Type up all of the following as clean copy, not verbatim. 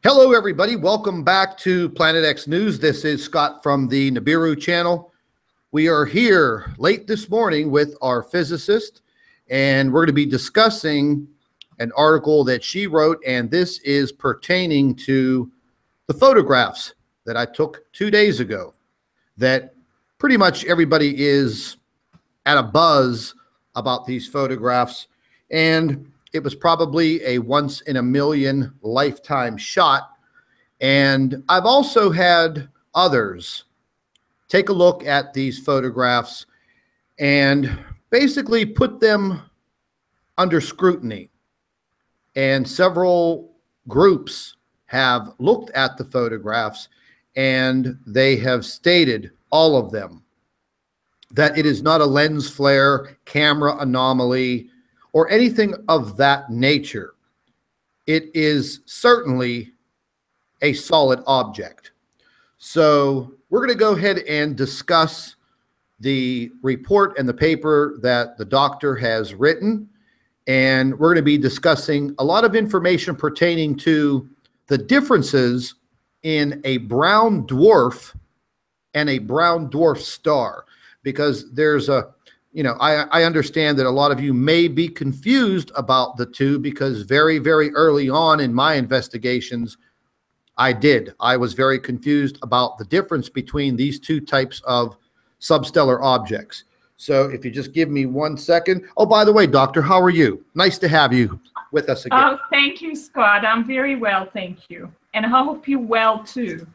Hello, everybody. Welcome back to Planet X News. This is Scott from the Nibiru channel. We are here late this morning with our physicist, and we're going to be discussing an article that she wrote, and this is pertaining to the photographs that I took 2 days ago that pretty much everybody is at a buzz about these photographs, and it was probably a once in a million lifetime shot. And I've also had others take a look at these photographs and basically put them under scrutiny. And several groups have looked at the photographs and they have stated, all of them, that it is not a lens flare, camera anomaly, or anything of that nature. It is certainly a solid object. So we're going to go ahead and discuss the report and the paper that the doctor has written. And we're going to be discussing a lot of information pertaining to the differences in a brown dwarf and a brown dwarf star. Because there's a, I understand that a lot of you may be confused about the two, because very, very early on in my investigations, I was very confused about the difference between these two types of substellar objects. So if you just give me 1 second. Oh, by the way, Doctor, how are you? Nice to have you with us again. Oh, thank you, Scott. I'm very well, thank you. And I hope you're well, too.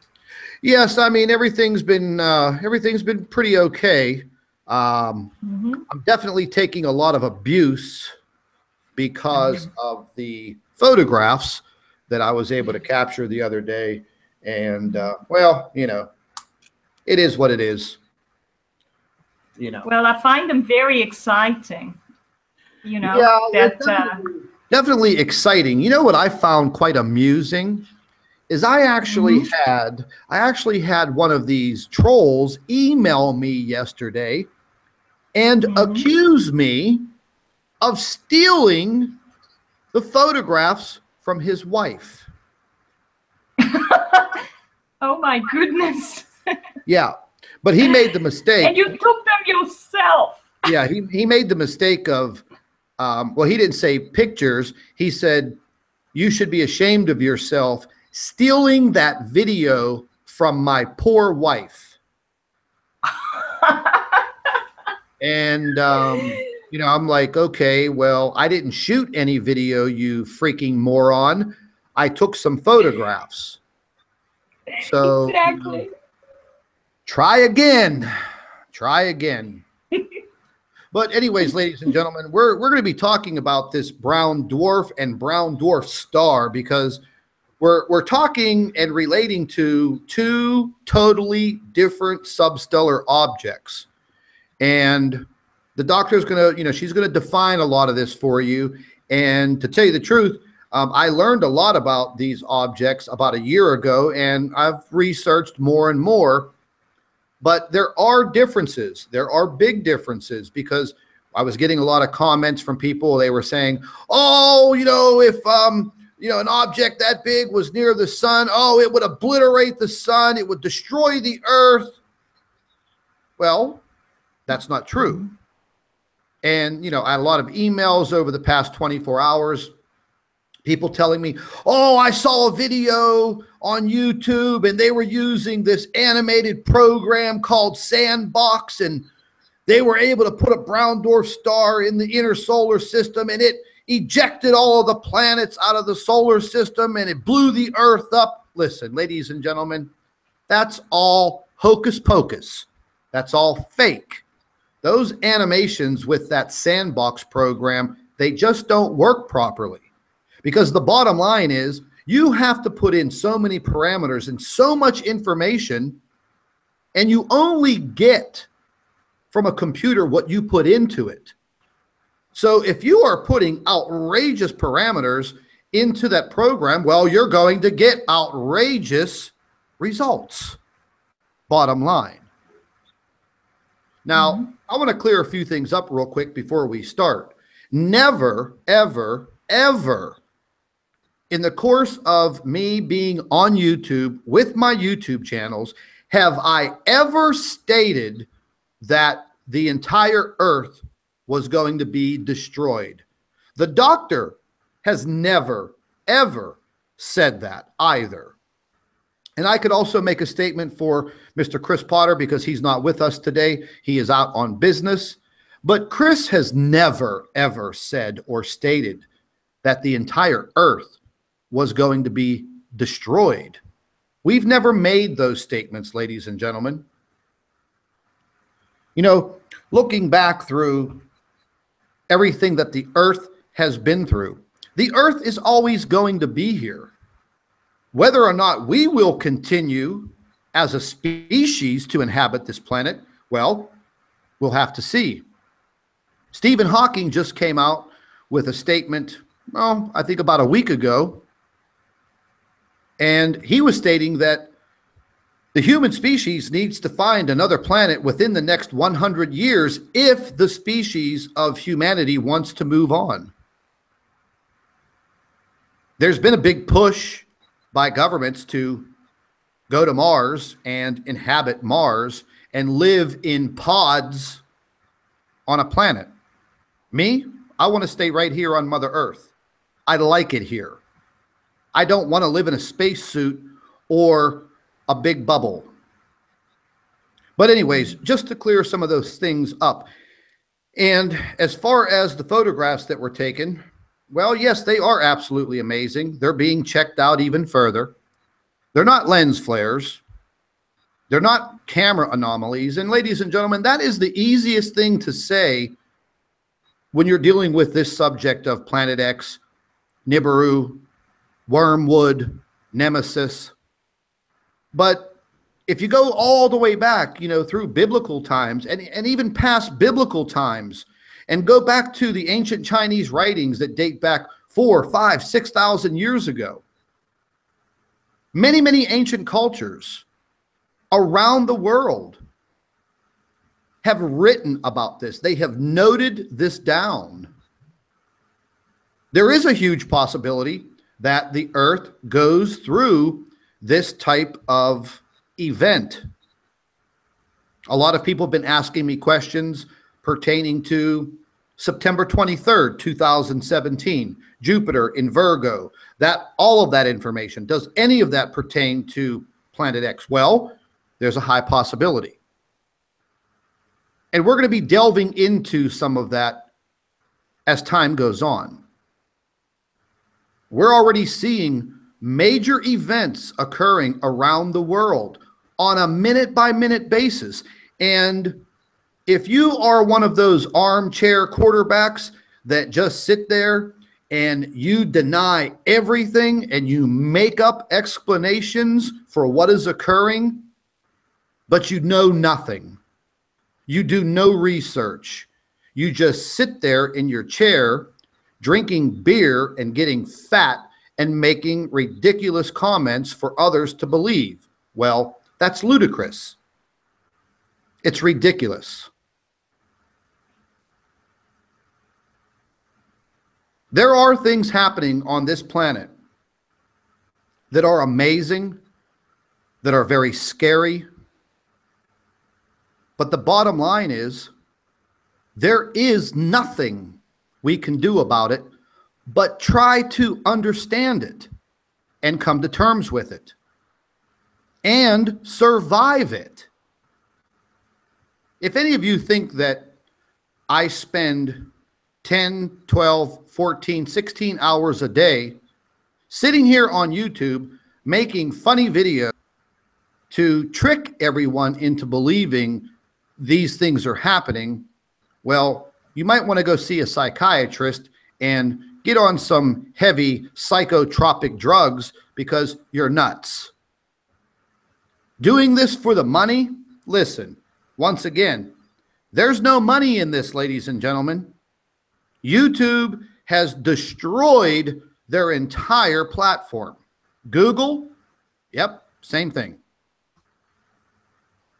Yes, I mean, everything's been pretty okay. I'm definitely taking a lot of abuse because of the photographs that I was able to capture the other day. And, well, it is what it is. Well, I find them very exciting. Yeah, definitely exciting. You know what I found quite amusing is I actually had one of these trolls email me yesterday and accuse me of stealing the photographs from his wife. Oh my goodness. Yeah, but he made the mistake. And you took them yourself. Yeah, he made the mistake of, well, he didn't say pictures. He said, you should be ashamed of yourself stealing that video from my poor wife. And, I'm like, okay, well, I didn't shoot any video, you freaking moron. I took some photographs. So exactly. Try again. Try again. But anyways, ladies and gentlemen, we're going to be talking about this brown dwarf and brown dwarf star, because we're talking and relating to two totally different substellar objects. And the doctor's going to, she's going to define a lot of this for you. And to tell you the truth, I learned a lot about these objects about a year ago, and I've researched more and more. But there are differences. There are big differences, because I was getting a lot of comments from people. They were saying, oh, if, an object that big was near the sun, oh, it would obliterate the sun. It would destroy the earth. Well, that's not true. And, I had a lot of emails over the past 24 hours, people telling me, oh, I saw a video on YouTube and they were using this animated program called Sandbox, and they were able to put a brown dwarf star in the inner solar system, and it ejected all of the planets out of the solar system and it blew the earth up. Listen, ladies and gentlemen, that's all hocus pocus. That's all fake. Those animations with that Sandbox program, they just don't work properly. Because the bottom line is, you have to put in so many parameters and so much information, and you only get from a computer what you put into it. So if you are putting outrageous parameters into that program, well, you're going to get outrageous results. Bottom line. Now, I want to clear a few things up real quick before we start. Never, ever, ever in the course of me being on YouTube with my YouTube channels, have I ever stated that the entire Earth was going to be destroyed? The doctor has never, ever said that either. And I could also make a statement for Mr. Chris Potter because he's not with us today. He is out on business. But Chris has never, ever said or stated that the entire Earth was going to be destroyed. We've never made those statements, ladies and gentlemen. You know, looking back through everything that the Earth has been through, the Earth is always going to be here. Whether or not we will continue as a species to inhabit this planet, well, we'll have to see. Stephen Hawking just came out with a statement, well, I think about a week ago, and he was stating that the human species needs to find another planet within the next 100 years if the species of humanity wants to move on. There's been a big push by governments to go to Mars and inhabit Mars and live in pods on a planet. Me, I want to stay right here on Mother Earth. I like it here. I don't want to live in a spacesuit or a big bubble. But anyways, just to clear some of those things up. And as far as the photographs that were taken, well, yes, they are absolutely amazing. They're being checked out even further. They're not lens flares. They're not camera anomalies. And ladies and gentlemen, that is the easiest thing to say when you're dealing with this subject of Planet X, Nibiru, Wormwood, Nemesis. But if you go all the way back, you know, through biblical times and even past biblical times, and go back to the ancient Chinese writings that date back 4,000, 5,000, 6,000 years ago. Many, many ancient cultures around the world have written about this. They have noted this down. There is a huge possibility that the Earth goes through this type of event. A lot of people have been asking me questions pertaining to September 23rd, 2017, Jupiter in Virgo, all of that information. Does any of that pertain to Planet X? Well, there's a high possibility. And we're going to be delving into some of that as time goes on. We're already seeing major events occurring around the world on a minute-by-minute basis. And if you are one of those armchair quarterbacks that just sit there and you deny everything and you make up explanations for what is occurring, but you know nothing, you do no research, you just sit there in your chair drinking beer and getting fat and making ridiculous comments for others to believe, well, that's ludicrous. It's ridiculous. There are things happening on this planet that are amazing, that are very scary. But the bottom line is, there is nothing we can do about it but try to understand it and come to terms with it and survive it. If any of you think that I spend 10, 12, 14, 16 hours a day sitting here on YouTube making funny videos to trick everyone into believing these things are happening, well, you might want to go see a psychiatrist and get on some heavy psychotropic drugs because you're nuts. Doing this for the money? Listen, once again, there's no money in this, ladies and gentlemen. YouTube has destroyed their entire platform. Google, yep, same thing.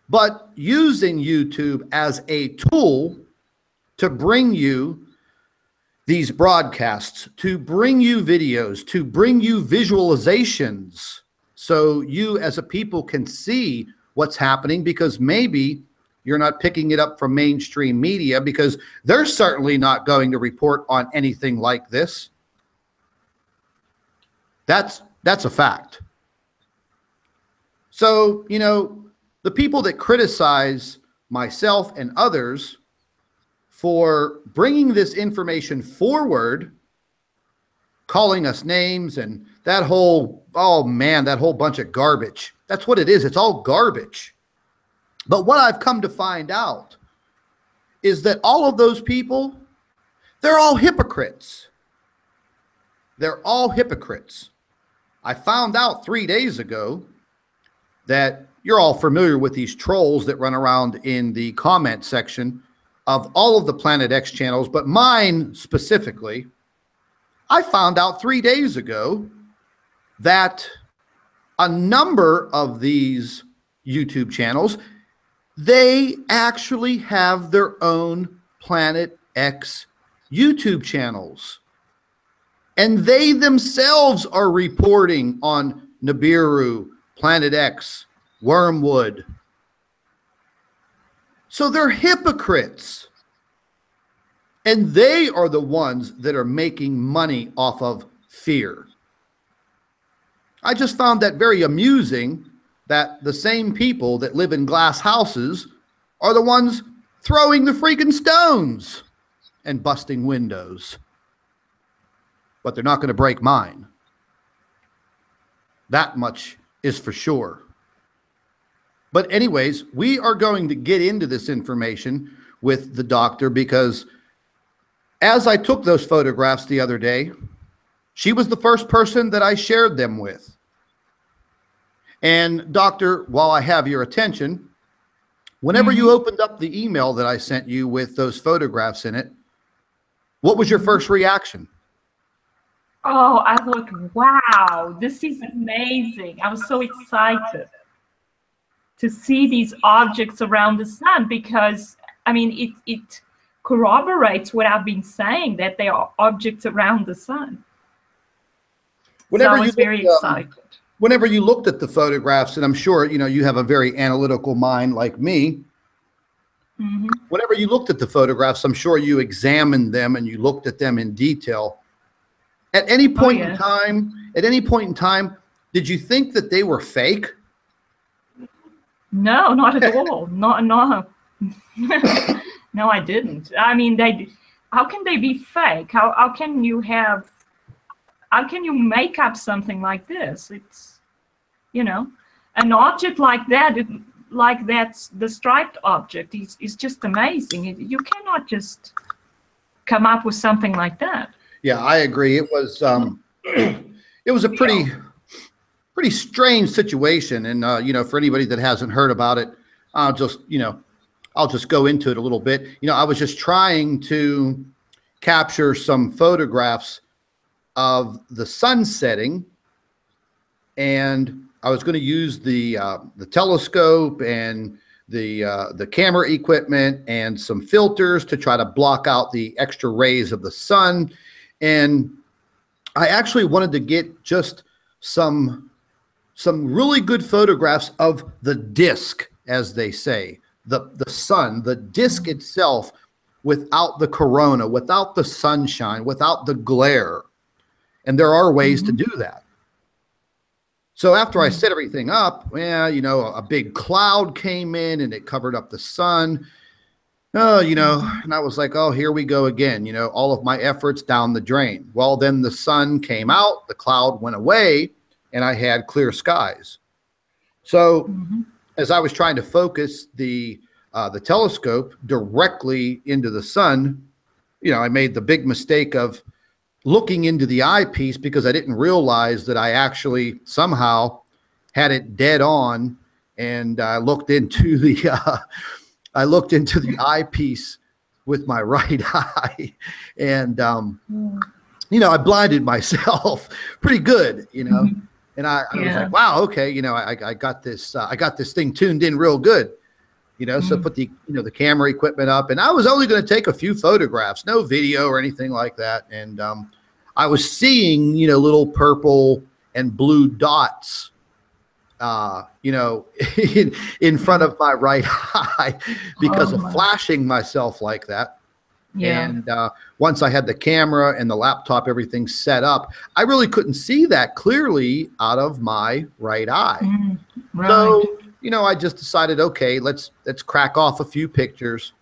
But using YouTube as a tool to bring you these broadcasts, to bring you videos, to bring you visualizations, so you as a people can see what's happening, because maybe you're not picking it up from mainstream media, because they're certainly not going to report on anything like this. That's a fact. So, you know, the people that criticize myself and others for bringing this information forward, calling us names and that whole, oh man, that whole bunch of garbage. That's what it is. It's all garbage. But what I've come to find out is that all of those people, they're all hypocrites. They're all hypocrites. I found out 3 days ago that you're all familiar with these trolls that run around in the comment section of all of the Planet X channels, but mine specifically. I found out 3 days ago that a number of these YouTube channels, they actually have their own Planet X YouTube channels. And they themselves are reporting on Nibiru, Planet X, Wormwood. So they're hypocrites. And they are the ones that are making money off of fear. I just found that very amusing, that the same people that live in glass houses are the ones throwing the freaking stones and busting windows. But they're not going to break mine. That much is for sure. But anyways, we are going to get into this information with the doctor, because as I took those photographs the other day, she was the first person that I shared them with. And doctor, while I have your attention, whenever you opened up the email that I sent you with those photographs in it, what was your first reaction? Oh, I thought, wow, this is amazing. I was so excited to see these objects around the sun, because, I mean, it corroborates what I've been saying, that they are objects around the sun. Whenever so I was very excited. Whenever you looked at the photographs, and I'm sure, you know, you have a very analytical mind like me. Whenever you looked at the photographs, I'm sure you examined them and you looked at them in detail. At any point in time, did you think that they were fake? No, not at all. No. No, I didn't. I mean, how can they be fake? How can you make up something like this? It's, you know, an object like that, that's the striped object is just amazing. You cannot just come up with something like that. Yeah, I agree. It was a pretty strange situation, and you know, for anybody that hasn't heard about it, I'll just go into it a little bit. You know, I was just trying to capture some photographs of the sun setting, and I was going to use the telescope and the camera equipment and some filters to try to block out the extra rays of the sun. And I actually wanted to get just some really good photographs of the disk, as they say, the sun, the disk itself, without the corona, without the sunshine, without the glare. And there are ways to do that. So after I set everything up, well, you know, a big cloud came in and it covered up the sun. Oh, you know, and I was like, oh, here we go again. You know, all of my efforts down the drain. Well, then the sun came out, the cloud went away, and I had clear skies. So as I was trying to focus the telescope directly into the sun, you know, I made the big mistake of looking into the eyepiece, because I didn't realize that I actually somehow had it dead on, and I looked into the eyepiece with my right eye, and you know, I blinded myself pretty good, you know. And I was like, wow, okay, you know, I got this thing tuned in real good. you know, so put the, you know, the camera equipment up, and I was only going to take a few photographs, no video or anything like that. And I was seeing, you know, little purple and blue dots, you know, in front of my right eye because of flashing myself like that. Yeah. And once I had the camera and the laptop, everything set up, I really couldn't see that clearly out of my right eye. Right. So, you know, I just decided, okay, let's crack off a few pictures.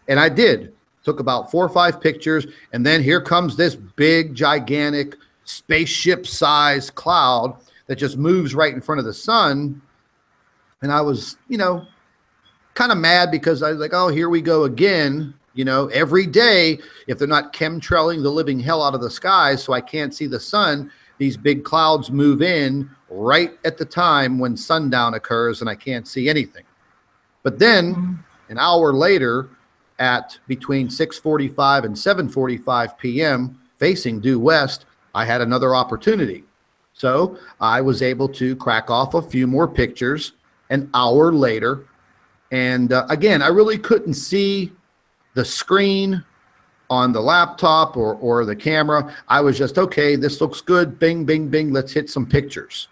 And I did. Took about 4 or 5 pictures. And then here comes this big, gigantic spaceship-sized cloud that just moves right in front of the sun. And I was, you know, kind of mad because I was like, oh, here we go again. You know, every day, if they're not chemtrailing the living hell out of the skies so I can't see the sun, these big clouds move in right at the time when sundown occurs and I can't see anything. But then an hour later at between 6:45 and 7:45 p.m. facing due west, I had another opportunity. So I was able to crack off a few more pictures an hour later. And again, I really couldn't see the screen on the laptop or the camera. I was just, okay, this looks good. Bing, bing, bing. Let's hit some pictures.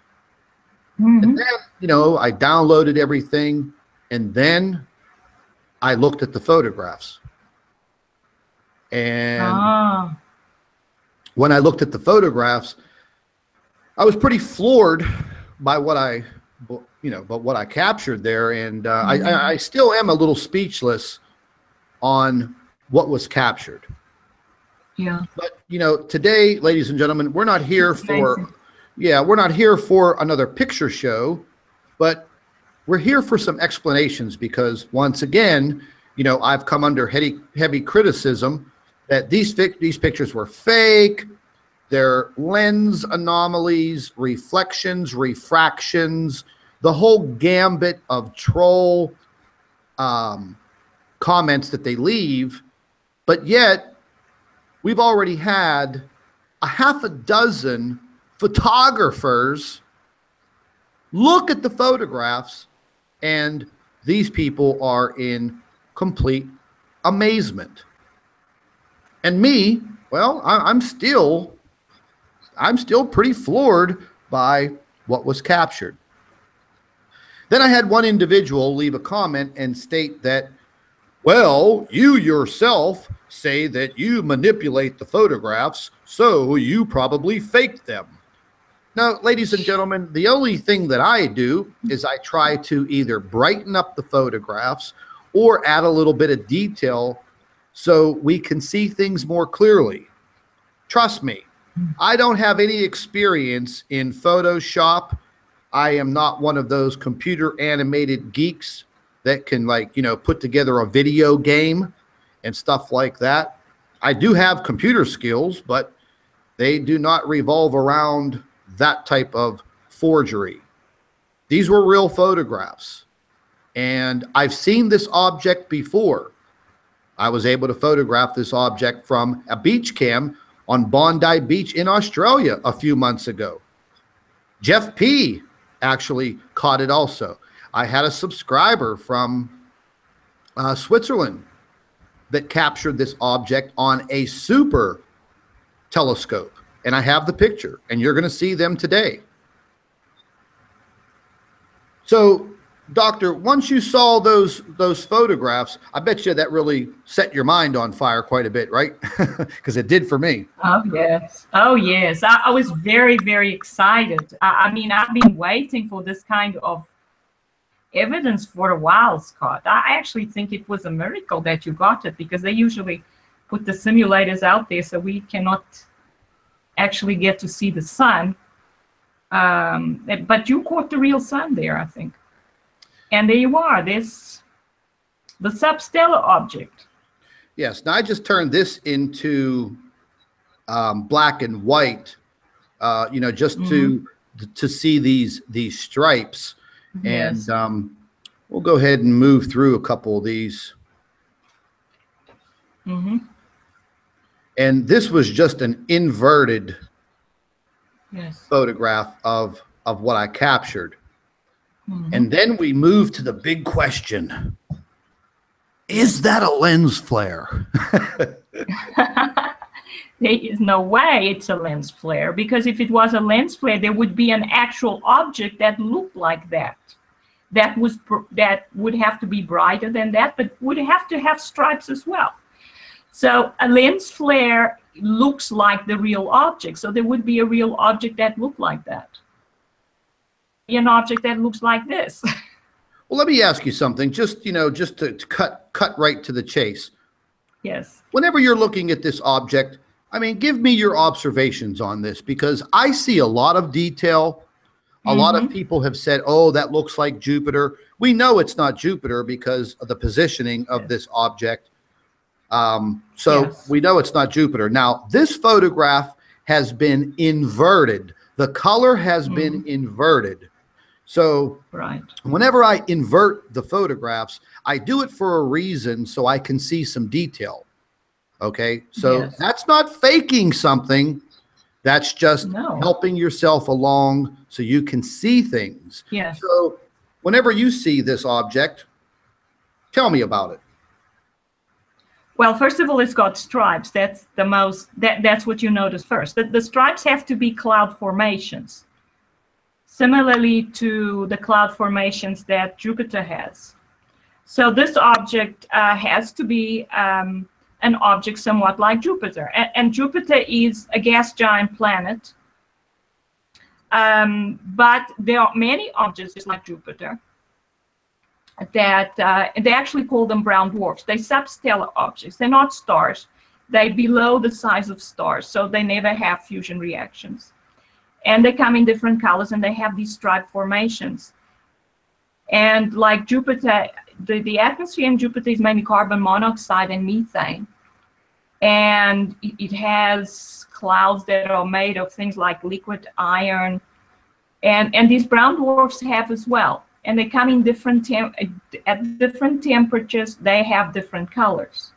And then, you know, I downloaded everything, and then I looked at the photographs. And when I looked at the photographs, I was pretty floored by what I, you know, but what I captured there. And I still am a little speechless on what was captured. Yeah. But, you know, today, ladies and gentlemen, we're not here for, we're not here for another picture show, but we're here for some explanations because once again, you know, I've come under heavy criticism that these pictures were fake. They're lens anomalies, reflections, refractions, the whole gambit of troll comments that they leave. But yet we've already had a half a dozen photographers look at the photographs, and these people are in complete amazement. And me, well, I'm still pretty floored by what was captured. Then I had one individual leave a comment and state that, well, you yourself say that you manipulate the photographs, so you probably faked them. Now, ladies and gentlemen, the only thing that I do is I try to either brighten up the photographs or add a little bit of detail so we can see things more clearly. Trust me, I don't have any experience in Photoshop. I am not one of those computer animated geeks that can, like, you know, put together a video game and stuff like that. I do have computer skills, but they do not revolve around that type of forgery. These were real photographs, and I've seen this object before. I was able to photograph this object from a beach cam on Bondi Beach in Australia a few months ago. Jeff P. actually caught it also. I had a subscriber from Switzerland that captured this object on a super telescope. And I have the picture, and you're going to see them today. So, Doctor, once you saw those photographs, I bet you that really set your mind on fire quite a bit, right? Because it did for me. Oh, yes. Oh, yes. I was very, very excited. I mean, I've been waiting for this kind of evidence for a while, Scott. I actually think it was a miracle that you got it, because they usually put the simulators out there so we cannot actually get to see the sun. But you caught the real sun there, I think. And there you are, the substellar object. Yes, now I just turned this into black and white, you know, just to see these stripes. Yes. And we'll go ahead and move through a couple of these. And this was just an inverted photograph of what I captured. And then we move to the big question. Is that a lens flare? There is no way it's a lens flare, because if it was a lens flare, there would be an actual object that looked like that. That would have to be brighter than that, but would have to have stripes as well. So a lens flare looks like the real object. So there would be a real object that looked like that. An object that looks like this. Well, let me ask you something, just to cut right to the chase. Yes. Whenever you're looking at this object, I mean, give me your observations on this, because I see a lot of detail. A lot of people have said, oh, that looks like Jupiter. We know it's not Jupiter because of the positioning of this object. We know it's not Jupiter. Now, this photograph has been inverted. The color has been inverted. So whenever I invert the photographs, I do it for a reason, so I can see some detail. Okay, so that's not faking something. That's just helping yourself along so you can see things. Yes. So whenever you see this object, tell me about it. Well, first of all, it's got stripes. That's the most, that's what you notice first. The stripes have to be cloud formations, similarly to the cloud formations that Jupiter has. So this object has to be an object somewhat like Jupiter. And Jupiter is a gas giant planet. But there are many objects just like Jupiter that they actually call them brown dwarfs. They're substellar objects. They're not stars. They're below the size of stars, so they never have fusion reactions. And they come in different colors, and they have these stripe formations. And like Jupiter, the atmosphere in Jupiter is mainly carbon monoxide and methane. And it has clouds that are made of things like liquid iron. And these brown dwarfs have as well. And they come in at different temperatures. They have different colors.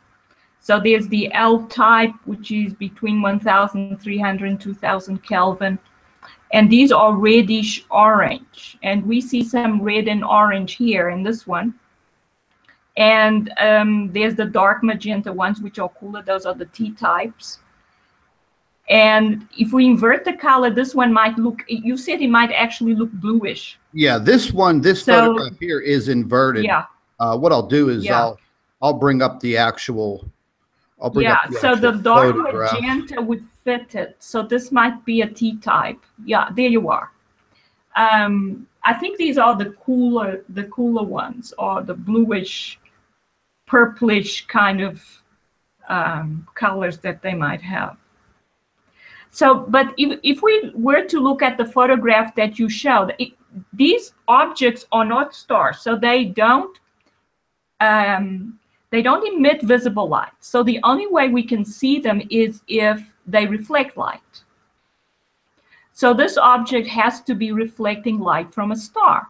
So there's the L type, which is between 1,300 and 2,000 Kelvin. And these are reddish orange. And we see some red and orange here in this one. And there's the dark magenta ones, which are cooler. Those are the T types. And if we invert the color, this one might look, you said it might actually look bluish. Yeah, this photograph here is inverted. Yeah. What I'll do is I'll bring up the actual, so the dark magenta would fit it. So this might be a T type. Yeah, there you are. I think these are the cooler ones, or the bluish, purplish kind of colors that they might have. So, but if we were to look at the photograph that you showed, these objects are not stars, so they don't emit visible light. So the only way we can see them is if they reflect light. So this object has to be reflecting light from a star.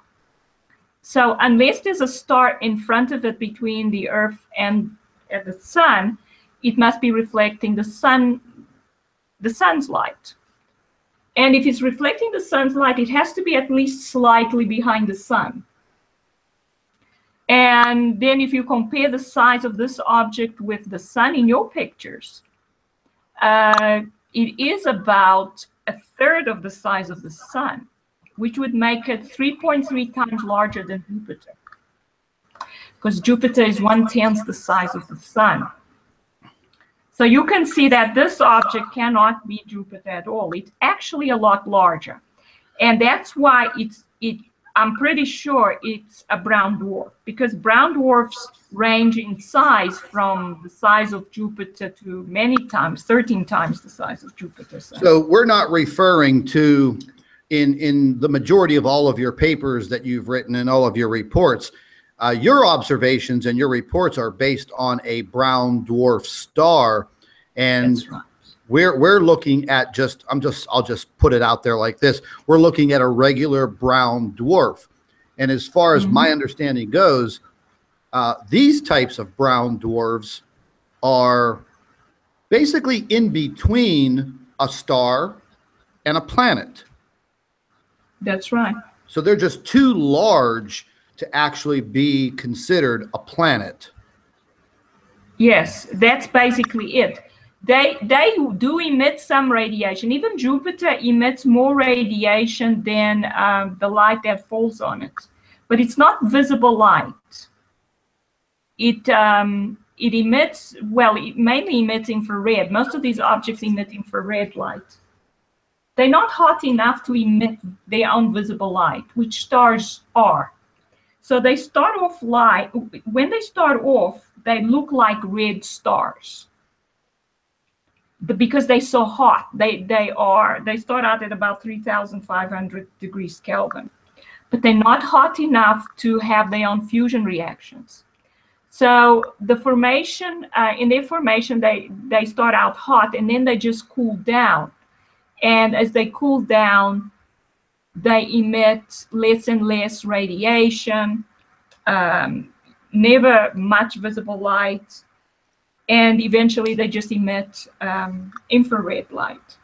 So unless there's a star in front of it between the Earth and the sun, it must be reflecting the sun's light. And if it's reflecting the sun's light, it has to be at least slightly behind the sun. And then if you compare the size of this object with the sun in your pictures, it is about a third of the size of the sun, which would make it 3.3 times larger than Jupiter. Because Jupiter is 1/10 the size of the sun. So you can see that this object cannot be Jupiter at all. It's actually a lot larger. And that's why I'm pretty sure it's a brown dwarf, because brown dwarfs range in size from the size of Jupiter to many times, 13 times the size of Jupiter. So we're not referring to, in the majority of all of your papers that you've written and all of your reports, your observations and your reports are based on a brown dwarf star. And that's right. We're looking at I'll just put it out there like this. We're looking at a regular brown dwarf. And as far as my understanding goes, these types of brown dwarfs are basically in between a star and a planet. That's right. So they're just too large to actually be considered a planet. Yes, that's basically it. They do emit some radiation. Even Jupiter emits more radiation than the light that falls on it, but it's not visible light. It emits, well, it mainly emits infrared. Most of these objects emit infrared light. They're not hot enough to emit their own visible light, which stars are. So they start off light. When they start off, they look like red stars. Because they're so hot, they start out at about 3,500 degrees Kelvin, but they're not hot enough to have their own fusion reactions. So the formation, in their formation, they start out hot and then they just cool down. And as they cool down, they emit less and less radiation, never much visible light, and eventually they just emit infrared light.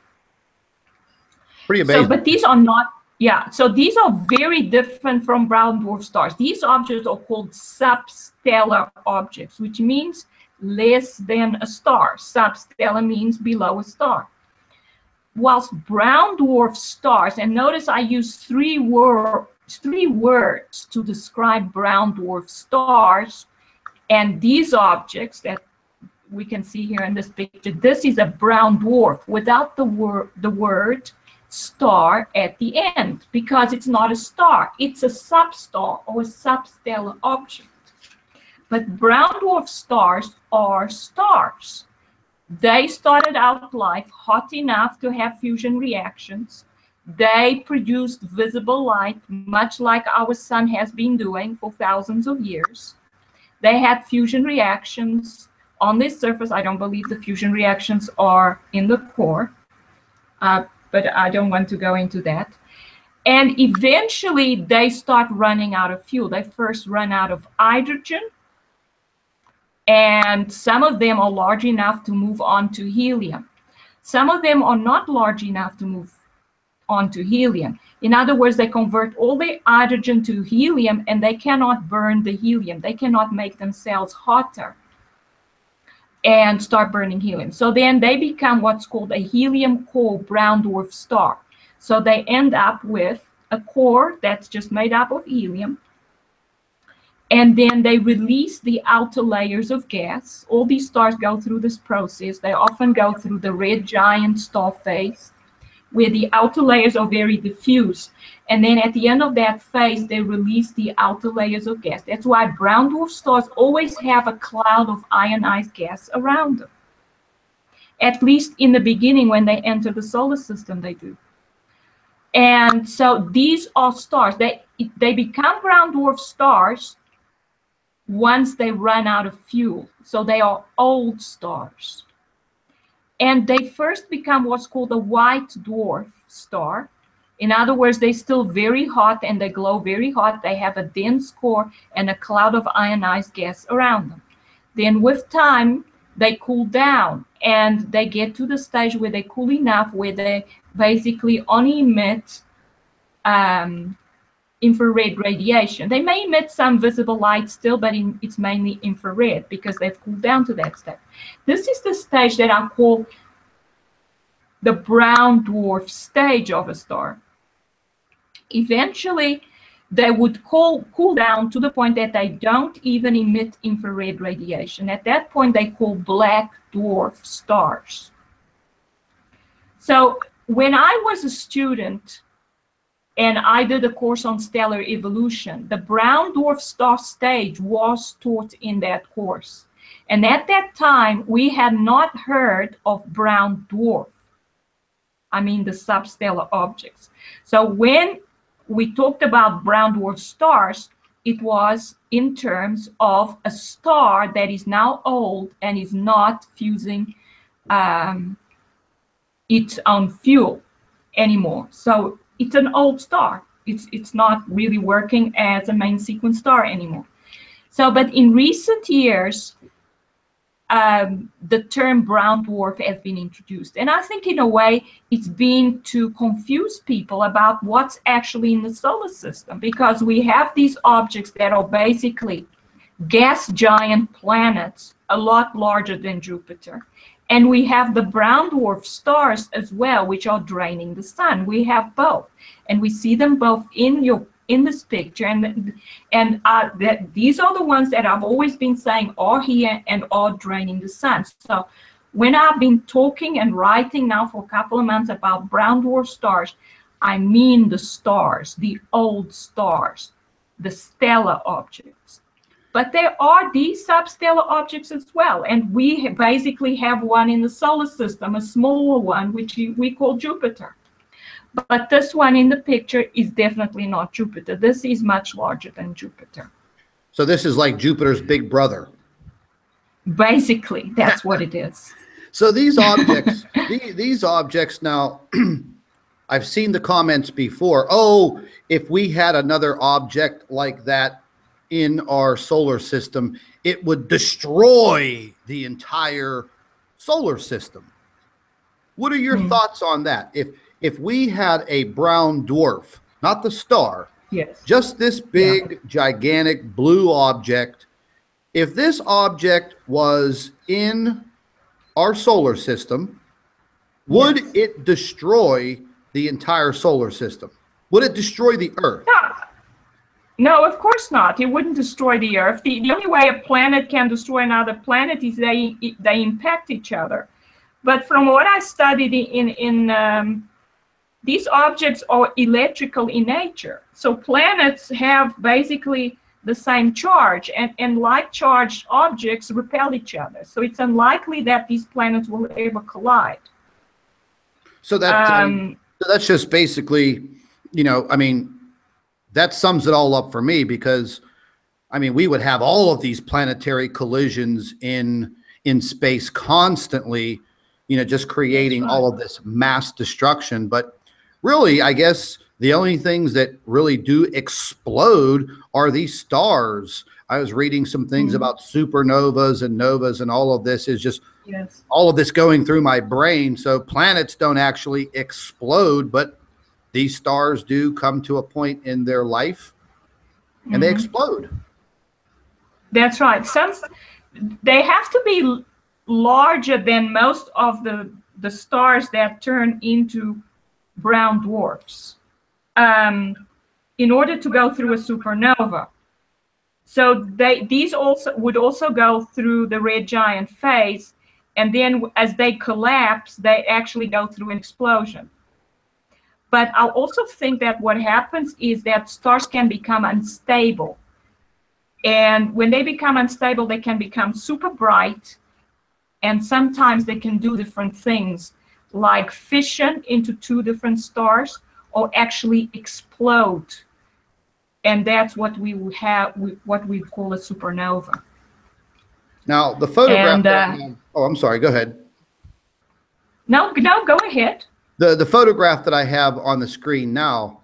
Pretty amazing. So, but these are not, yeah, so these are very different from brown dwarf stars. These objects are called substellar objects, which means less than a star. Substellar means below a star. Whilst brown dwarf stars, and notice I use three words to describe brown dwarf stars, and these objects that we can see here in this picture, this is a brown dwarf without the word star at the end, because it's not a star, it's a substar or a substellar object. But brown dwarf stars are stars. They started out life hot enough to have fusion reactions. They produced visible light, much like our sun has been doing for thousands of years. They had fusion reactions on this surface. I don't believe the fusion reactions are in the core, but I don't want to go into that. And eventually they start running out of fuel. They first run out of hydrogen, and some of them are large enough to move on to helium. Some of them are not large enough to move on to helium. In other words, they convert all their hydrogen to helium, and they cannot burn the helium. They cannot make themselves hotter and start burning helium. So then they become what's called a helium core brown dwarf star. So they end up with a core that's just made up of helium, and then they release the outer layers of gas. All these stars go through this process. They often go through the red giant star phase, where the outer layers are very diffuse. And then at the end of that phase, they release the outer layers of gas. That's why brown dwarf stars always have a cloud of ionized gas around them. At least in the beginning, when they enter the solar system, they do. And so these are stars. They become brown dwarf stars once they run out of fuel. So they are old stars. And they first become what's called a white dwarf star. In other words, they're still very hot and they glow very hot. They have a dense core and a cloud of ionized gas around them. Then with time, they cool down and they get to the stage where they cool enough where they basically only emit infrared radiation. They may emit some visible light still, but it's mainly infrared because they've cooled down to that stage. This is the stage that I call the brown dwarf stage of a star. Eventually, they would cool down to the point that they don't even emit infrared radiation. At that point, they call black dwarf stars. So when I was a student, and I did a course on stellar evolution, the brown dwarf star stage was taught in that course. And at that time, we had not heard of brown dwarf. I mean, the substellar objects. So when we talked about brown dwarf stars, it was in terms of a star that is now old and is not fusing its own fuel anymore. So it's an old star. It's not really working as a main sequence star anymore. So, but in recent years, the term brown dwarf has been introduced. And I think in a way, it's been to confuse people about what's actually in the solar system, because we have these objects that are basically gas giant planets a lot larger than Jupiter. And we have the brown dwarf stars as well, which are draining the sun. We have both, and we see them both in this picture. And these are the ones that I've always been saying are here and are draining the sun. So when I've been talking and writing now for a couple of months about brown dwarf stars, I mean the stars, the old stars, the stellar objects. But there are these substellar objects as well, and we basically have one in the solar system, a smaller one, which we call Jupiter. But this one in the picture is definitely not Jupiter. This is much larger than Jupiter. So this is like Jupiter's big brother. Basically, that's what it is. So these objects, these objects now, I've seen the comments before. Oh, if we had another object like that in our solar system, it would destroy the entire solar system. What are your thoughts on that? If we had a brown dwarf, not the star, yes, just this big, gigantic blue object, if this object was in our solar system, would it destroy the entire solar system? Would it destroy the Earth? No, of course not. It wouldn't destroy the Earth. The only way a planet can destroy another planet is they impact each other. But from what I studied these objects are electrical in nature. So planets have basically the same charge, and like-charged objects repel each other. So it's unlikely that these planets will ever collide. So that's just basically, you know, I mean, that sums it all up for me, because I mean, we would have all of these planetary collisions in space constantly, you know, just creating all of this mass destruction. But really, I guess the only things that really do explode are these stars. I was reading some things about supernovas and novas, and all of this is just all of this going through my brain. So planets don't actually explode, but these stars do come to a point in their life and they explode. That's right. They have to be larger than most of the stars that turn into brown dwarfs in order to go through a supernova. So these would also go through the red giant phase, and then as they collapse, they actually go through an explosion. But I also think that what happens is that stars can become unstable. And when they become unstable, they can become super bright. And sometimes they can do different things, like fission into two different stars, or actually explode. And that's what we would have, what we call a supernova. Now, the photograph. Oh, I'm sorry. Go ahead. No, go ahead. The photograph that I have on the screen now,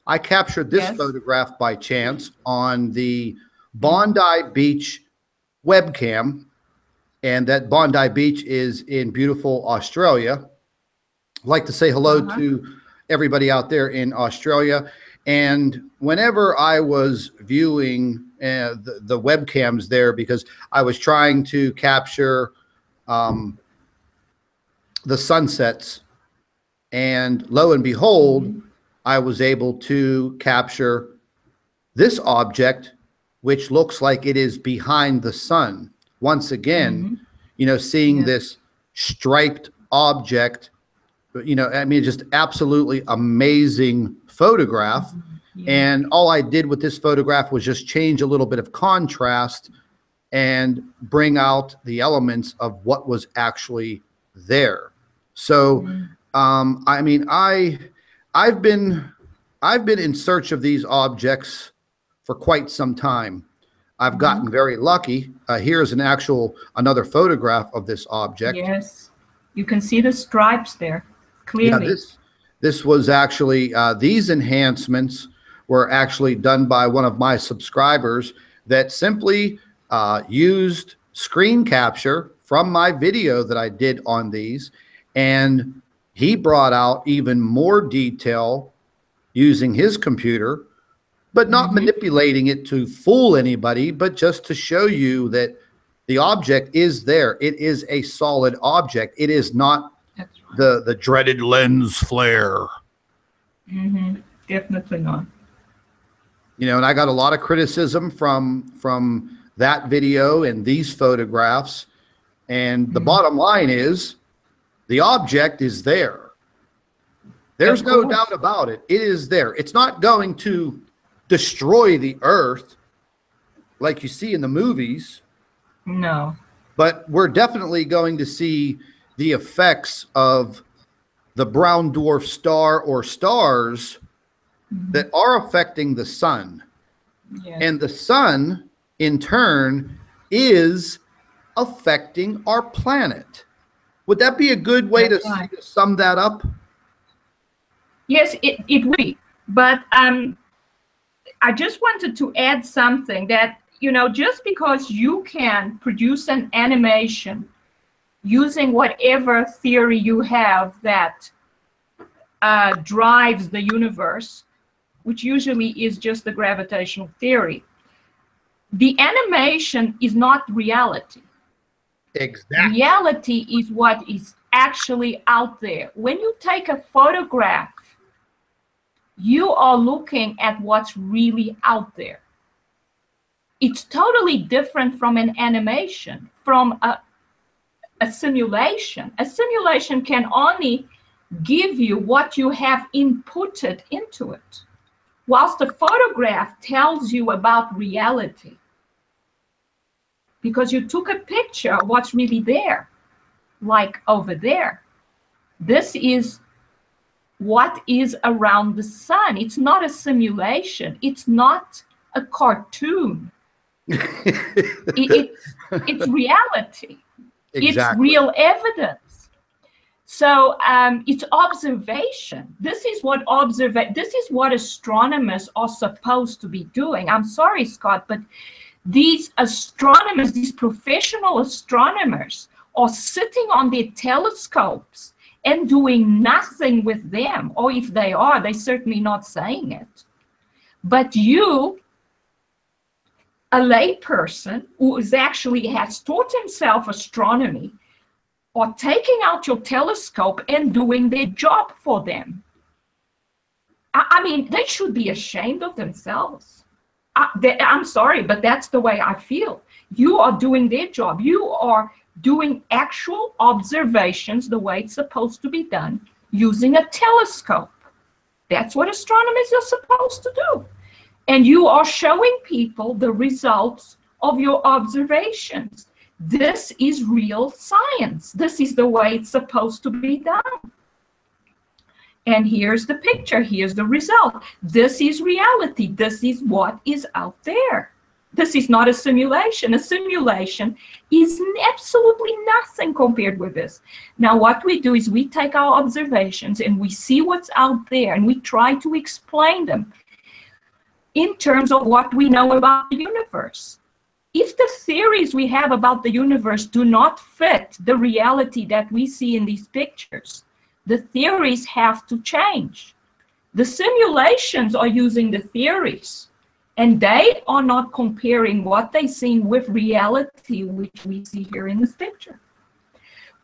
I captured this photograph by chance on the Bondi Beach webcam, and that Bondi Beach is in beautiful Australia. I'd like to say hello to everybody out there in Australia. And whenever I was viewing the webcams there, because I was trying to capture the sunsets, and lo and behold, I was able to capture this object, which looks like it is behind the sun. Once again, you know, seeing this striped object, you know, I mean, just absolutely amazing photograph. And all I did with this photograph was just change a little bit of contrast and bring out the elements of what was actually there. So, I mean, I've been in search of these objects for quite some time. I've gotten very lucky. Here's another photograph of this object. Yes, you can see the stripes there clearly. Yeah, this was actually, these enhancements were actually done by one of my subscribers that simply used screen capture from my video that I did on these, and he brought out even more detail using his computer, but not manipulating it to fool anybody, but just to show you that The object is there. It is a solid object. It is not the dreaded lens flare. Definitely not. You know, and I got a lot of criticism from that video and these photographs. And the bottom line is the object is there. There's no doubt about it. It is there. It's not going to destroy the Earth like you see in the movies. No. But we're definitely going to see the effects of the brown dwarf star or stars that are affecting the sun. Yeah. And the sun, in turn, is affecting our planet. Would that be a good way to sum that up? Yes, it would be. But I just wanted to add something that, you know, just because you can produce an animation using whatever theory you have that drives the universe, which usually is just the gravitational theory, the animation is not reality. Exactly. Reality is what is actually out there. When you take a photograph, you are looking at what's really out there. It's totally different from an animation, from a simulation. A simulation can only give you what you have inputted into it, whilst a photograph tells you about reality. Because you took a picture of what's really there, like over there. This is what is around the sun. It's not a simulation. It's not a cartoon. It's reality. Exactly. It's real evidence. So it's observation. This is what astronomers are supposed to be doing. I'm sorry, Scott, but these astronomers, these professional astronomers, are sitting on their telescopes and doing nothing with them. Or if they are, they're certainly not saying it. But you, a layperson who actually has taught himself astronomy, are taking out your telescope and doing their job for them. I mean, they should be ashamed of themselves. I'm sorry, but that's the way I feel. You are doing their job. You are doing actual observations the way it's supposed to be done using a telescope. That's what astronomers are supposed to do. And you are showing people the results of your observations. This is real science. This is the way it's supposed to be done. And here's the picture. Here's the result. This is reality. This is what is out there. This is not a simulation. A simulation is absolutely nothing compared with this. Now, what we do is we take our observations and we see what's out there and we try to explain them in terms of what we know about the universe. If the theories we have about the universe do not fit the reality that we see in these pictures, the theories have to change. The simulations are using the theories, and they are not comparing what they see with reality, which we see here in this picture.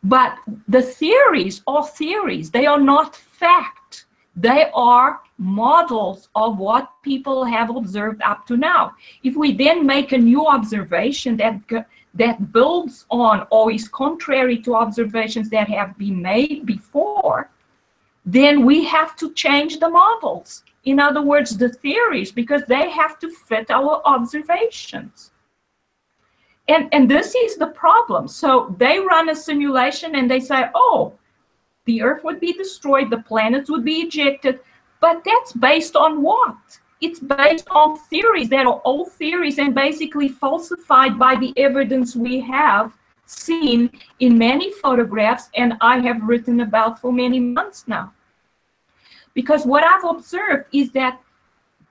But the theories are theories. They are not fact. They are models of what people have observed up to now. If we then make a new observation that builds on or is contrary to observations that have been made before, then we have to change the models. In other words, the theories, because they have to fit our observations. And this is the problem. So they run a simulation and they say, oh, the Earth would be destroyed, the planets would be ejected, but that's based on what? It's based on theories that are old theories and basically falsified by the evidence we have seen in many photographs and I have written about for many months now. Because what I've observed is that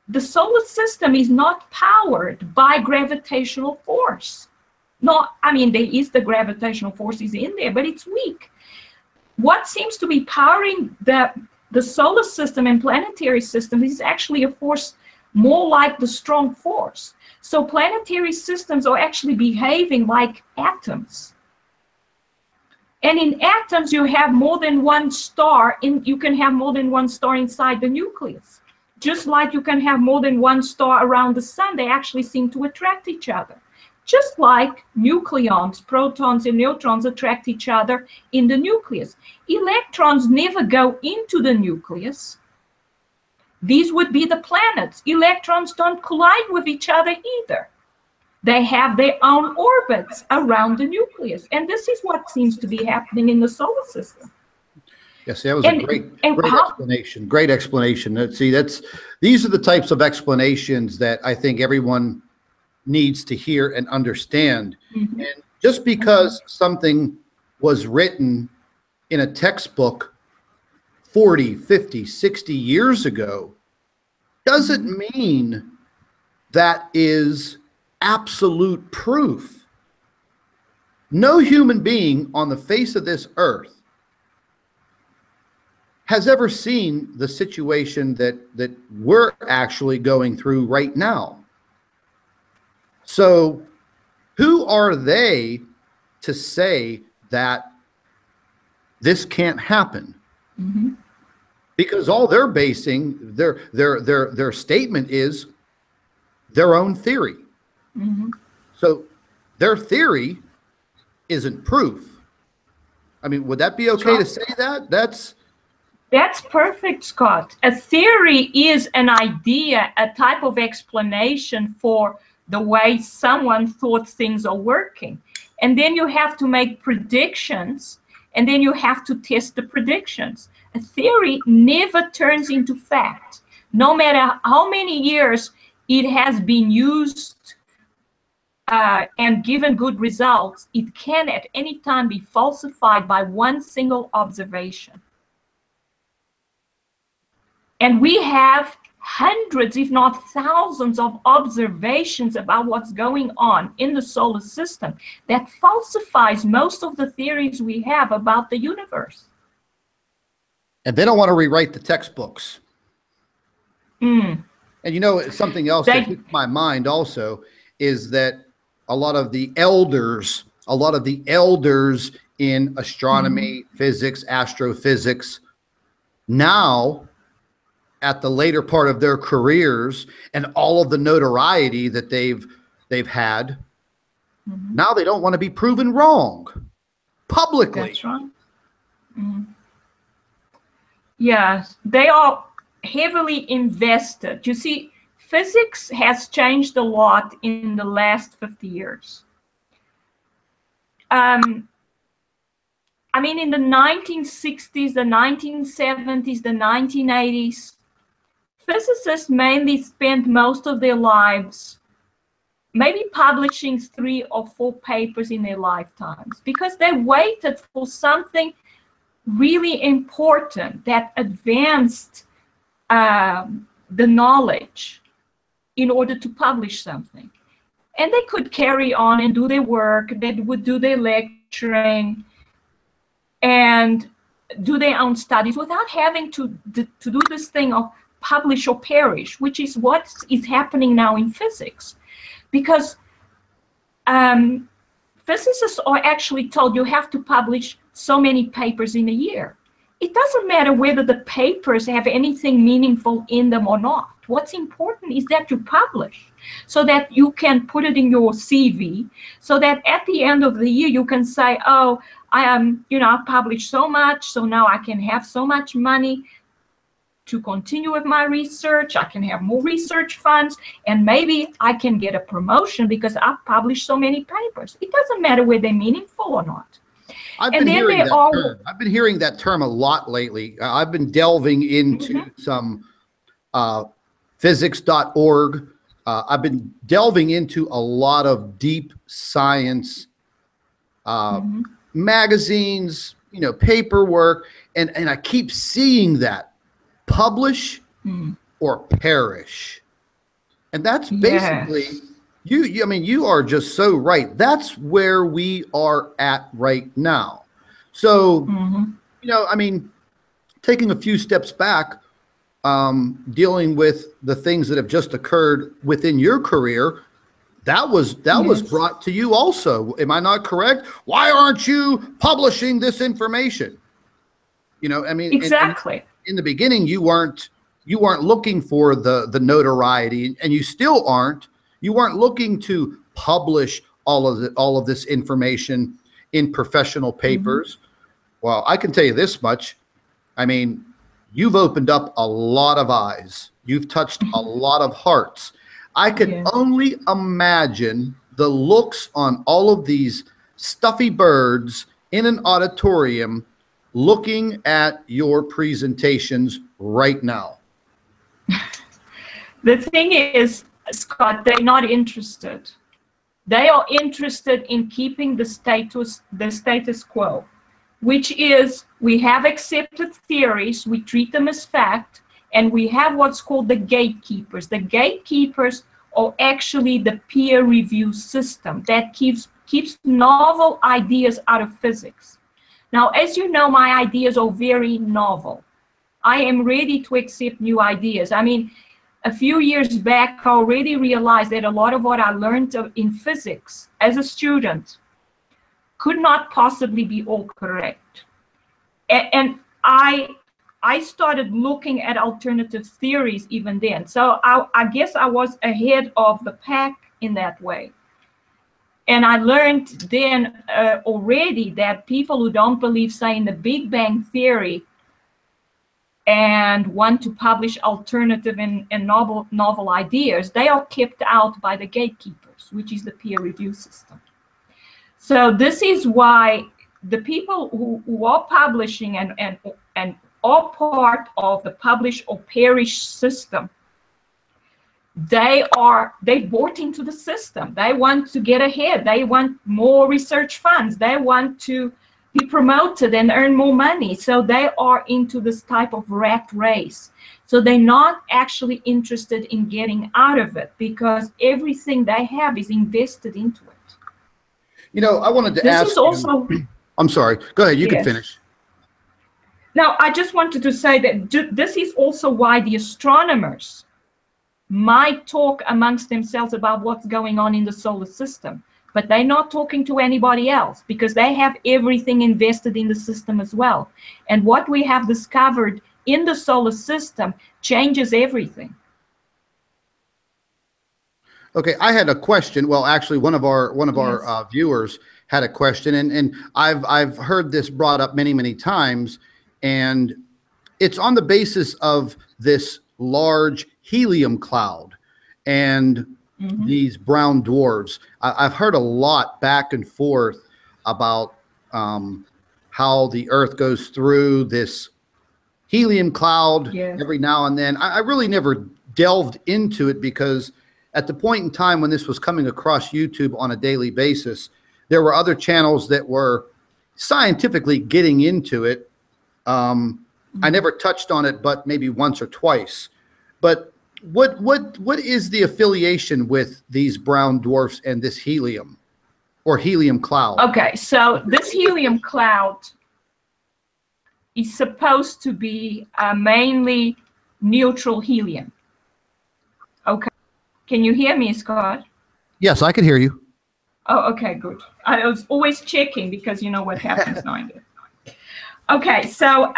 the solar system is not powered by gravitational force. I mean, there is the gravitational force is in there, but it's weak. What seems to be powering the solar system and planetary system is actually a force more like the strong force. So planetary systems are actually behaving like atoms. And in atoms, you have more than one star. You can have more than one star inside the nucleus. Just like you can have more than one star around the sun, they actually seem to attract each other. Just like nucleons, protons and neutrons attract each other in the nucleus. Electrons never go into the nucleus. These would be the planets. Electrons don't collide with each other either. They have their own orbits around the nucleus. And this is what seems to be happening in the solar system. Yes, that was a great explanation. Great explanation. See, these are the types of explanations that I think everyone needs to hear and understand. Mm-hmm. And just because something was written in a textbook 40, 50, 60 years ago doesn't mean that is absolute proof. No human being on the face of this earth has ever seen the situation that we're actually going through right now. So who are they to say that this can't happen? Mm-hmm. Because all they're basing their statement is their own theory. Mm-hmm. So their theory isn't proof. I mean, would that be okay to say that? That's perfect, Scott. A theory is an idea, a type of explanation for the way someone thought things are working. And then you have to make predictions, and then you have to test the predictions. A theory never turns into fact. No matter how many years it has been used and given good results, it can at any time be falsified by one single observation. And we have hundreds, if not thousands, of observations about what's going on in the solar system that falsifies most of the theories we have about the universe. And they don't want to rewrite the textbooks. Mm. And you know, something else that hits my mind also is that a lot of the elders in astronomy, physics, astrophysics, now at the later part of their careers and all of the notoriety that they've had, now they don't want to be proven wrong publicly. That's right. Mm-hmm. Yes, they are heavily invested. You see, physics has changed a lot in the last 50 years. I mean, in the 1960s, the 1970s, the 1980s, physicists mainly spent most of their lives maybe publishing 3 or 4 papers in their lifetimes because they waited for something really important that advanced the knowledge in order to publish something. And they could carry on and do their work. They would do their lecturing and do their own studies without having to do this thing of publish or perish, which is what is happening now in physics. Because physicists are actually told you have to publish so many papers in a year. It doesn't matter whether the papers have anything meaningful in them or not. What's important is that you publish so that you can put it in your CV, so that at the end of the year you can say, oh, I've published so much, so now I can have so much money to continue with my research. I can have more research funds, and maybe I can get a promotion because I've published so many papers. It doesn't matter whether they're meaningful or not. I've been hearing that term a lot lately. I've been delving into some physics.org. I've been delving into a lot of deep science magazines, paperwork, and I keep seeing that publish or perish. And that's basically you are just so right. That's where we are at right now. So, taking a few steps back, dealing with the things that have just occurred within your career, that was brought to you also. Am I not correct? Why aren't you publishing this information? You know, I mean, exactly. In the beginning, you weren't looking for the notoriety, and you still aren't. You weren't looking to publish all of this information in professional papers. Well, I can tell you this much. I mean, you've opened up a lot of eyes. You've touched a lot of hearts. I can only imagine the looks on all of these stuffy birds in an auditorium looking at your presentations right now. The thing is, Scott, they're not interested. They are interested in keeping the status quo, which is we have accepted theories, we treat them as fact, and we have what's called the gatekeepers. The gatekeepers are actually the peer review system that keeps novel ideas out of physics. Now, as you know, my ideas are very novel. I am ready to accept new ideas. I mean, a few years back, I already realized that a lot of what I learned in physics as a student could not possibly be all correct. And I started looking at alternative theories even then. So I guess I was ahead of the pack in that way. And I learned then already that people who don't believe, say, in the Big Bang Theory and want to publish alternative and novel ideas, they are kept out by the gatekeepers, which is the peer review system. So this is why the people who are publishing and are part of the publish or perish system, they bought into the system. They want to get ahead. They want more research funds. They want to be promoted and earn more money. So they are into this type of rat race. So they're not actually interested in getting out of it because everything they have is invested into it. You know, I wanted to ask you, I'm sorry. Go ahead. You can finish. Now, I just wanted to say that this is also why the astronomers might talk amongst themselves about what's going on in the solar system, but they're not talking to anybody else because they have everything invested in the system as well. And what we have discovered in the solar system changes everything. Okay, I had a question. Well, actually, one of our viewers had a question, and I've heard this brought up many times, and it's on the basis of this large helium cloud and these brown dwarfs. I've heard a lot back and forth about how the Earth goes through this helium cloud every now and then. I really never delved into it because at the point in time when this was coming across YouTube on a daily basis, there were other channels that were scientifically getting into it. I never touched on it, but maybe once or twice. But what is the affiliation with these brown dwarfs and this helium or helium cloud? Okay, so this helium cloud is supposed to be mainly neutral helium. Okay, can you hear me, Scott? Yes, I can hear you. Oh, okay, good. I was always checking because you know what happens now. Okay, so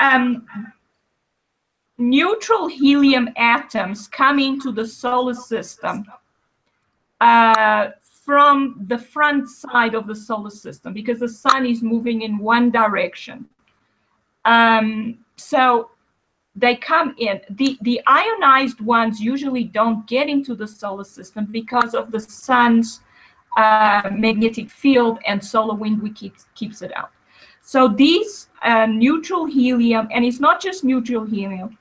neutral helium atoms come into the solar system from the front side of the solar system because the sun is moving in one direction. So they come in. The ionized ones usually don't get into the solar system because of the sun's magnetic field and solar wind keeps it out. So these neutral helium, and it's not just neutral helium,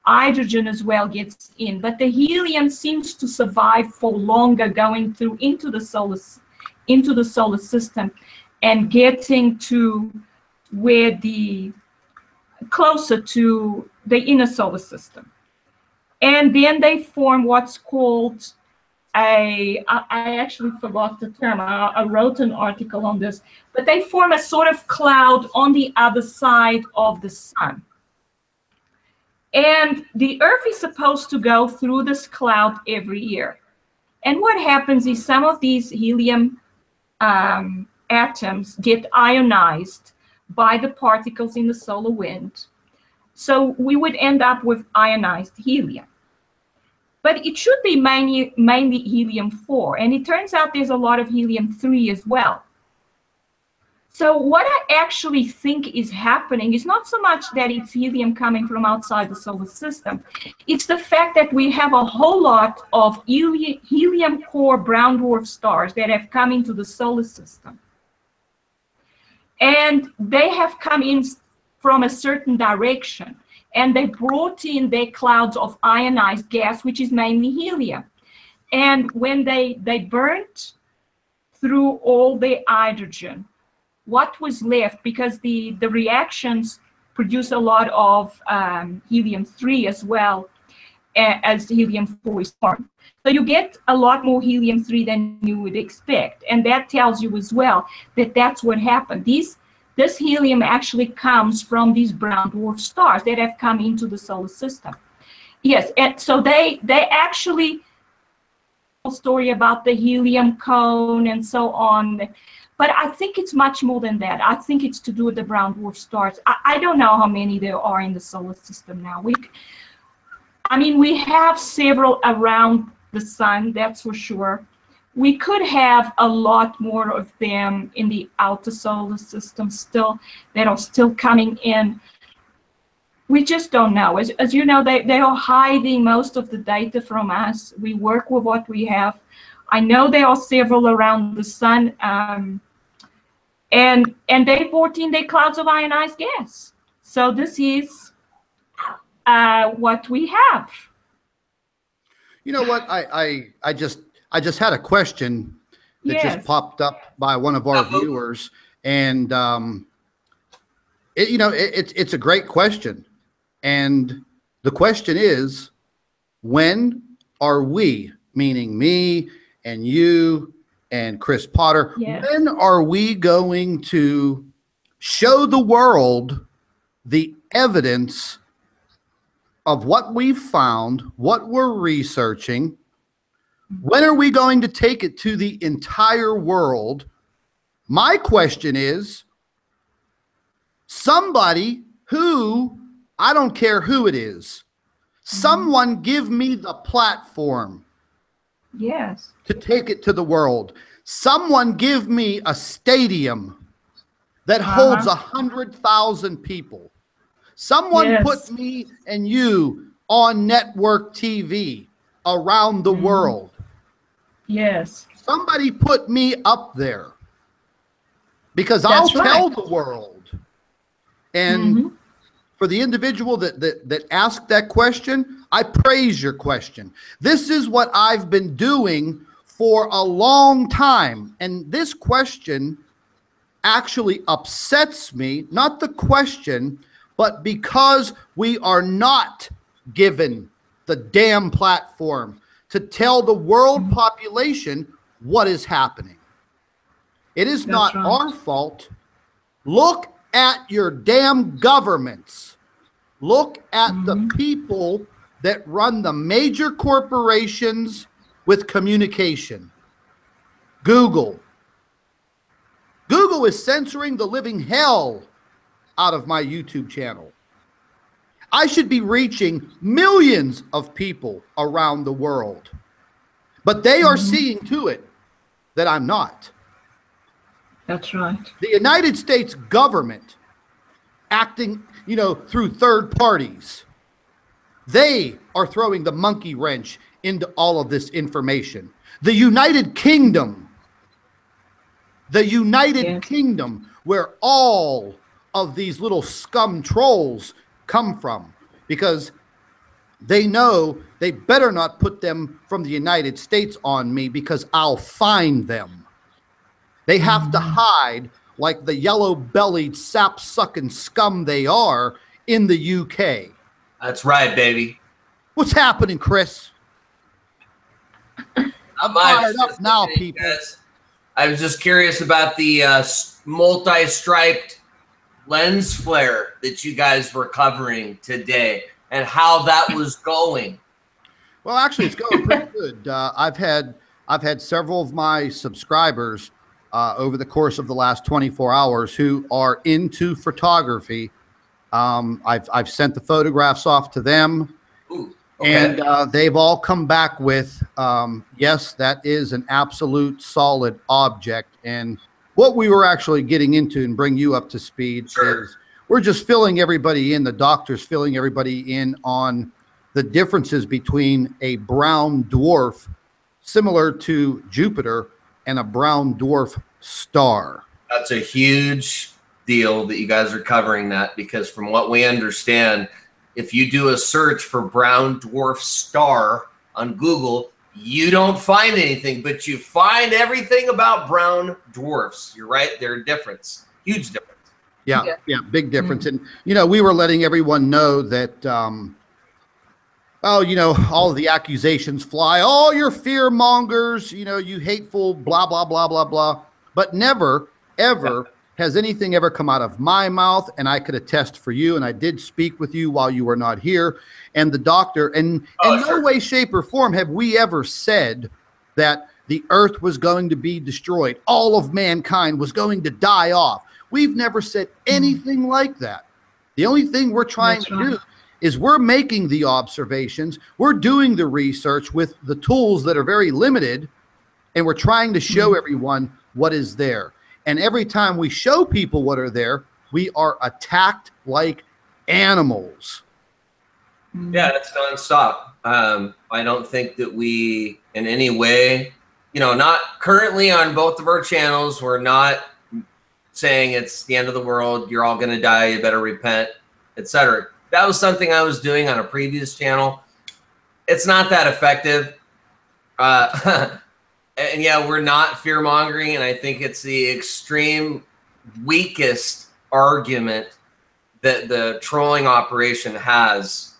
hydrogen as well gets in, but the helium seems to survive for longer going through into the solar system and getting to where closer to the inner solar system. And then they form what's called I actually forgot the term. I wrote an article on this, but they form a sort of cloud on the other side of the sun. And the Earth is supposed to go through this cloud every year. And what happens is some of these helium atoms get ionized by the particles in the solar wind. So we would end up with ionized helium. But it should be mainly helium-4. And it turns out there's a lot of helium-3 as well. So what I actually think is happening is not so much that it's helium coming from outside the solar system. It's the fact that we have a whole lot of helium-core brown dwarf stars that have come into the solar system. And they have come in from a certain direction. And they brought in their clouds of ionized gas, which is mainly helium. And when they burnt through all the hydrogen, what was left, because the reactions produce a lot of helium-3 as well as helium-4 is formed. So you get a lot more helium-3 than you would expect. And that tells you as well that that's what happened. This helium actually comes from these brown dwarf stars that have come into the solar system. Yes, and so they actually tell a story about the helium cone and so on. But I think it's much more than that. I think it's to do with the brown dwarf stars. I don't know how many there are in the solar system now. I mean, we have several around the sun, that's for sure. We could have a lot more of them in the outer solar system still, that are still coming in. We just don't know. As you know, they are hiding most of the data from us. We work with what we have. I know there are several around the sun, and they brought in their clouds of ionized gas. So this is what we have. You know what? I just had a question that just popped up by one of our viewers, and it's a great question, and the question is, when are we, meaning me and you and Chris Potter, when are we going to show the world the evidence of what we've found, what we're researching? When are we going to take it to the entire world? My question is, somebody who, I don't care who it is, someone give me the platform to take it to the world. Someone give me a stadium that holds 100,000 people. Someone put me and you on network TV around the world. Somebody put me up there, because I'll tell the world. And for the individual that asked that question, I praise your question. This is what I've been doing for a long time. And this question actually upsets me, not the question, but because we are not given the damn platform to tell the world population what is happening. It is not our fault. Look at your damn governments. Look at the people that run the major corporations with communication. Google. Google is censoring the living hell out of my YouTube channel. I should be reaching millions of people around the world, but they are seeing to it that I'm not. That's right. The United States government, acting, through third parties, they are throwing the monkey wrench into all of this information. The United Kingdom, where all of these little scum trolls come from, because they know they better not put them from the United States on me, because I'll find them. They have to hide like the yellow-bellied, sap-sucking scum they are in the UK. That's right, baby. What's happening, Chris? I'm fired up now, people. I was just curious about the multi-striped lens flare that you guys were covering today. and how that was going. Well, actually, it's going pretty good. I've had several of my subscribers over the course of the last 24 hours who are into photography. I've sent the photographs off to them. Ooh, okay. And they've all come back with, yes, that is an absolute solid object. And what we were actually getting into and bring you up to speed is we're just filling everybody in. The doctor's filling everybody in on the differences between a brown dwarf similar to Jupiter and a brown dwarf star. That's a huge deal that you guys are covering that, because from what we understand, if you do a search for brown dwarf star on Google, you don't find anything, but you find everything about brown dwarfs. You're right. They're a difference, huge difference. Yeah, big difference. And, you know, we were letting everyone know that, oh, you know, all of the accusations fly. Oh, you're fear mongers, you know, you hateful, blah, blah, blah, blah, blah. But never, ever has anything ever come out of my mouth. And I could attest for you. And I did speak with you while you were not here. And the doctor, and in no way, shape, or form have we ever said that the earth was going to be destroyed. All of mankind was going to die off. We've never said anything like that. The only thing we're trying to do is we're making the observations, we're doing the research with the tools that are very limited, and we're trying to show everyone what is there. And every time we show people what are there, we are attacked like animals. Yeah, it's nonstop. I don't think that we in any way, you know, not currently on both of our channels, we're not saying it's the end of the world, you're all going to die, you better repent, etc. That was something I was doing on a previous channel. It's not that effective. And yeah, we're not fear mongering. And I think it's the extreme weakest argument that the trolling operation has.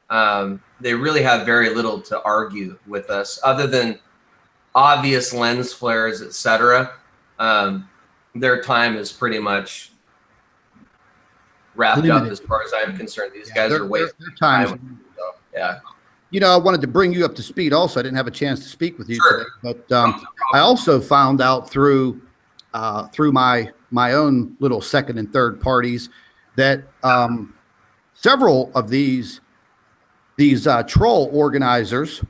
They really have very little to argue with us other than obvious lens flares, etc. Their time is pretty much wrapped up as far as I'm concerned. These guys are wasting their time. So, yeah. You know, I wanted to bring you up to speed also. I didn't have a chance to speak with you today, but I also found out through my own little second and third parties that several of these troll organizers,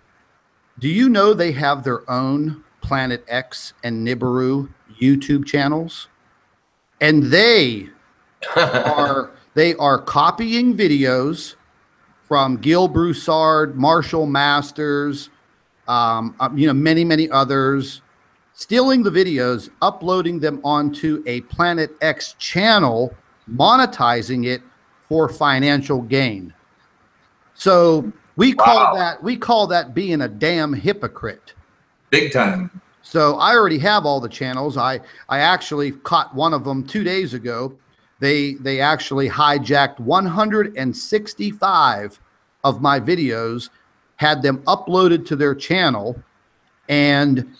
do you know they have their own Planet X and Nibiru YouTube channels? And they are copying videos from Gil Broussard, Marshall Masters, you know, many others, stealing the videos, uploading them onto a Planet X channel, monetizing it for financial gain. So we call that being a damn hypocrite. Big time. So I already have all the channels. I actually caught one of them 2 days ago. They actually hijacked 165 of my videos, had them uploaded to their channel, and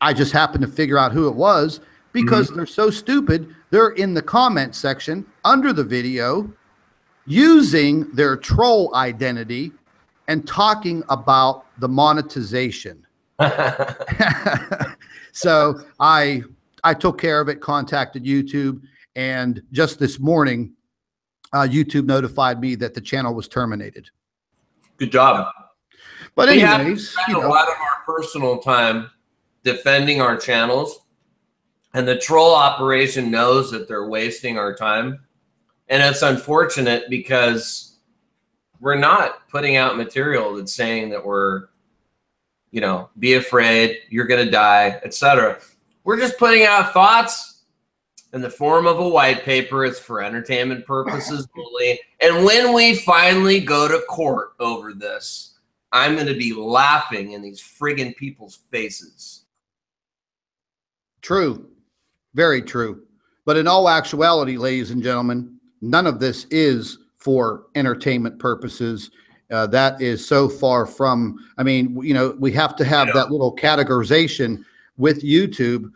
I just happened to figure out who it was because they're so stupid. They're in the comment section under the video using their troll identity and talking about the monetization. So I took care of it, contacted YouTube, and just this morning, YouTube notified me that the channel was terminated. Good job. But anyways, we have to spend a lot of our personal time defending our channels, and the troll operation knows that they're wasting our time. And it's unfortunate because we're not putting out material that's saying that we're, you know, be afraid, you're going to die, etc. We're just putting out thoughts in the form of a white paper. It's for entertainment purposes only. And when we finally go to court over this, I'm going to be laughing in these friggin' people's faces. True. Very true. But in all actuality, ladies and gentlemen, none of this is for entertainment purposes. That is so far from, I mean, you know, we have to have that little categorization with YouTube,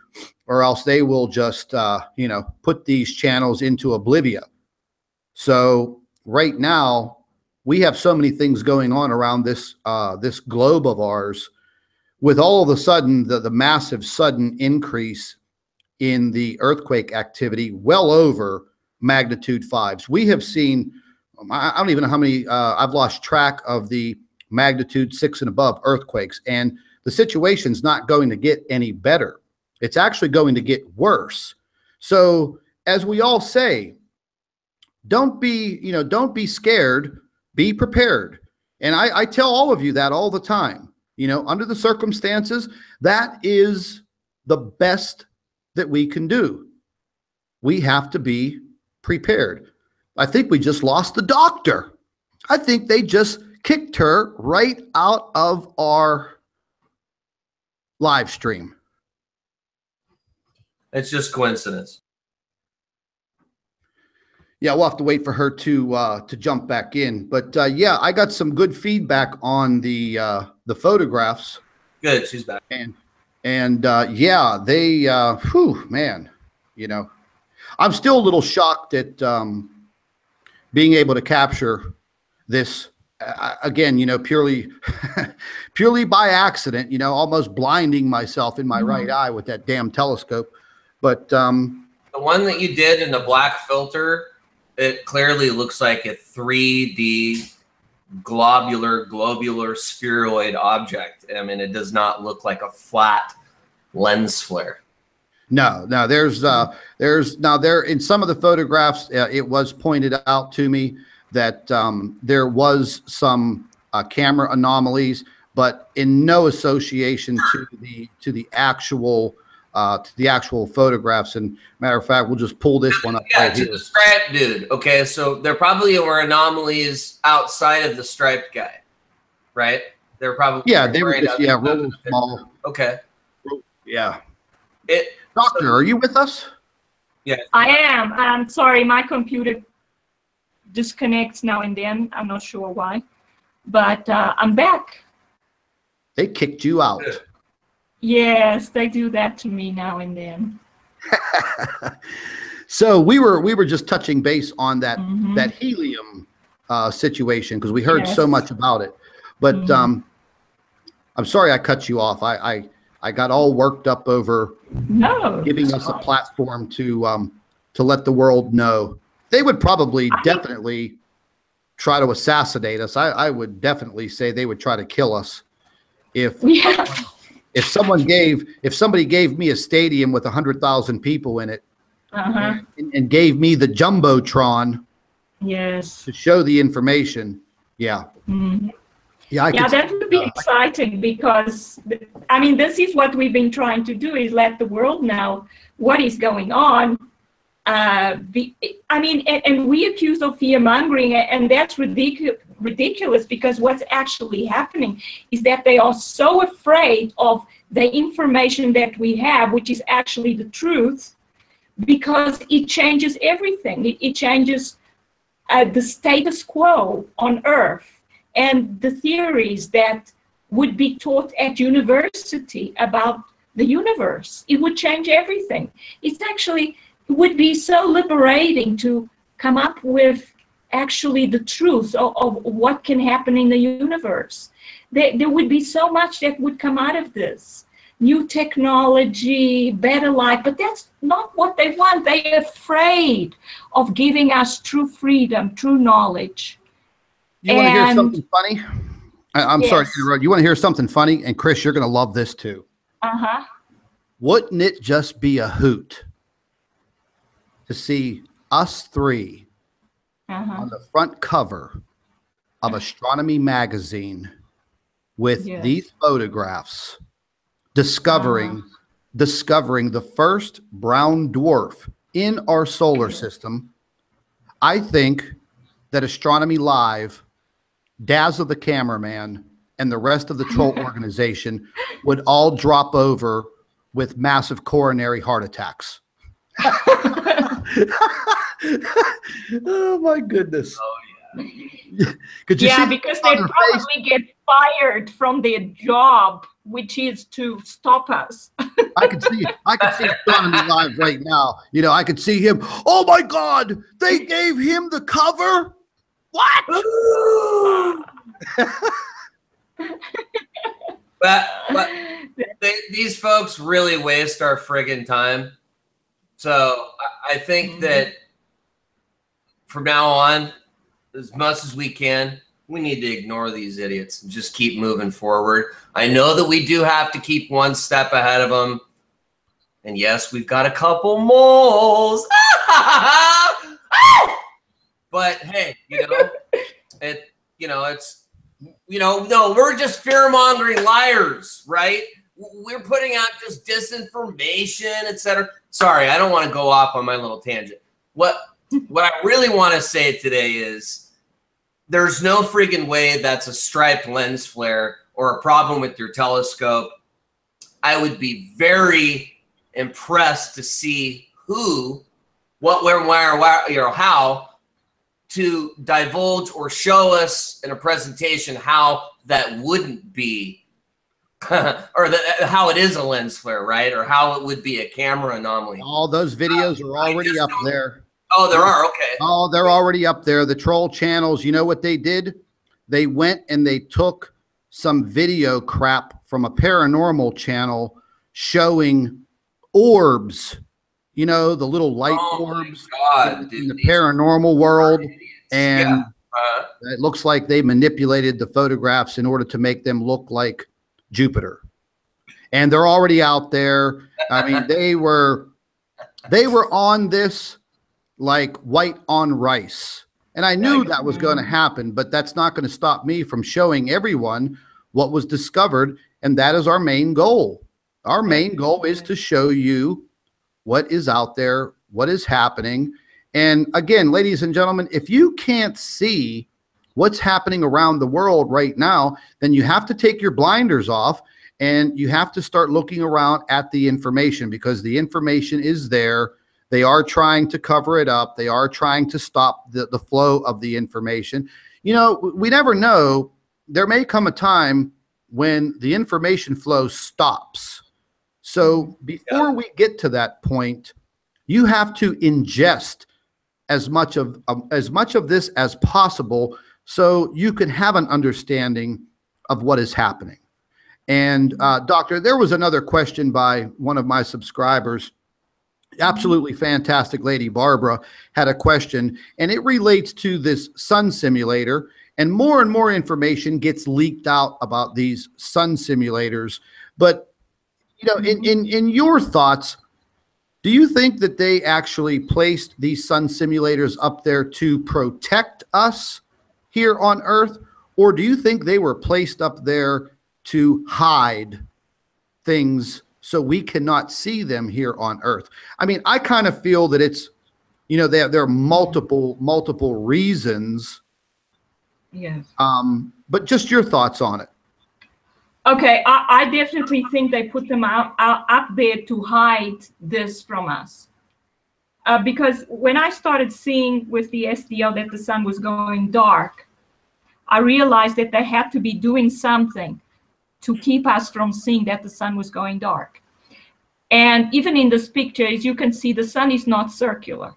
or else they will just, you know, put these channels into oblivion. So right now, we have so many things going on around this this globe of ours, with all of a sudden the massive sudden increase in the earthquake activity, well over magnitude 5s. We have seen, I don't even know how many, I've lost track of the magnitude 6 and above earthquakes, and the situation's not going to get any better. It's actually going to get worse. So as we all say, don't be scared, be prepared. And I tell all of you that all the time. Under the circumstances, that is the best that we can do. We have to be prepared. I think we just lost the doctor. I think they just kicked her right out of our live stream. It's just coincidence. Yeah, we'll have to wait for her to jump back in. But yeah, I got some good feedback on the photographs. Good, she's back. And yeah, they, whew, man, I'm still a little shocked at being able to capture this again, purely purely by accident, almost blinding myself in my right eye with that damn telescope. But the one that you did in the black filter, it clearly looks like a 3D globular spheroid object. I mean, it does not look like a flat lens flare. No, there's now there in some of the photographs, it was pointed out to me that there was some camera anomalies, but in no association to the actual photographs. And matter of fact, we'll just pull this one up. Yeah, to the striped dude. Okay, so there probably were anomalies outside of the striped guy, right? They're probably they were just real small. Okay. Yeah. Doctor, are you with us? Yeah, I am. I'm sorry, my computer disconnects now and then. I'm not sure why, but I'm back. They kicked you out. Yes, they do that to me now and then. So we were just touching base on that that helium situation, because we heard so much about it. But I'm sorry I cut you off. I got all worked up over giving us a platform to let the world know. They would probably definitely try to assassinate us. I would definitely say they would try to kill us if somebody gave me a stadium with 100,000 people in it and gave me the jumbotron to show the information. Yeah. Yeah, that would be exciting, because I mean, this is what we've been trying to do, is let the world know what is going on. I mean, and we accuse of fear mongering, and that's ridiculous, because what's actually happening is that they are so afraid of the information that we have, which is actually the truth, because it changes everything. It changes the status quo on Earth. And the theories that would be taught at university about the universe, it would change everything. It would be so liberating to come up with actually the truth of what can happen in the universe. There would be so much that would come out of this. New technology, better life, but that's not what they want. They're afraid of giving us true freedom, true knowledge. You want to hear something funny? I'm sorry to interrupt. You want to hear something funny? And Chris, you're going to love this too. Wouldn't it just be a hoot to see us three on the front cover of Astronomy magazine with these photographs, discovering the first brown dwarf in our solar system? I think that Astronomy Live, Dazzle the cameraman, and the rest of the troll organization would all drop over with massive coronary heart attacks. Oh my goodness. Oh yeah. Because they probably get fired from their job, which is to stop us. I can see Astronomy Live right now. I could see him. Oh my God, they gave him the cover. What? but these folks really waste our friggin' time. So I think that from now on, as much as we can, we need to ignore these idiots and just keep moving forward. I know that we do have to keep one step ahead of them. And yes, we've got a couple moles. But hey, no, we're just fear-mongering liars, right? We're putting out just disinformation, etc. Sorry, I don't want to go off on my little tangent. What I really want to say today is there's no freaking way that's a striped lens flare or a problem with your telescope. I would be very impressed to see who, what, where, why, how to divulge or show us in a presentation how that wouldn't be, or how it is a lens flare, right? Or how it would be a camera anomaly. All those videos are already up there. Oh, there are? Okay. Oh, they're already up there. The troll channels, you know what they did? They went and they took some video crap from a paranormal channel showing orbs, the little light orbs in the paranormal world. And it looks like they manipulated the photographs in order to make them look like Jupiter. And they're already out there. I mean, they were on this like white on rice. And I knew that was going to happen, but that's not going to stop me from showing everyone what was discovered. And that is our main goal. Our main goal is to show you what is out there, what is happening. And again, ladies and gentlemen, if you can't see what's happening around the world right now, then you have to take your blinders off and you have to start looking around at the information, because the information is there. They are trying to cover it up. They are trying to stop the flow of the information. We never know. There may come a time when the information flow stops. So before we get to that point, you have to ingest as much of this as possible so you can have an understanding of what is happening. And Doctor, there was another question by one of my subscribers. Absolutely fantastic lady Barbara had a question, and it relates to this sun simulator, and more information gets leaked out about these sun simulators. But in your thoughts, do you think that they actually placed these sun simulators up there to protect us here on Earth, or do you think they were placed up there to hide things so we cannot see them here on Earth? I mean, I kind of feel that it's, there are multiple reasons. Yes. But just your thoughts on it. Okay, I definitely think they put them up there to hide this from us. Because when I started seeing with the SDL that the sun was going dark, I realized that they had to be doing something to keep us from seeing that the sun was going dark. And even in this picture, as you can see, the sun is not circular.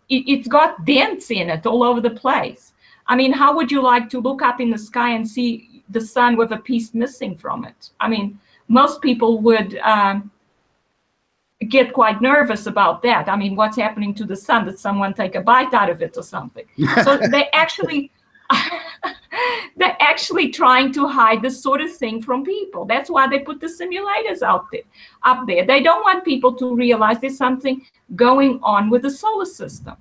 It's got dents in it all over the place. I mean, how would you like to look up in the sky and see the sun with a piece missing from it? I mean, most people would get quite nervous about that. I mean, what's happening to the sun? Did someone take a bite out of it or something? So they actually... they're actually trying to hide this sort of thing from people. That's why they put the simulators up there. They don't want people to realize there's something going on with the solar system.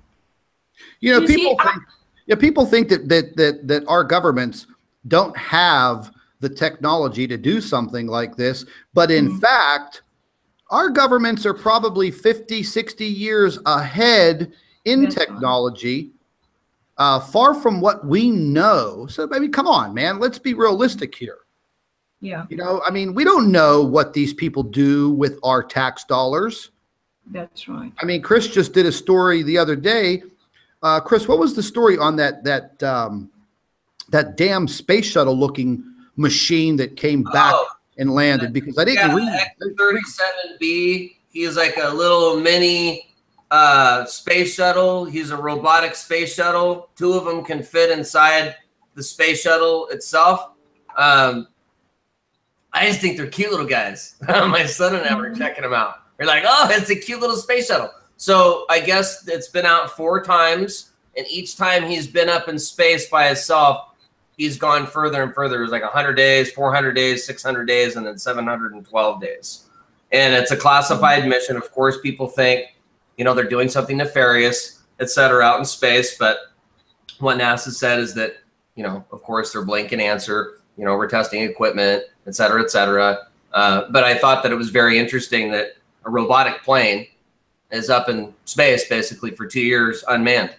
People think that our governments don't have the technology to do something like this, but in fact, our governments are probably 50, 60 years ahead in technology. Far from what we know. So, I mean, come on, man, let's be realistic here. Yeah. I mean, we don't know what these people do with our tax dollars. That's right. I mean, Chris just did a story the other day. Chris, what was the story on that damn space shuttle looking machine that came back and landed? Because I didn't read. X-37B. He's like a little mini space shuttle. He's a robotic space shuttle. 2 of them can fit inside the space shuttle itself. I just think they're cute little guys. My son and I were checking them out. We're like, oh, it's a cute little space shuttle. So I guess it's been out 4 times, and each time he's been up in space by himself, he's gone further and further. It was like 100 days, 400 days, 600 days, and then 712 days. And it's a classified mission. Of course, people think, you know, they're doing something nefarious, et cetera, out in space. But what NASA said is that, you know, of course, their blanket answer, you know, we're testing equipment, et cetera, et cetera. But I thought that it was very interesting that a robotic plane is up in space basically for 2 years unmanned.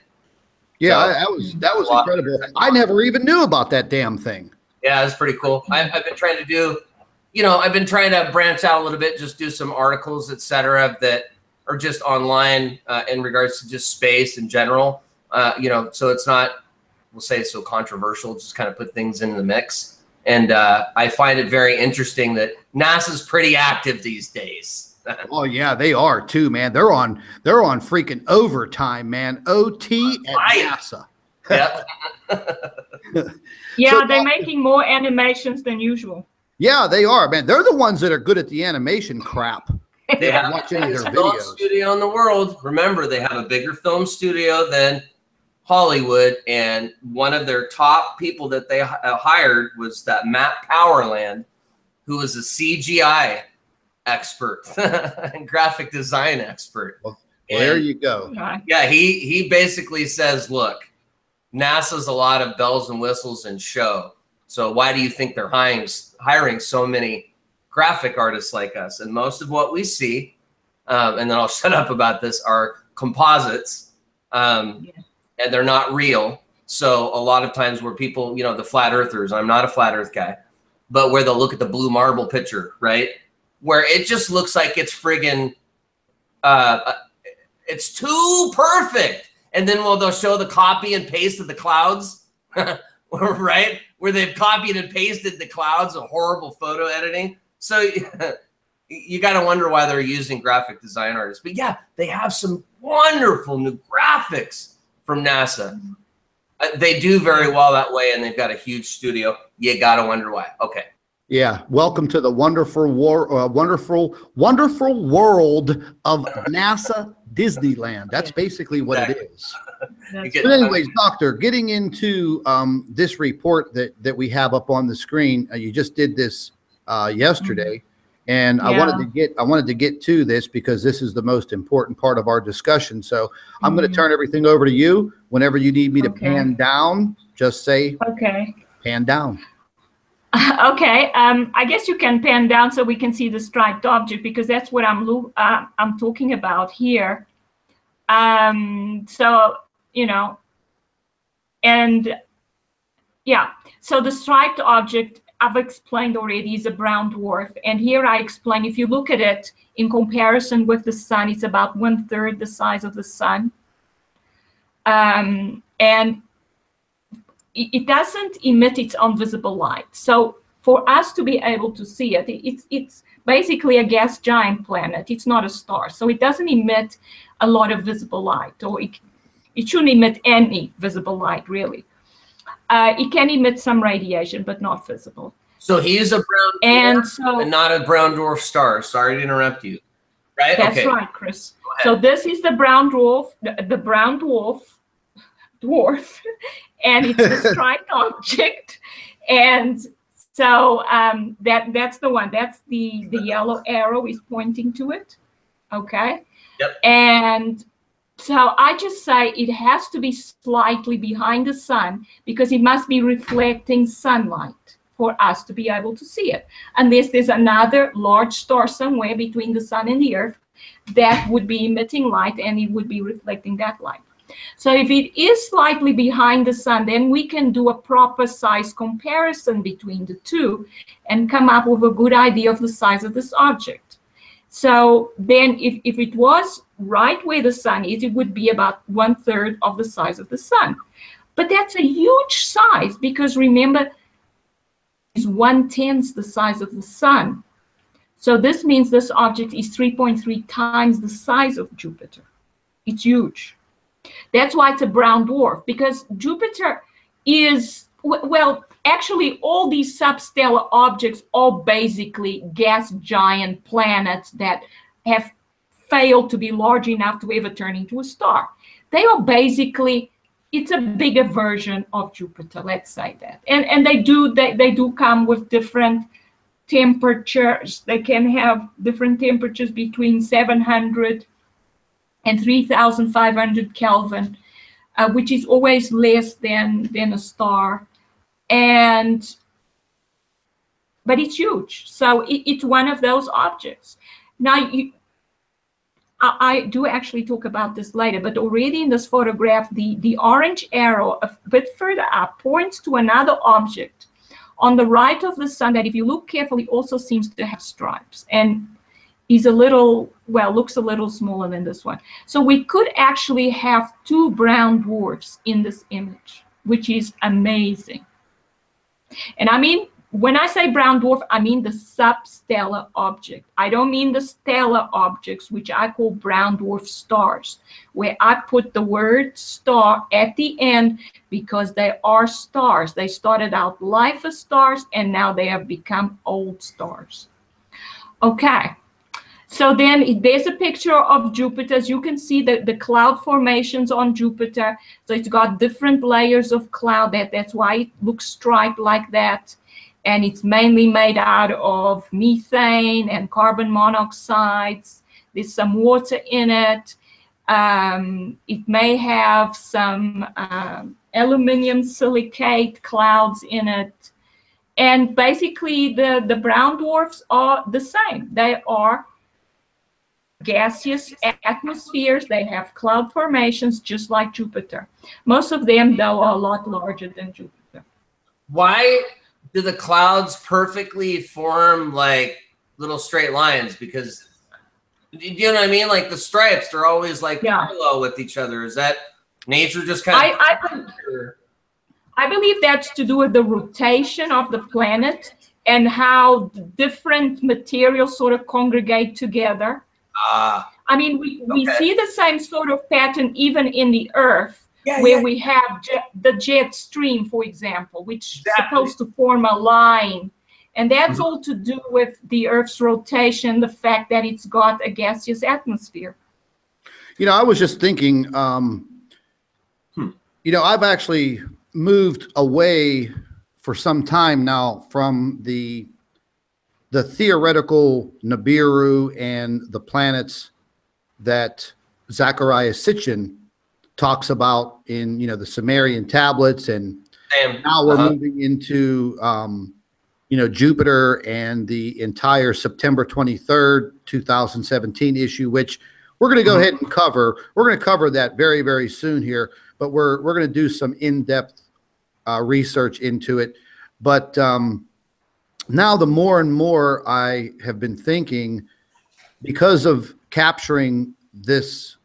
Yeah, so, that was incredible. I never even knew about that damn thing. Yeah, it's pretty cool. I've been trying to do, you know, I've been trying to branch out a little bit, just do some articles, et cetera, that are just online in regards to just space in general. You know, so it's not, we'll say it's so controversial, just kind of put things in the mix. And I find it very interesting that NASA's pretty active these days. Oh yeah, they are too, man. They're on freaking overtime, man. OT at NASA. Yep. Yeah, so, they're making more animations than usual. Yeah, they are, man. They're the ones that are good at the animation crap. They have watch any of their film videos. Studio in the world. Remember, they have a bigger film studio than Hollywood, and one of their top people that they hired was that Matt Powerland, who was a CGI expert and graphic design expert. Well, there you go. Yeah, he basically says, look, NASA's a lot of bells and whistles and show. So why do you think they're hiring so many graphic artists like us? And most of what we see, and then I'll shut up about this, are composites, and they're not real. So a lot of times where people, you know, the flat earthers, I'm not a flat earth guy, but where they'll look at the blue marble picture, right? Where it just looks like it's friggin', it's too perfect. And then they'll show the copy and paste of the clouds, right? Where they've copied and pasted the clouds, a horrible photo editing. So you got to wonder why they're using graphic design artists. But yeah, they have some wonderful new graphics from NASA. They do very well that way, and they've got a huge studio. You got to wonder why. Okay. Yeah, welcome to the wonderful world of NASA Disneyland. That's basically what it is. But anyways, Doctor, getting into this report that we have up on the screen, you just did this yesterday, and I wanted to get to this because this is the most important part of our discussion. So I'm going to turn everything over to you. Whenever you need me to pan down, just say pan down. Okay, I guess you can pan down so we can see the striped object, because that's what I'm talking about here. So, you know, and yeah, so the striped object I've explained already is a brown dwarf, and here I explain, if you look at it in comparison with the sun, it's about 1/3 the size of the sun, and it doesn't emit its own visible light. So for us to be able to see it, it's basically a gas giant planet. It's not a star. So it doesn't emit a lot of visible light, or it shouldn't emit any visible light, really. It can emit some radiation, but not visible. So he is a brown dwarf and not a brown dwarf star. Sorry to interrupt you. Right? That's right, Chris. So this is the brown dwarf, the brown dwarf, and it's a striped object. And so that's the one. That's the yellow arrow is pointing to it. Okay. Yep. And so I just say it has to be slightly behind the sun, because it must be reflecting sunlight for us to be able to see it. Unless there's another large star somewhere between the sun and the earth that would be emitting light, and it would be reflecting that light. So if it is slightly behind the sun, then we can do a proper size comparison between the two and come up with a good idea of the size of this object. So then if it was right where the sun is, it would be about 1/3 of the size of the sun. But that's a huge size, because remember, it's 1/10 the size of the sun. So this means this object is 3.3 times the size of Jupiter. It's huge. That's why it's a brown dwarf, because Jupiter is, well, actually all these substellar objects are basically gas giant planets that have failed to be large enough to ever turn into a star. They are basically, it's a bigger version of Jupiter, let's say that. And they do come with different temperatures. They can have different temperatures between 700 and 3,500 Kelvin, which is always less than a star. But it's huge. So it's one of those objects. Now, I do actually talk about this later, but already in this photograph, the orange arrow a bit further up points to another object on the right of the sun that, if you look carefully, also seems to have stripes and is a little, well, looks a little smaller than this one. So we could actually have two brown dwarfs in this image, which is amazing. And I mean, when I say brown dwarf, I mean the substellar object. I don't mean the stellar objects, which I call brown dwarf stars, where I put the word star at the end because they are stars. They started out life as stars, and now they have become old stars. Okay. So then there's a picture of Jupiter. As you can see, the cloud formations on Jupiter. So it's got different layers of cloud. That's why it looks striped like that. And it's mainly made out of methane and carbon monoxides. There's some water in it. It may have some aluminum silicate clouds in it. And basically, the brown dwarfs are the same. They are gaseous atmospheres. They have cloud formations just like Jupiter. Most of them, though, are a lot larger than Jupiter. Why do the clouds perfectly form like little straight lines? Because, you know what I mean? Like the stripes, they're always like parallel with each other. Is that nature just kind of... I believe that's to do with the rotation of the planet and how different materials sort of congregate together. I mean, we see the same sort of pattern even in the Earth, where we have the jet stream, for example, which is supposed to form a line. And that's all to do with the Earth's rotation, the fact that it's got a gaseous atmosphere. You know, I was just thinking, you know, I've actually moved away for some time now from the theoretical Nibiru and the planets that Zecharia Sitchin talks about in, you know, the Sumerian tablets, and now we're moving into, you know, Jupiter and the entire September 23rd, 2017 issue, which we're going to go ahead and cover. We're going to cover that very, very soon here, but we're going to do some in-depth research into it. But now the more and more I have been thinking, because of capturing this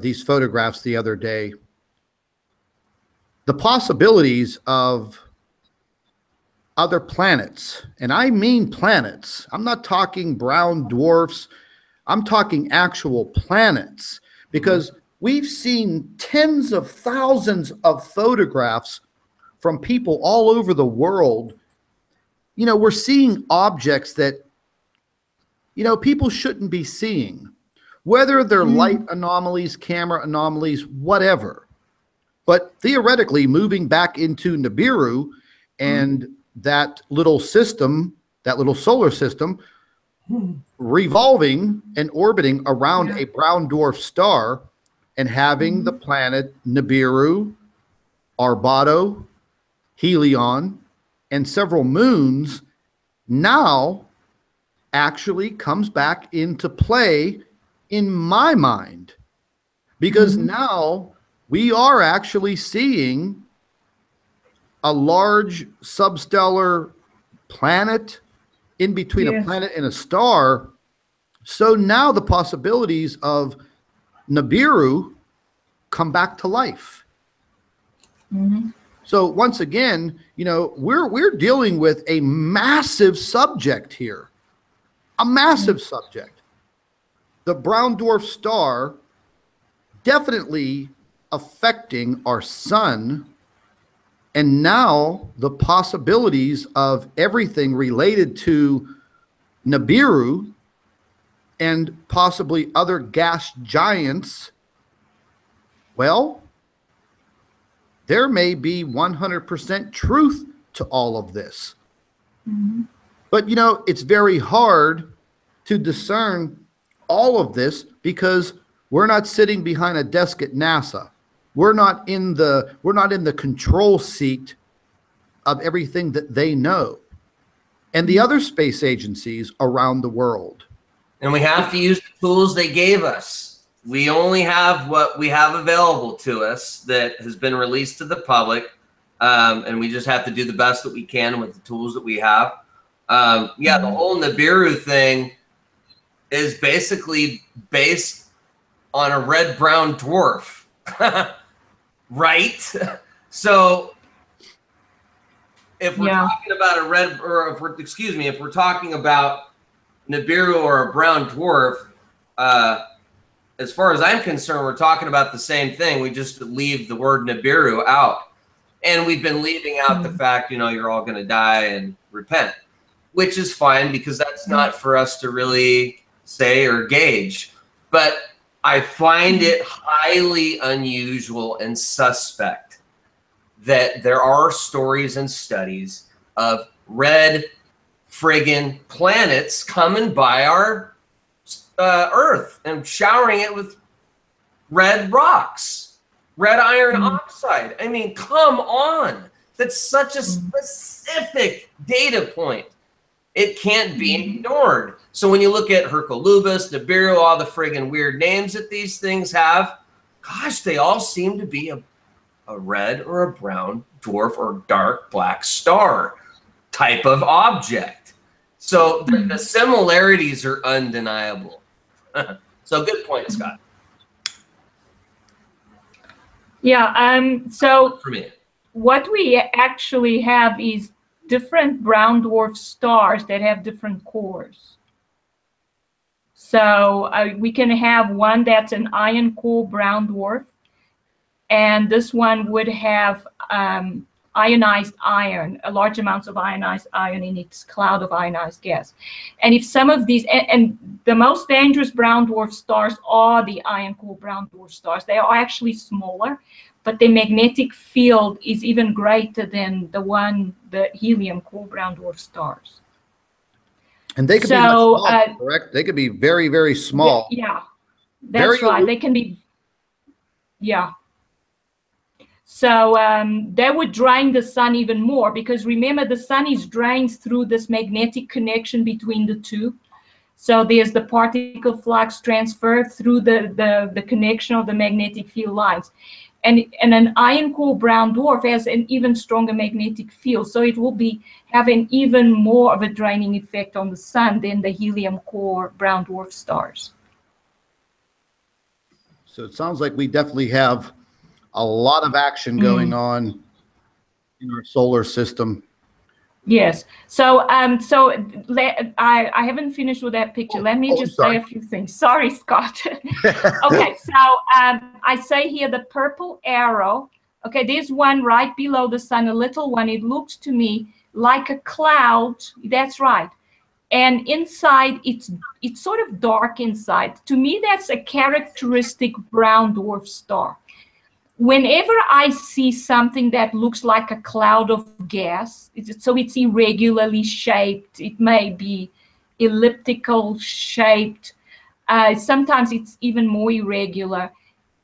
these photographs the other day, the possibilities of other planets, and I mean planets. I'm not talking brown dwarfs. I'm talking actual planets, because we've seen tens of thousands of photographs from people all over the world. You know, we're seeing objects that, you know, people shouldn't be seeing, whether they're light anomalies, camera anomalies, whatever. But theoretically, moving back into Nibiru and that little system, that little solar system, revolving and orbiting around a brown dwarf star and having the planet Nibiru, Arbato, Helium, and several moons now actually comes back into play in my mind, because now we are actually seeing a large substellar planet in between a planet and a star. So now the possibilities of Nibiru come back to life. So once again, you know, we're dealing with a massive subject here, a massive subject. The brown dwarf star definitely affecting our sun, and now the possibilities of everything related to Nibiru and possibly other gas giants. Well, there may be 100% truth to all of this. Mm-hmm. But, you know, it's very hard to discern all of this because we're not sitting behind a desk at NASA. We're not in the control seat of everything that they know and the other space agencies around the world. And we have to use the tools they gave us. We only have what we have available to us that has been released to the public, and we just have to do the best that we can with the tools that we have. Yeah, the whole Nibiru thing is basically based on a red-brown dwarf, right? So if we're talking about a red, or if we're, excuse me, if we're talking about Nibiru or a brown dwarf, as far as I'm concerned, we're talking about the same thing. We just leave the word Nibiru out. And we've been leaving out the fact, you know, you're all going to die and repent, which is fine because that's not for us to really say or gauge. But I find it highly unusual and suspect that there are stories and studies of red friggin' planets coming by our Earth and showering it with red rocks, red iron oxide. I mean, come on. That's such a specific data point. It can't be ignored. So when you look at Hercolubus, Nibiru, all the friggin' weird names that these things have, gosh, they all seem to be a red or a brown dwarf or dark black star type of object. So the similarities are undeniable. So good point, Scott. Yeah, so For me, what we actually have is different brown dwarf stars that have different cores. So we can have one that's an iron core brown dwarf, and this one would have ionized iron, large amounts of ionized iron in its cloud of ionized gas. And if some of these, and the most dangerous brown dwarf stars are the iron core brown dwarf stars. They are actually smaller, but their magnetic field is even greater than the helium core brown dwarf stars. And they could be much smaller, correct? They could be very, very small. Yeah, that's right. They can be, yeah. So that would drain the sun even more, because remember, the sun is drained through this magnetic connection between the two. So there's the particle flux transfer through the connection of the magnetic field lines. And an iron core brown dwarf has an even stronger magnetic field. So it will have an even more of a draining effect on the sun than the helium core brown dwarf stars. So it sounds like we definitely have a lot of action going on in our solar system. Yes. So I haven't finished with that picture. Let me just say a few things. Sorry, Scott. Okay. So I say here the purple arrow. Okay, there's one right below the sun, a little one. It looks to me like a cloud. That's right. And inside, it's sort of dark inside. To me, that's a characteristic brown dwarf star. Whenever I see something that looks like a cloud of gas, so it's irregularly shaped, it may be elliptical shaped, sometimes it's even more irregular.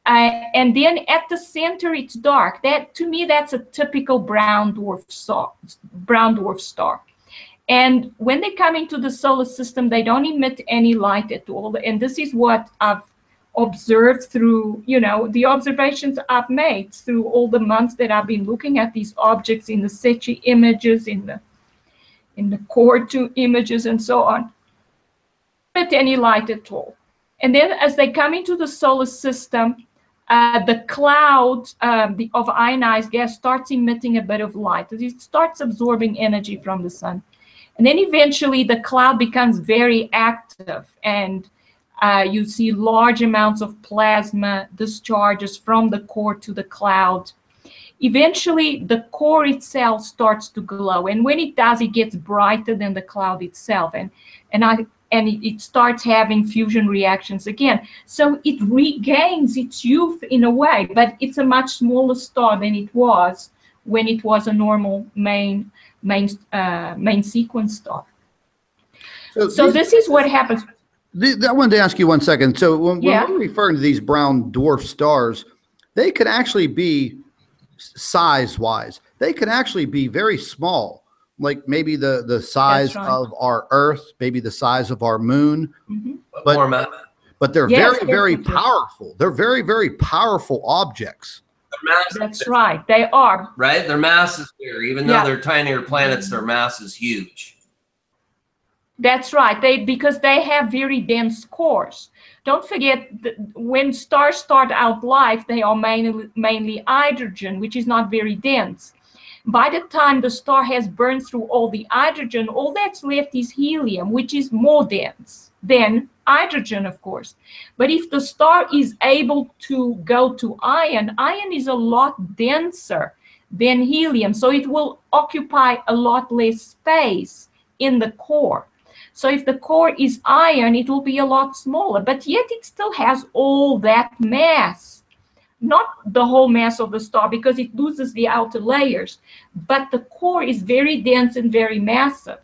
And then at the center, it's dark. To me, that's a typical brown dwarf star. And when they come into the solar system, they don't emit any light at all. And this is what I've observed through, the observations I've made through all the months that I've been looking at these objects in the SETI images, in the Core 2 images, and so on. Not any light at all. And then as they come into the solar system, the cloud of ionized gas starts emitting a bit of light. It starts absorbing energy from the sun. And then eventually the cloud becomes very active, and You see large amounts of plasma discharges from the core to the cloud. Eventually, the core itself starts to glow, and when it does, it gets brighter than the cloud itself, and it starts having fusion reactions again. So it regains its youth in a way, but it's a much smaller star than it was when it was a normal main sequence star. So this is what happens. I wanted to ask you 1 second. So when we're referring to these brown dwarf stars, they could actually be size-wise. They could actually be very small, like maybe the size of our Earth, maybe the size of our moon. But they're very powerful. They're very, very powerful objects. That's right. They are. Right? Their mass is bigger. Even though they're tinier planets, their mass is huge. That's right. Because they have very dense cores. Don't forget that when stars start out life, they are mainly hydrogen, which is not very dense. By the time the star has burned through all the hydrogen, all that's left is helium, which is more dense than hydrogen, of course. But if the star is able to go to iron is a lot denser than helium, so it will occupy a lot less space in the core. So if the core is iron, it will be a lot smaller, but yet it still has all that mass. Not the whole mass of the star, because it loses the outer layers, but the core is very dense and very massive.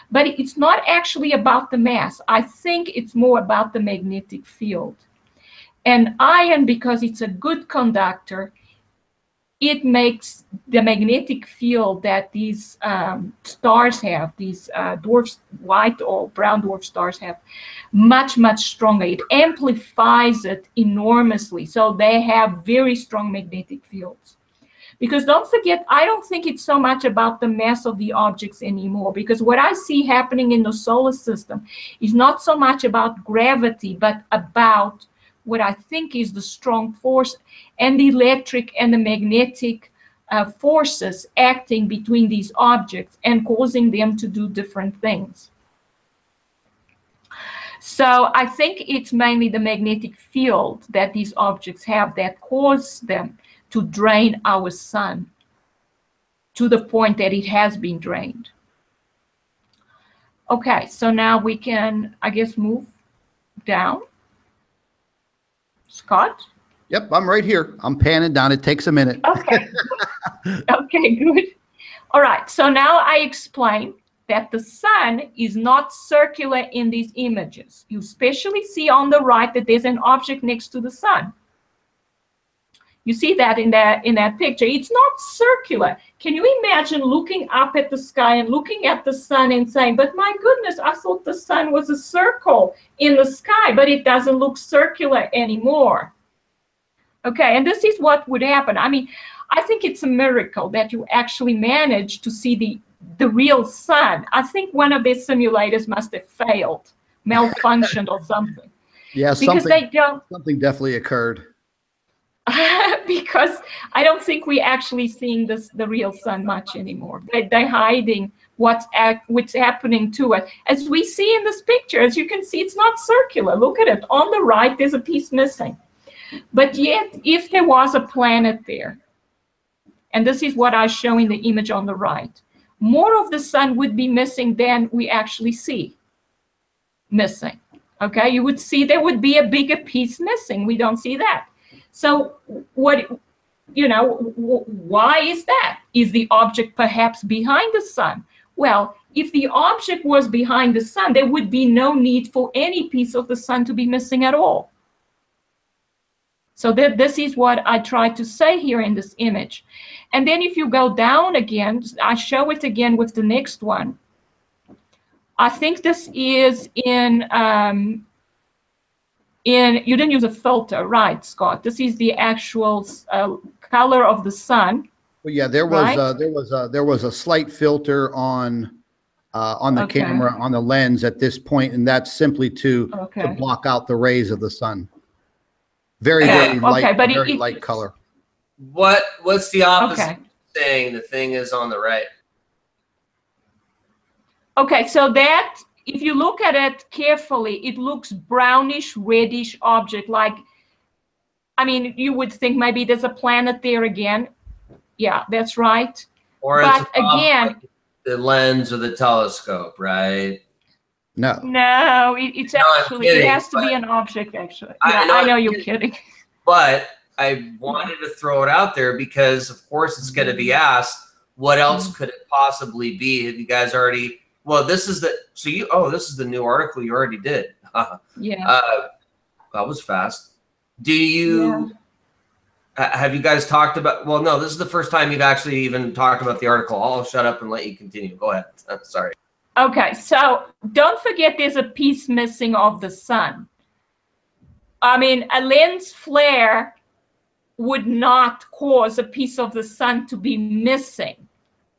But it's not actually about the mass. I think it's more about the magnetic field. And iron, because it's a good conductor, it makes the magnetic field that these stars have, these dwarfs, white or brown dwarf stars have, much, much stronger. It amplifies it enormously. So they have very strong magnetic fields. Because don't forget, I don't think it's so much about the mass of the objects anymore, because what I see happening in the solar system is not so much about gravity, but about what I think is the strong force and the electric and the magnetic forces acting between these objects and causing them to do different things. So I think it's mainly the magnetic field that these objects have that cause them to drain our sun to the point that it has been drained. Okay, so now we can, I guess, move down. Scott? Yep, I'm right here. I'm panning down. It takes a minute. Okay. Okay, good. All right, so now I explain that the sun is not circular in these images. You especially see on the right that there's an object next to the sun. You see that in that picture. It's not circular. Can you imagine looking up at the sky and looking at the sun and saying, but my goodness, I thought the sun was a circle in the sky, but it doesn't look circular anymore. Okay, and this is what would happen. I mean, I think it's a miracle that you actually managed to see the real sun. I think one of their simulators must have failed, malfunctioned or something. Yeah, because something definitely occurred. Because I don't think we're actually seeing the real sun much anymore. They're hiding what's happening to it. As we see in this picture, as you can see, it's not circular. Look at it. On the right, there's a piece missing. But yet, if there was a planet there, and this is what I show in the image on the right, more of the sun would be missing than we actually see missing. Okay, you would see there would be a bigger piece missing. We don't see that. So why is that? Is the object perhaps behind the sun? Well, if the object was behind the sun, there would be no need for any piece of the sun to be missing at all. So this is what I tried to say here in this image. And then if you go down again, I show it again with the next one. I think this is you didn't use a filter, right, Scott? This is the actual color of the sun. Well, yeah, there was a slight filter on the camera, on the lens at this point, and that's simply to block out the rays of the sun. Very light, very light color. What's the opposite saying? The thing is on the right. Okay, so that if you look at it carefully, it looks brownish, reddish object. Like, I mean, you would think maybe there's a planet there again. Yeah, that's right. Or but it's again, like the lens or the telescope, right? No. No, it's No, actually, kidding, it has to be an object, actually. Yeah, I I know I'm you're kidding. But I wanted to throw it out there because, of course, it's going to be asked, what else could it possibly be? Have you guys already, well, this is the, so you, oh, this is the new article you already did. Yeah. That was fast. Do you, have you guys talked about, well, no, this is the first time you've actually even talked about the article. I'll shut up and let you continue. Go ahead. Sorry. Okay, so don't forget there's a piece missing of the sun. I mean, a lens flare would not cause a piece of the sun to be missing.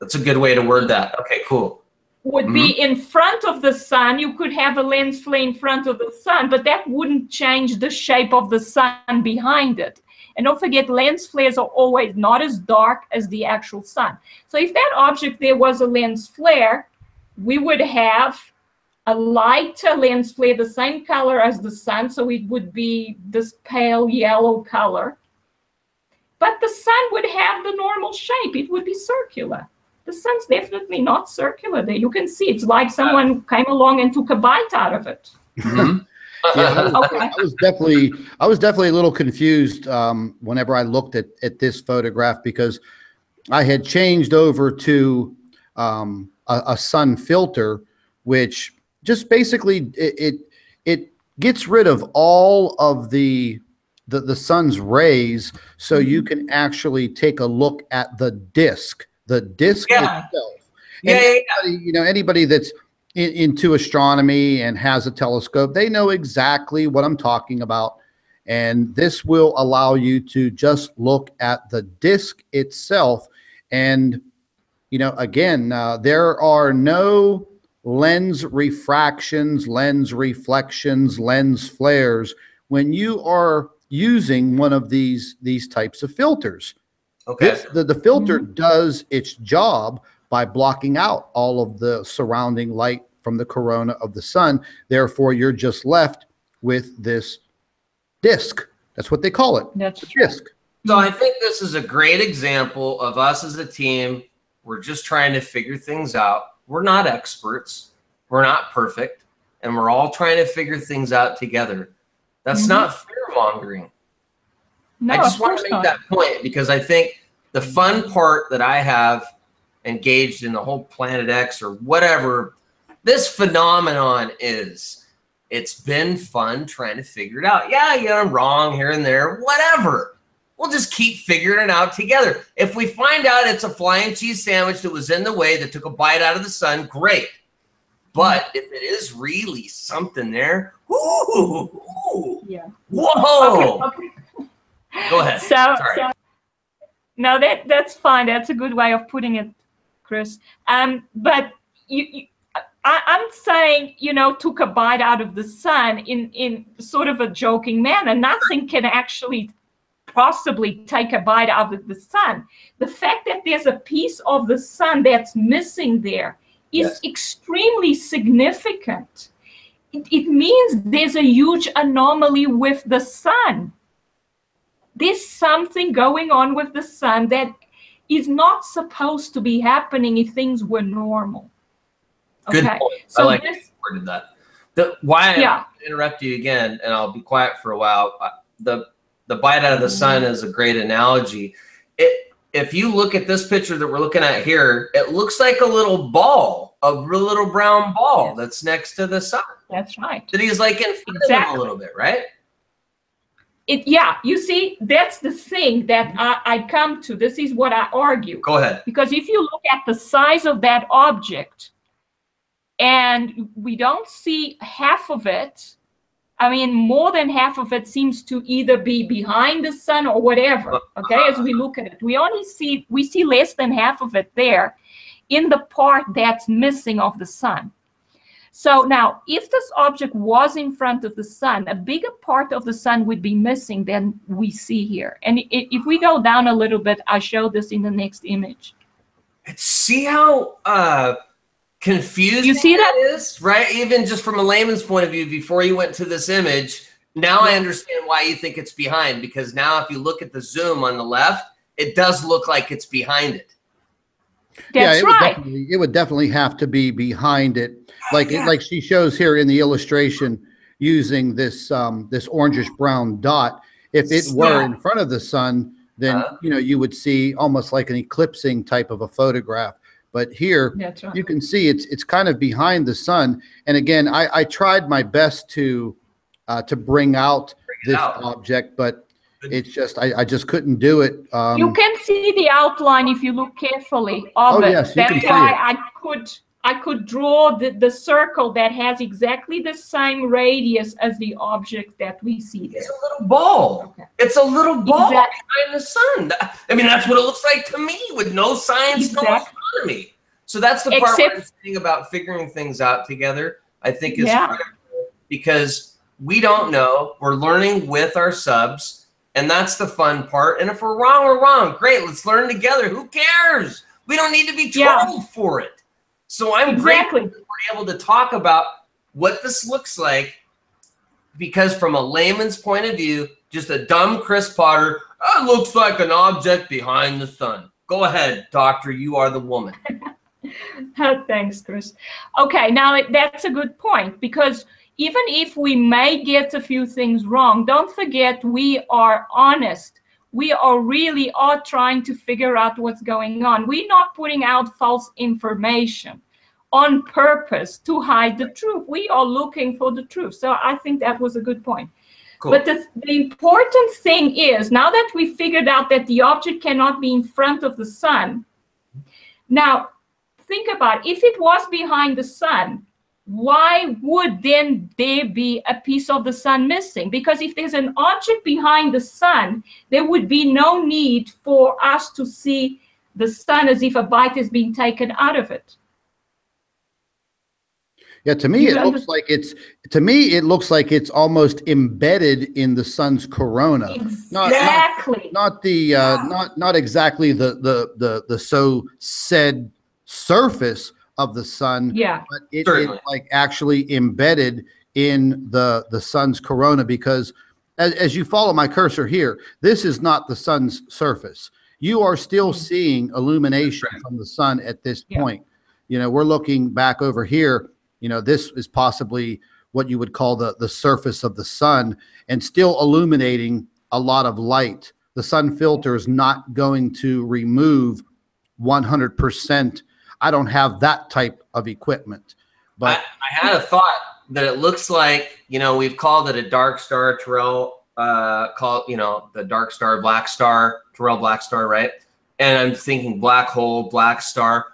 That's a good way to word that. Okay, cool. Would be in front of the sun. You could have a lens flare in front of the sun, but that wouldn't change the shape of the sun behind it. And don't forget, lens flares are always not as dark as the actual sun. So if that object there was a lens flare, we would have a lighter lens flare, the same color as the sun, so it would be this pale yellow color. But the sun would have the normal shape. It would be circular. The sun's definitely not circular there. You can see it's like someone came along and took a bite out of it. Yeah, I was definitely a little confused whenever I looked at this photograph, because I had changed over to a sun filter, which just basically it gets rid of all of the sun's rays, so you can actually take a look at the disk itself. And anybody that's into astronomy and has a telescope, they know exactly what I'm talking about. And this will allow you to just look at the disk itself. And, again, there are no lens refractions, lens reflections, lens flares when you are using one of these types of filters. Okay. The filter does its job by blocking out all of the surrounding light from the corona of the sun. Therefore, you're just left with this disk. That's what they call it. That's a disk. So I think this is a great example of us as a team. We're just trying to figure things out. We're not experts. We're not perfect. And we're all trying to figure things out together. That's not fear-mongering. No, I just want to make that point, because I think the fun part that I have engaged in the whole Planet X or whatever this phenomenon is, it's been fun trying to figure it out. Yeah, I'm wrong here and there, whatever. We'll just keep figuring it out together. If we find out it's a flying cheese sandwich that was in the way that took a bite out of the sun, great. But if it is really something there, whoa. Okay. Go ahead. So no, that's fine. That's a good way of putting it, Chris. But I'm saying, took a bite out of the sun in sort of a joking manner. Nothing can actually possibly take a bite out of the sun. The fact that there's a piece of the sun that's missing there is extremely significant. It means there's a huge anomaly with the sun. There's something going on with the sun that is not supposed to be happening if things were normal. Okay. Good point. So I like that. Why I interrupt you again, and I'll be quiet for a while. The bite out of the sun is a great analogy. If you look at this picture that we're looking at here, it looks like a little ball, a little brown ball that's next to the sun. That's right. That he's like in front of him a little bit, right? You see, that's the thing that I come to. This is what I argue. Go ahead. Because if you look at the size of that object, and we don't see half of it, I mean, more than half of it seems to either be behind the sun or whatever. Okay, as we look at it, we see less than half of it there in the part that's missing of the sun. So now, if this object was in front of the sun, a bigger part of the sun would be missing than we see here. And if we go down a little bit, I'll show this in the next image. See how confusing You see that? is, right? Even just from a layman's point of view, before you went to this image, now I understand why you think it's behind, because now if you look at the zoom on the left, it does look like it's behind it. That's right. It would definitely have to be behind it. Like like she shows here in the illustration using this this orangish brown dot. If it were in front of the sun, then you know, you would see almost like an eclipsing type of a photograph. But here you can see it's kind of behind the sun. And again, I tried my best to bring out this object, but it's just I just couldn't do it. You can see the outline if you look carefully of it. Yes, that's why I could draw the circle that has exactly the same radius as the object that we see there. It's a little ball. It's a little ball behind the sun. I mean, that's what it looks like to me, with no science, no astronomy. So that's the part where I'm saying about figuring things out together, I think is critical, because we don't know. We're learning with our subs. And that's the fun part. And if we're wrong, we're wrong. Great, let's learn together. Who cares? We don't need to be trolled for it. So I'm grateful that we're able to talk about what this looks like, because from a layman's point of view, just a dumb Chris Potter, it looks like an object behind the sun. Go ahead, doctor, you are the woman. Thanks, Chris. Okay, now that's a good point, because even if we may get a few things wrong, don't forget we are honest. We are really trying to figure out what's going on. We're not putting out false information on purpose to hide the truth. We are looking for the truth. So I think that was a good point. Cool. But the important thing is, now that we figured out that the object cannot be in front of the sun, now think about if it was behind the sun, why would then there be a piece of the sun missing? Because if there's an object behind the sun, there would be no need for us to see the sun as if a bite is being taken out of it. Yeah, to me, it looks like it's almost embedded in the sun's corona. Exactly. Not exactly the so said surface of the sun, but it is like actually embedded in the sun's corona, because as you follow my cursor here, this is not the sun's surface. You are still seeing illumination from the sun at this point. You know, we're looking back over here, you know, this is possibly what you would call the surface of the sun, and still illuminating a lot of light. The sun filter is not going to remove 100%. I don't have that type of equipment, but I had a thought that it looks like, you know, we've called it a dark star, Terrell, you know, the dark star, black star, Terrell black star, right? And I'm thinking black hole, black star.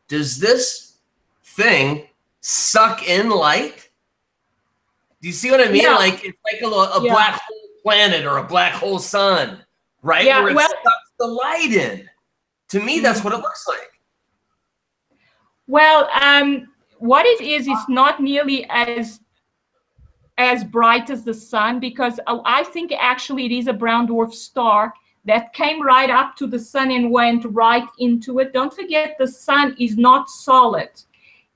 Does this thing suck in light? Do you see what I mean? Like it's like a black hole planet or a black hole sun, right? Where it sucks the light in. To me, that's what it looks like. Well, what it is not nearly as bright as the sun, because I think actually it is a brown dwarf star that came right up to the sun and went right into it. Don't forget, the sun is not solid.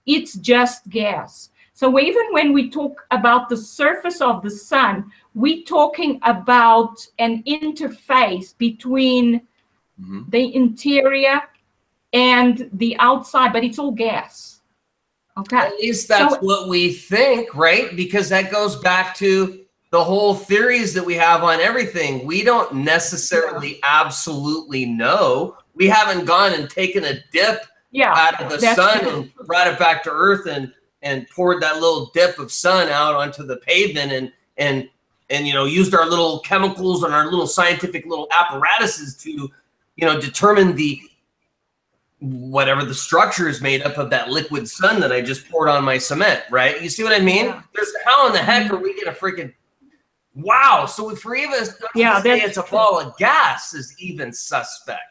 It's just gas. So even when we talk about the surface of the sun, we're talking about an interface between the interior and the outside, but it's all gas. Okay. At least that's what we think, right? Because that goes back to the whole theories that we have on everything. We don't necessarily absolutely know. We haven't gone and taken a dip out of the sun and brought it back to Earth and poured that little dip of sun out onto the pavement and you know, used our little chemicals and our little scientific little apparatuses to, you know, determine whatever the structure is made up of that liquid sun that I just poured on my cement, right? You see what I mean? Yeah. There's how in the heck are we gonna freaking So for even say it's a ball of gas is even suspect.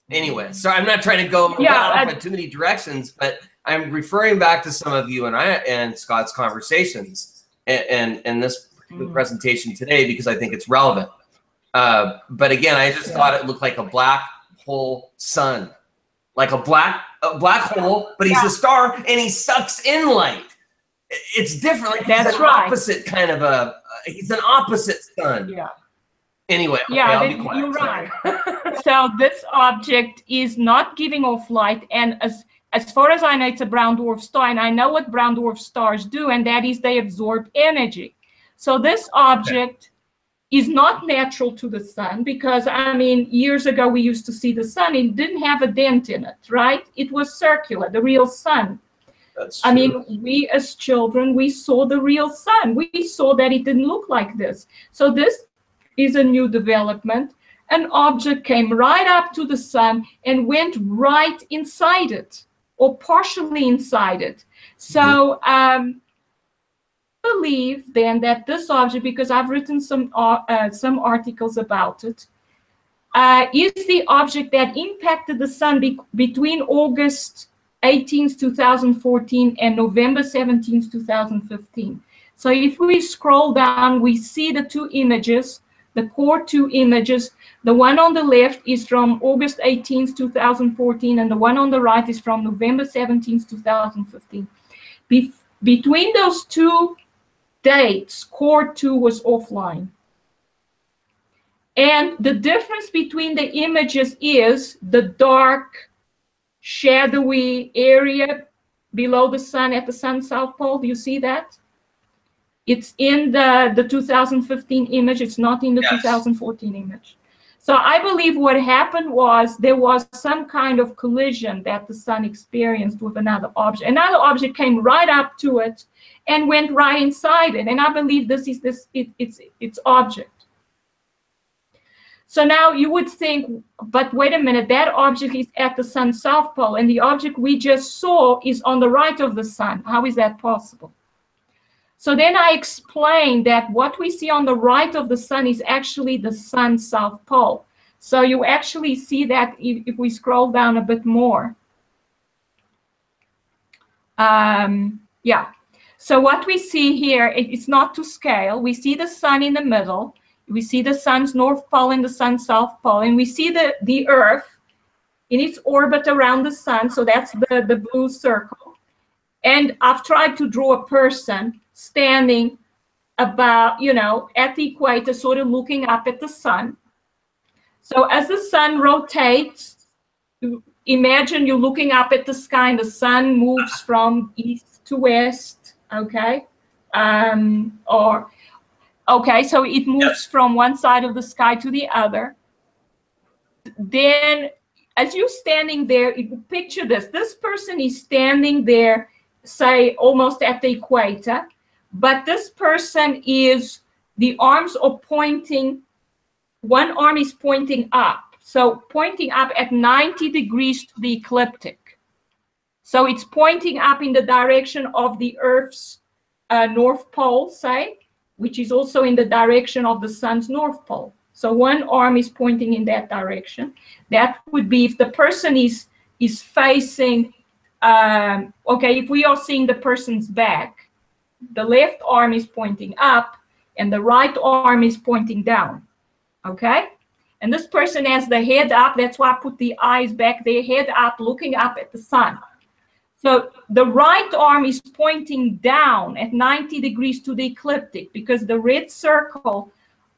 Anyway, so I'm not trying to go off in too many directions, but I'm referring back to some of you and Scott's conversations and this presentation today, because I think it's relevant. But again, I just thought it looked like a black hole sun. like a black hole, but he's a star and he sucks in light. It's different. Like That's he's an right. opposite kind of he's an opposite sun. Yeah. Anyway, okay, Yeah, I'll be quiet. you're right. So this object is not giving off light, and as far as I know, it's a brown dwarf star, and I know what brown dwarf stars do, and that is they absorb energy. So this object is not natural to the sun, because, I mean, years ago we used to see the sun, it didn't have a dent in it, right? It was circular, the real sun. That's true. I mean, we as children, we saw the real sun. We saw that it didn't look like this. So this is a new development. An object came right up to the sun and went right inside it, or partially inside it. So I believe then that this object, because I've written some articles about it, is the object that impacted the sun between August 18th, 2014 and November 17th, 2015. So if we scroll down, we see the two images, the core two images. The one on the left is from August 18th, 2014, and the one on the right is from November 17th, 2015. Between those two dates, core 2 was offline. And the difference between the images is the dark, shadowy area below the sun at the sun's south pole. Do you see that? It's in the 2015 image. It's not in the 2014 image. So I believe what happened was there was some kind of collision that the sun experienced with another object. Another object came right up to it and went right inside it. And I believe this is its object. So now you would think, but wait a minute, that object is at the sun's south pole, and the object we just saw is on the right of the sun. How is that possible? So then I explained that what we see on the right of the sun is actually the sun's south pole. So you actually see that if we scroll down a bit more. Yeah. So what we see here, it's not to scale. We see the sun in the middle. We see the sun's north pole and the sun's south pole. And we see the Earth in its orbit around the sun. So that's the blue circle. And I've tried to draw a person standing about, at the equator, sort of looking up at the sun. So as the sun rotates, imagine you're looking up at the sky and the sun moves from east to west, okay? So it moves from one side of the sky to the other. Then as you're standing there, picture this. This person is standing there, say, almost at the equator, but this person is, the arms are pointing, one arm is pointing up. So pointing up at 90 degrees to the ecliptic. So it's pointing up in the direction of the Earth's north pole, say, which is also in the direction of the sun's north pole. So one arm is pointing in that direction. That would be if the person is facing, if we are seeing the person's back, the left arm is pointing up and the right arm is pointing down, okay? And this person has the head up. That's why I put the eyes back there, head up, looking up at the sun. So the right arm is pointing down at 90 degrees to the ecliptic, because the red circle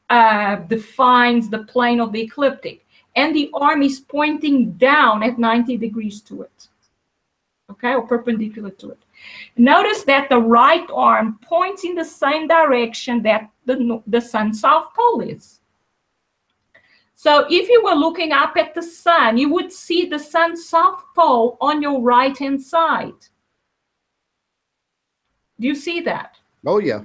defines the plane of the ecliptic. And the arm is pointing down at 90 degrees to it, okay, or perpendicular to it. Notice that the right arm points in the same direction that the sun's south pole is. So if you were looking up at the sun, you would see the sun's south pole on your right-hand side. Do you see that? Oh, yeah.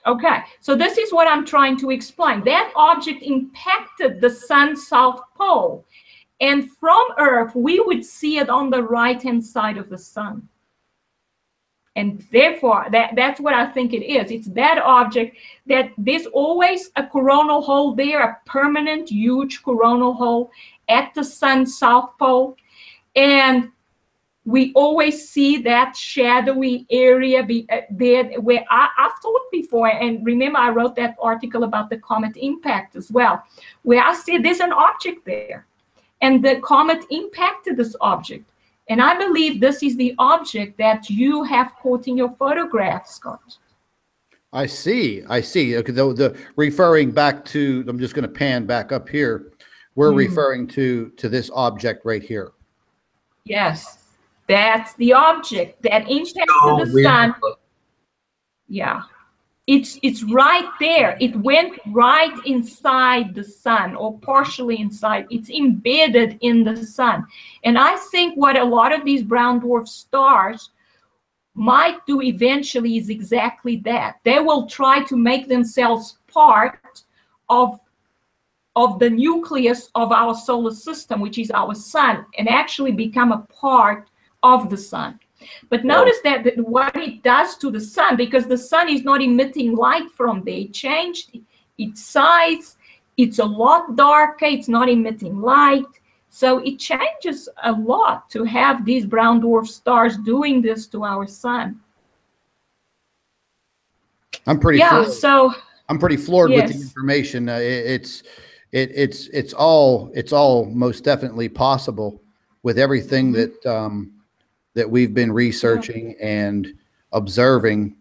Okay, so this is what I'm trying to explain. That object impacted the sun's south pole. And from Earth, we would see it on the right-hand side of the sun. And therefore, that's what I think it is. It's that object that there's always a coronal hole there, a permanent, huge coronal hole at the sun's south pole. And we always see that shadowy area there where I've thought before, and remember I wrote that article about the comet impact as well, where I said there's an object there. and the comet impacted this object. And I believe this is the object that you have caught in your photograph, Scott. I see. I see. Okay, the referring back to, I'm just going to pan back up here. We're referring to this object right here. Yes, that's the object that impacted the sun. Yeah, it's right there. It went right inside the sun, or partially inside. It's embedded in the sun. And I think what a lot of these brown dwarf stars might do eventually is exactly that. They will try to make themselves part of the nucleus of our solar system, which is our sun, and actually become a part of the sun. But notice that what it does to the sun, because the sun is not emitting light from there, it changed its size, it's a lot darker, it's not emitting light. So it changes a lot to have these brown dwarf stars doing this to our sun. I'm pretty floored Yes. with the information. It's all most definitely possible with everything that we've been researching and observing.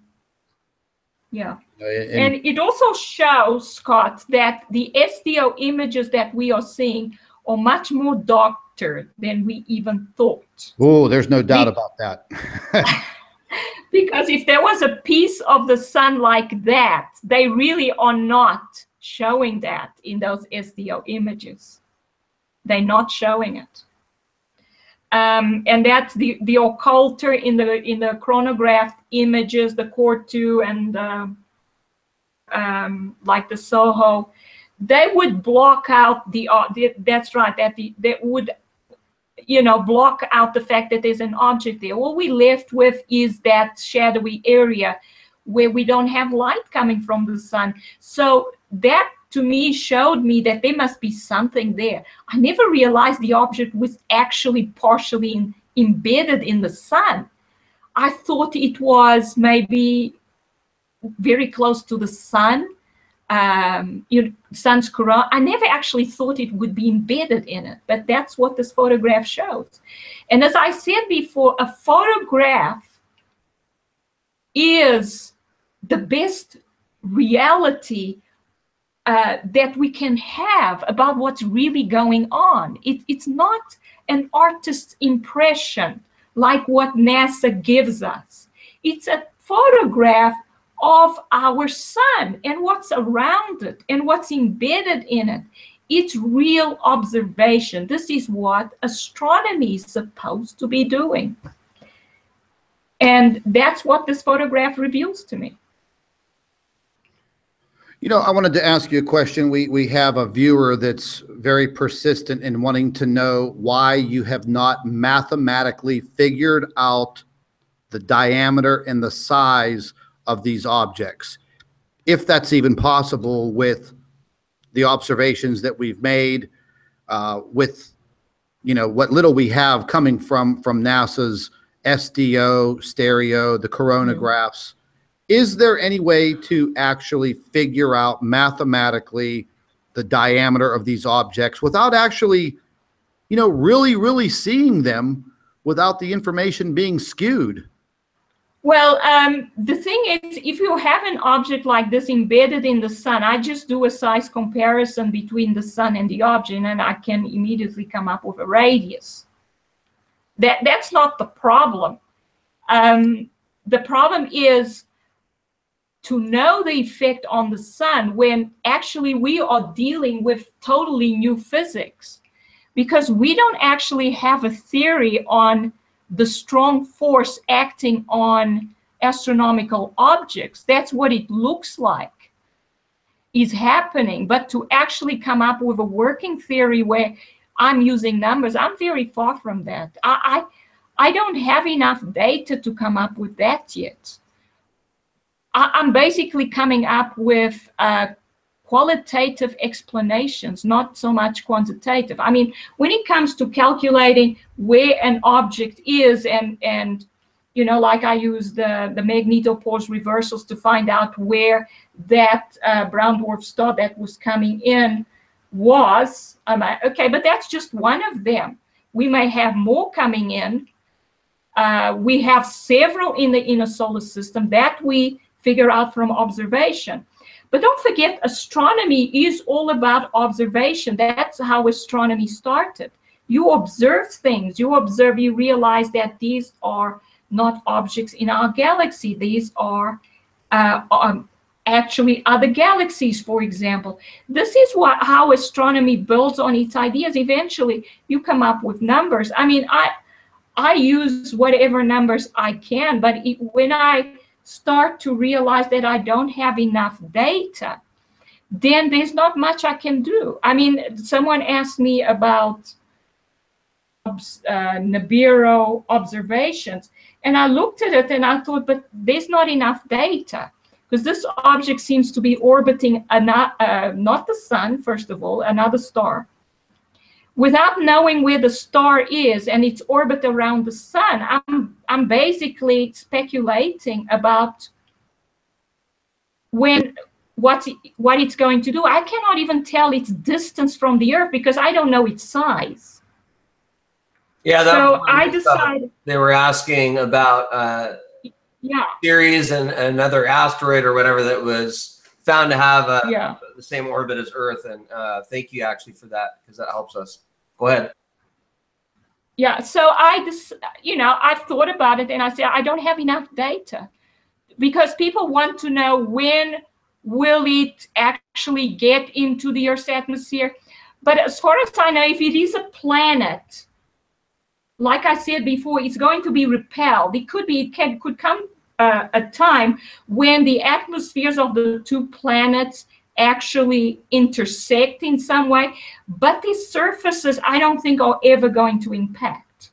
Yeah. And it also shows, Scott, that the SDO images that we are seeing are much more doctored than we even thought. Oh, there's no doubt about that. Because if there was a piece of the sun like that, they really are not showing that in those SDO images. They're not showing it. And that's the occulter in the chronographed images, the Core 2 and like the Soho. They would block out that's right, that would, you know, block out the fact that there's an object there. All we left with is that shadowy area where we don't have light coming from the sun. So that to me showed me that there must be something there. I never realized the object was actually partially embedded in the sun. I thought it was maybe very close to the sun, sun's corona. I never actually thought it would be embedded in it, but that's what this photograph shows. And as I said before, a photograph is the best reality that we can have about what's really going on. It's not an artist's impression like what NASA gives us. It's a photograph of our sun and what's around it and what's embedded in it. It's real observation. This is what astronomy is supposed to be doing. And that's what this photograph reveals to me. You know, I wanted to ask you a question. We have a viewer that's very persistent in wanting to know why you have not mathematically figured out the diameter and the size of these objects, if that's even possible with the observations that we've made, with, you know, what little we have coming from NASA's SDO, stereo, the coronagraphs. Is there any way to actually figure out mathematically the diameter of these objects without actually, you know, really seeing them, without the information being skewed? Well, the thing is, if you have an object like this embedded in the sun, I just do a size comparison between the sun and the object, and I can immediately come up with a radius. That's not the problem. The problem is to know the effect on the sun when actually we are dealing with totally new physics, because we don't actually have a theory on the strong force acting on astronomical objects. That's what it looks like is happening. But to actually come up with a working theory where I'm using numbers, I'm very far from that. I don't have enough data to come up with that yet. I'm basically coming up with qualitative explanations, not so much quantitative. I mean, when it comes to calculating where an object is, and you know, like I use the magnetopause reversals to find out where that brown dwarf star that was coming in was, okay, but that's just one of them. We may have more coming in. We have several in the inner solar system that we figure out from observation. But don't forget, astronomy is all about observation. That's how astronomy started. You observe things. You observe, you realize that these are not objects in our galaxy. These are actually other galaxies, for example. This is how astronomy builds on its ideas. Eventually, you come up with numbers. I mean, I use whatever numbers I can, but when I start to realize that I don't have enough data, then there's not much I can do. I mean, someone asked me about Nibiru observations, and I looked at it and I thought, but there's not enough data, because this object seems to be orbiting not the sun, first of all, another star. Without knowing where the star is and its orbit around the sun, I'm basically speculating about what it's going to do. I cannot even tell its distance from the Earth because I don't know its size. Yeah, so I decided they were asking about Ceres and another asteroid or whatever that was found to have the same orbit as Earth. And thank you actually for that, because that helps us. Go ahead. Yeah, so I've thought about it and I said, I don't have enough data, because people want to know when will it actually get into the Earth's atmosphere. But as far as I know, if it is a planet, like I said before, it's going to be repelled. It could come a time when the atmospheres of the two planets actually intersect in some way, but these surfaces I don't think are ever going to impact.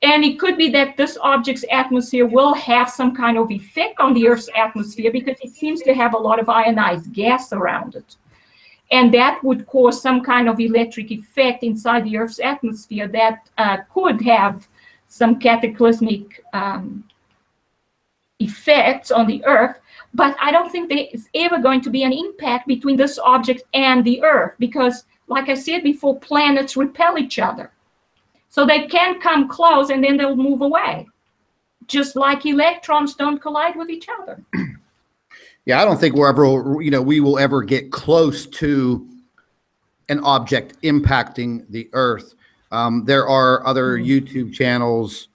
And it could be that this object's atmosphere will have some kind of effect on the Earth's atmosphere, because it seems to have a lot of ionized gas around it. And that would cause some kind of electric effect inside the Earth's atmosphere that could have some cataclysmic effects on the Earth. But I don't think there is ever going to be an impact between this object and the Earth, because, like I said before, planets repel each other. So they can come close and then they'll move away, just like electrons don't collide with each other. Yeah, I don't think we will ever get close to an object impacting the Earth. There are other YouTube channels.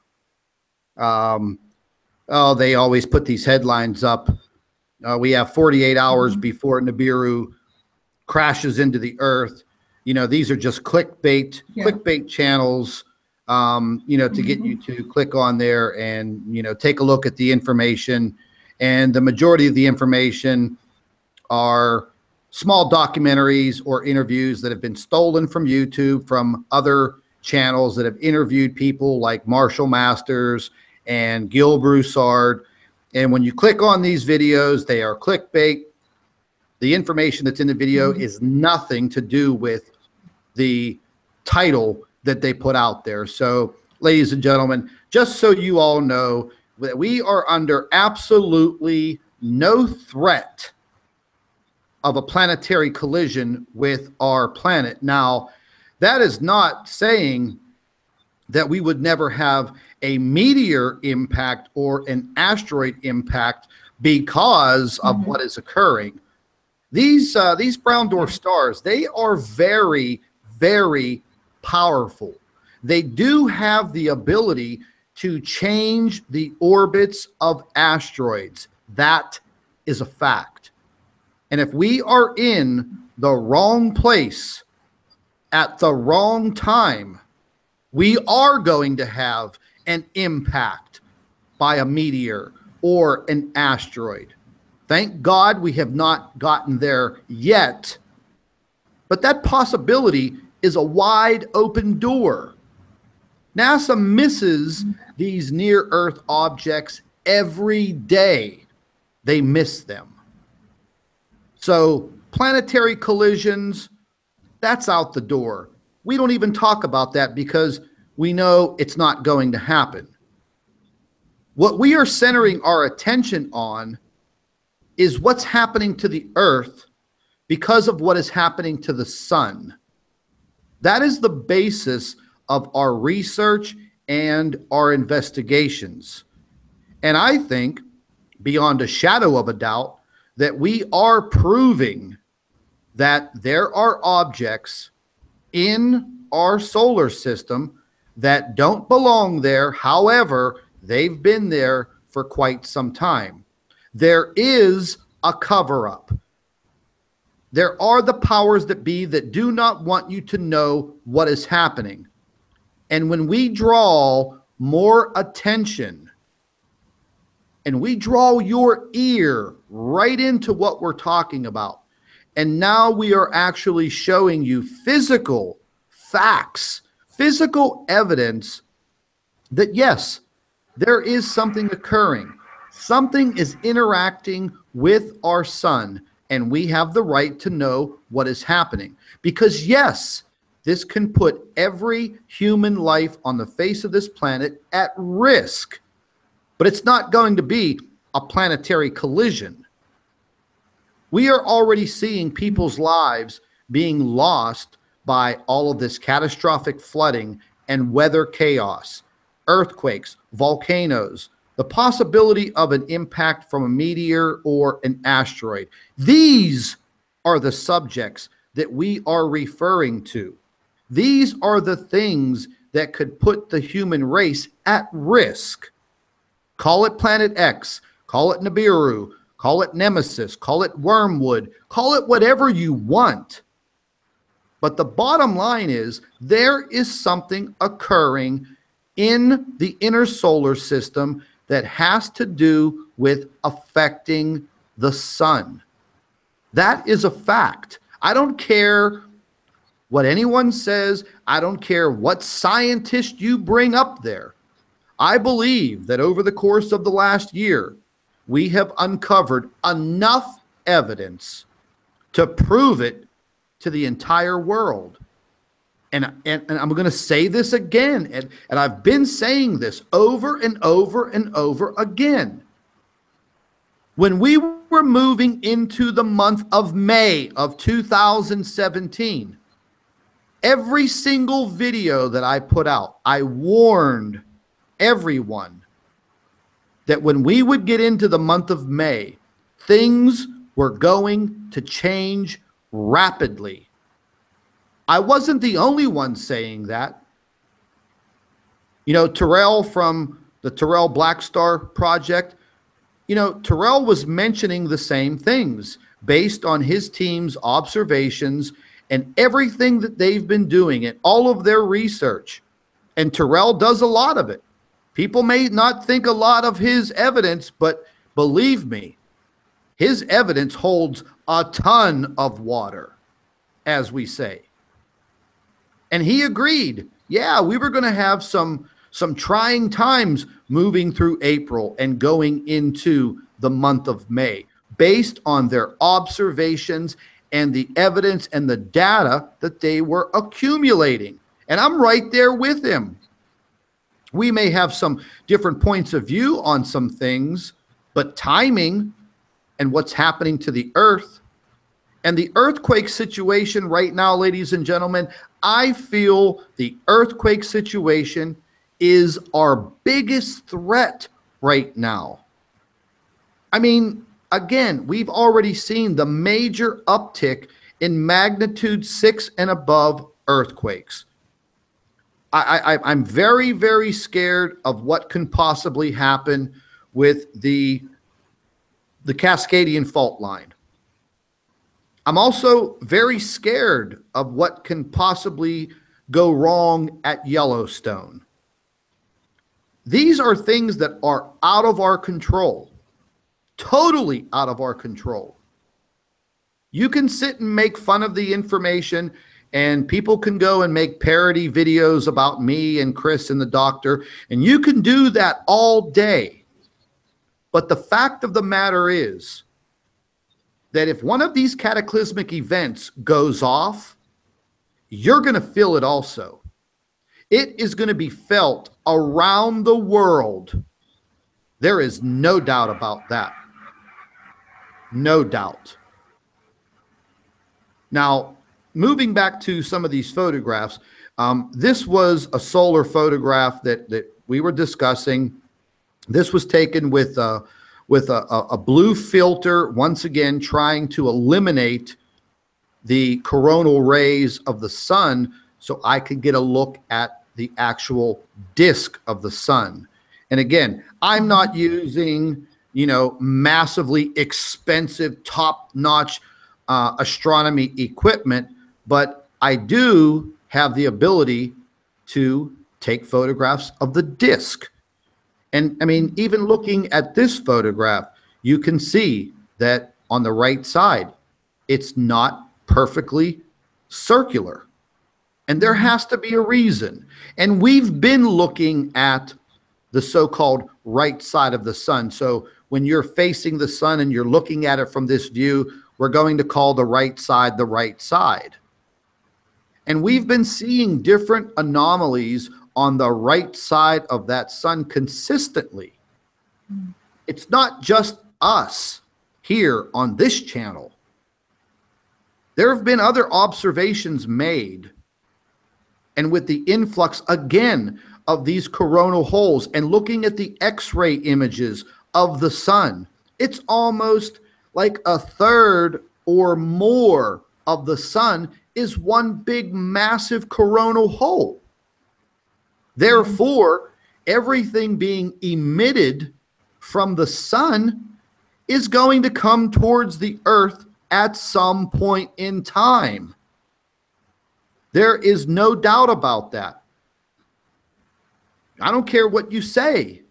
They always put these headlines up. We have 48 hours before Nibiru crashes into the Earth. These are just clickbait channels, to get you to click on there and, take a look at the information. And the majority of the information are small documentaries or interviews that have been stolen from YouTube, from other channels that have interviewed people like Marshall Masters and Gil Broussard. And when you click on these videos, they are clickbait. The information that's in the video is nothing to do with the title that they put out there. So, ladies and gentlemen, just so you all know, that we are under absolutely no threat of a planetary collision with our planet. Now, that is not saying that we would never have a meteor impact or an asteroid impact because of what is occurring. These brown dwarf stars, they are very, very powerful. They do have the ability to change the orbits of asteroids. That is a fact. And if we are in the wrong place at the wrong time, we are going to have an impact by a meteor or an asteroid. Thank God we have not gotten there yet, but that possibility is a wide open door. NASA misses these near-Earth objects every day. They miss them. So planetary collisions, that's out the door. We don't even talk about that because we know it's not going to happen. What we are centering our attention on is what's happening to the Earth because of what is happening to the sun. That is the basis of our research and our investigations. And I think, beyond a shadow of a doubt, that we are proving that there are objects in our solar system that don't belong there. However, they've been there for quite some time. There is a cover-up. There are the powers that be that do not want you to know what is happening. And when we draw more attention and we draw your ear right into what we're talking about, and now we are actually showing you physical facts, physical evidence that yes, there is something occurring. Something is interacting with our sun, and we have the right to know what is happening. Because yes, this can put every human life on the face of this planet at risk. But it's not going to be a planetary collision. We are already seeing people's lives being lost by all of this catastrophic flooding and weather chaos, earthquakes, volcanoes, the possibility of an impact from a meteor or an asteroid. These are the subjects that we are referring to. These are the things that could put the human race at risk. Call it Planet X, call it Nibiru, call it Nemesis, call it Wormwood, call it whatever you want. But the bottom line is there is something occurring in the inner solar system that has to do with affecting the sun. That is a fact. I don't care what anyone says. I don't care what scientist you bring up there. I believe that over the course of the last year, we have uncovered enough evidence to prove it to the entire world. And I'm going to say this again, and I've been saying this over and over and over again. When we were moving into the month of May of 2017, every single video that I put out, I warned everyone that when we would get into the month of May, things were going to change rapidly. I wasn't the only one saying that. You know, Terrell from the Terrell Black Star Project, you know, Terrell was mentioning the same things based on his team's observations and everything that they've been doing and all of their research. And Terrell does a lot of it. People may not think a lot of his evidence, but believe me, his evidence holds a ton of water, as we say. And he agreed, yeah, we were going to have some trying times moving through April and going into the month of May, based on their observations and the evidence and the data that they were accumulating. And I'm right there with him. We may have some different points of view on some things, but timing and what's happening to the earth and the earthquake situation right now, ladies and gentlemen, I feel the earthquake situation is our biggest threat right now. I mean, again, we've already seen the major uptick in magnitude 6 and above earthquakes. I'm very, very scared of what can possibly happen with the Cascadian fault line. I'm also very scared of what can possibly go wrong at Yellowstone. These are things that are out of our control, totally out of our control. You can sit and make fun of the information, and people can go and make parody videos about me and Chris and the doctor, and you can do that all day. But the fact of the matter is that if one of these cataclysmic events goes off, you're going to feel it also. It is going to be felt around the world. There is no doubt about that. No doubt. Now, moving back to some of these photographs, this was a solar photograph that we were discussing. This was taken with a blue filter, once again trying to eliminate the coronal rays of the sun so I could get a look at the actual disk of the sun. And again, I'm not using, you know, massively expensive, top-notch astronomy equipment, but I do have the ability to take photographs of the disk. And I mean, even looking at this photograph, you can see that on the right side, it's not perfectly circular. And there has to be a reason. And we've been looking at the so-called right side of the sun. So when you're facing the sun and you're looking at it from this view, we're going to call the right side the right side. And we've been seeing different anomalies on the right side of that sun consistently. It's not just us here on this channel. There have been other observations made, and with the influx again of these coronal holes and looking at the X-ray images of the sun, it's almost like a third or more of the sun is one big massive coronal hole. Therefore, everything being emitted from the sun is going to come towards the earth at some point in time. There is no doubt about that. I don't care what you say.